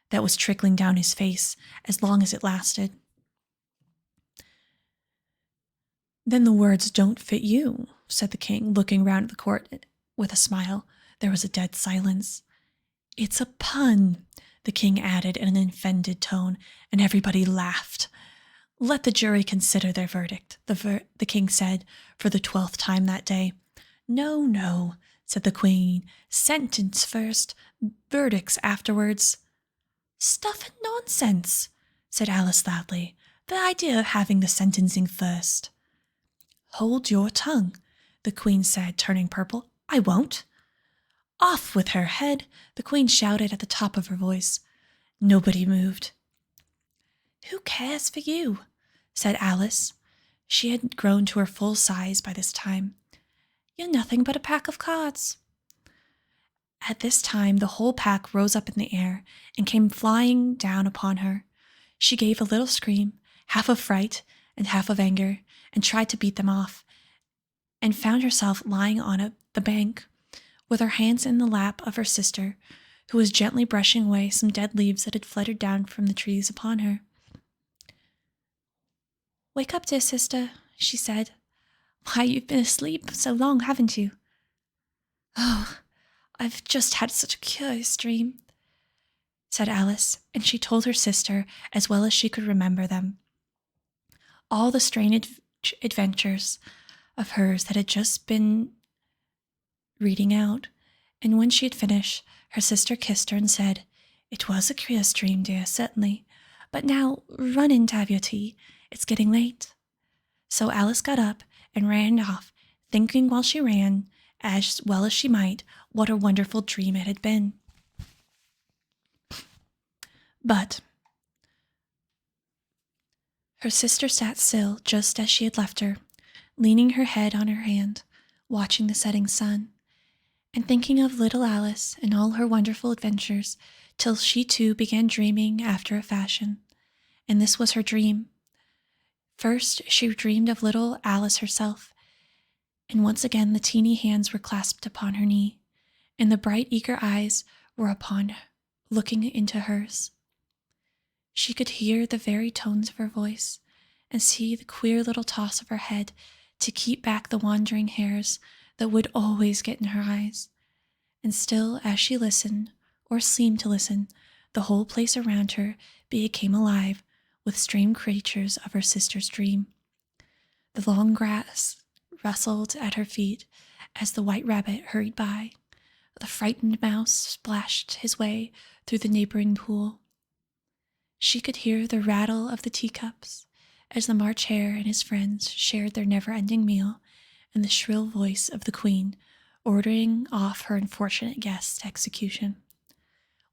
that was trickling down his face as long as it lasted. Then the words don't fit you, said the king, looking round at the court with a smile. There was a dead silence. It's a pun, the king added in an offended tone, and everybody laughed. Let the jury consider their verdict, the king said for the 12th time that day. No, no, said the queen. Sentence first, verdicts afterwards. Stuff and nonsense, said Alice loudly. The idea of having the sentencing first. Hold your tongue, the queen said, turning purple. I won't. Off with her head, the queen shouted at the top of her voice. Nobody moved. Who cares for you? Said Alice. She had grown to her full size by this time. You're nothing but a pack of cards. At this time, the whole pack rose up in the air and came flying down upon her. She gave a little scream, half of fright and half of anger, and tried to beat them off, and found herself lying on the bank, with her hands in the lap of her sister, who was gently brushing away some dead leaves that had fluttered down from the trees upon her. Wake up, dear sister, she said. Why, you've been asleep so long, haven't you? Oh, I've just had such a curious dream, said Alice, and she told her sister as well as she could remember them. All the strange adventures of hers that had just been reading out, and when she had finished, her sister kissed her and said, It was a curious dream, dear, certainly, but now run in to have your tea. It's getting late. So Alice got up and ran off, thinking while she ran, as well as she might, what a wonderful dream it had been. But her sister sat still just as she had left her, leaning her head on her hand, watching the setting sun, and thinking of little Alice and all her wonderful adventures, till she too began dreaming after a fashion. And this was her dream. First, she dreamed of little Alice herself, and once again the teeny hands were clasped upon her knee, and the bright, eager eyes were upon her, looking into hers. She could hear the very tones of her voice, and see the queer little toss of her head to keep back the wandering hairs that would always get in her eyes. And still, as she listened, or seemed to listen, the whole place around her became alive with strange creatures of her sister's dream. The long grass rustled at her feet as the white rabbit hurried by. The frightened mouse splashed his way through the neighboring pool. She could hear the rattle of the teacups as the March Hare and his friends shared their never-ending meal, and the shrill voice of the queen ordering off her unfortunate guests to execution.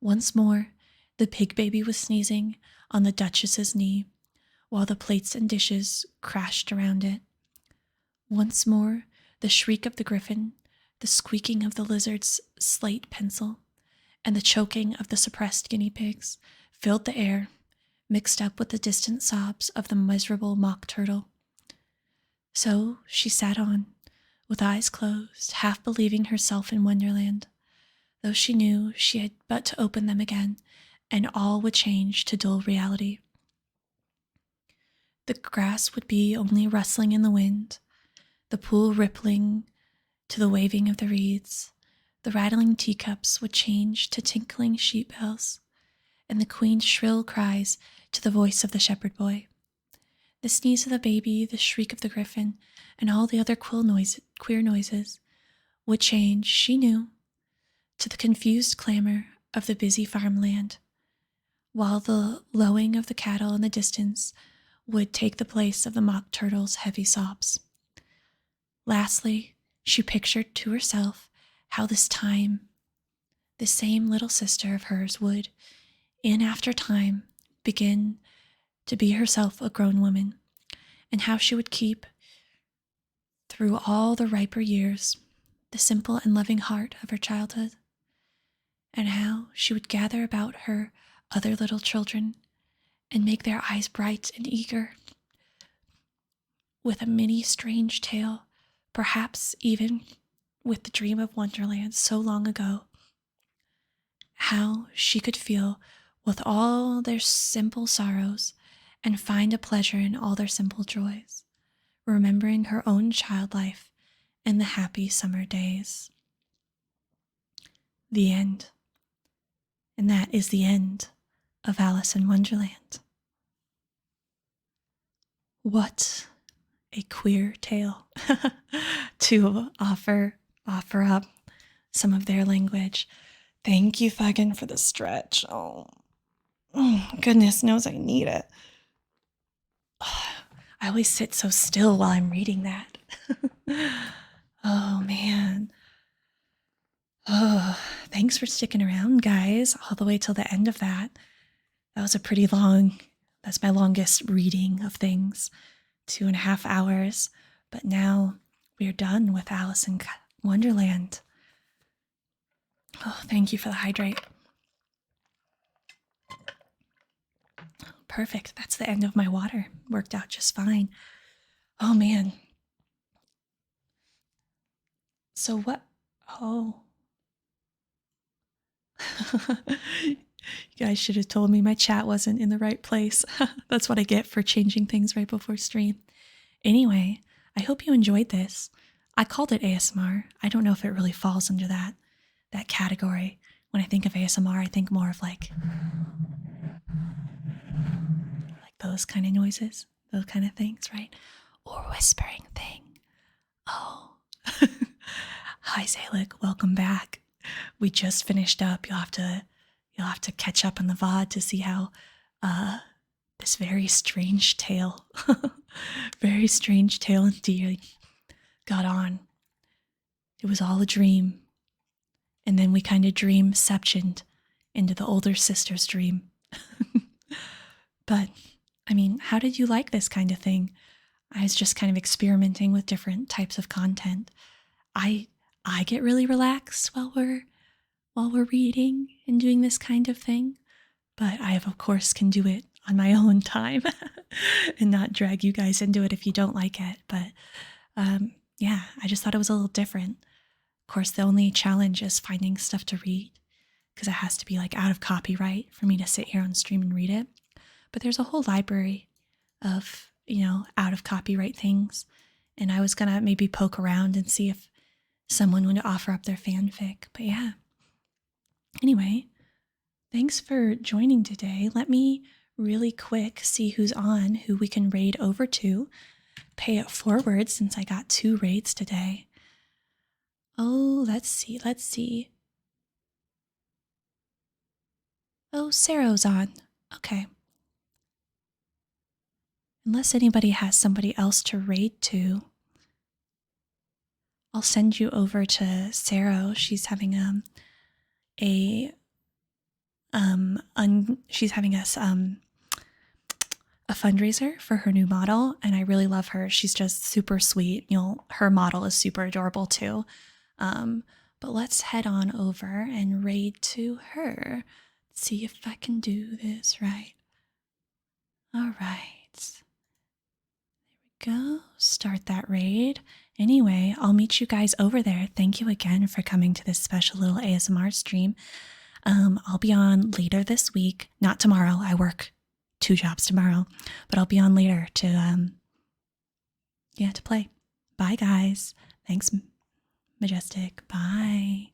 Once more, the pig baby was sneezing on the Duchess's knee, while the plates and dishes crashed around it. Once more, the shriek of the griffin, the squeaking of the lizard's slate pencil, and the choking of the suppressed guinea pigs filled the air, mixed up with the distant sobs of the miserable mock turtle. So she sat on, with eyes closed, half believing herself in Wonderland, though she knew she had but to open them again, and all would change to dull reality. The grass would be only rustling in the wind, the pool rippling to the waving of the reeds, the rattling teacups would change to tinkling sheep bells, and the queen's shrill cries to the voice of the shepherd boy. The sneeze of the baby, the shriek of the griffin, and all the other queer noises would change, she knew, to the confused clamor of the busy farmland, while the lowing of the cattle in the distance would take the place of the mock turtle's heavy sobs. Lastly, she pictured to herself how this time, the same little sister of hers would, in after time, begin to be herself a grown woman, and how she would keep, through all the riper years, the simple and loving heart of her childhood, and how she would gather about her other little children and make their eyes bright and eager with a mini strange tale, perhaps even with the dream of Wonderland so long ago. How she could feel with all their simple sorrows and find a pleasure in all their simple joys, remembering her own child life and the happy summer days. The end. And that is the end of Alice in Wonderland. What a queer tale to offer up some of their language. Thank you, Fagin, for the stretch. Oh, goodness knows I need it. I always sit so still while I'm reading that. Oh, man. Oh, thanks for sticking around, guys, all the way till the end of that. That was a pretty long, that's my longest reading of things, 2.5 hours. But now we're done with Alice in Wonderland. Oh, thank you for the hydrate. Perfect. That's the end of my water. Worked out just fine. Oh, man. So what? Oh. You guys should have told me my chat wasn't in the right place. That's what I get for changing things right before stream. Anyway, I hope you enjoyed this. I called it ASMR. I don't know if it really falls under that category. When I think of ASMR, I think more of like those kind of noises, those kind of things, right? Or whispering thing. Oh. Hi, Zalik. Welcome back. We just finished up. You'll have to catch up on the VOD to see how this very strange tale, very strange tale indeed, got on. It was all a dream. And then we kind of dreamceptioned into the older sister's dream. But, I mean, how did you like this kind of thing? I was just kind of experimenting with different types of content. I get really relaxed while we're reading and doing this kind of thing, but I, of course, can do it on my own time and not drag you guys into it if you don't like it. But yeah, I just thought it was a little different. Of course, the only challenge is finding stuff to read, because it has to be like out of copyright for me to sit here on stream and read it. But there's a whole library of, out of copyright things. And I was going to maybe poke around and see if someone would offer up their fanfic. But yeah. Anyway, thanks for joining today. Let me really quick see who's on, who we can raid over to. Pay it forward since I got 2 raids today. Oh, let's see. Oh, Sarah's on. Okay. Unless anybody has somebody else to raid to, I'll send you over to Sarah. She's having she's having a fundraiser for her new model, and I really love her. She's just super sweet. Her model is super adorable too. But let's head on over and raid to her. See if I can do this right. All right. There we go. Start that raid. Anyway, I'll meet you guys over there. Thank you again for coming to this special little ASMR stream. I'll be on later this week. Not tomorrow. I work 2 jobs tomorrow, but I'll be on later to play. Bye, guys. Thanks, Majestic. Bye.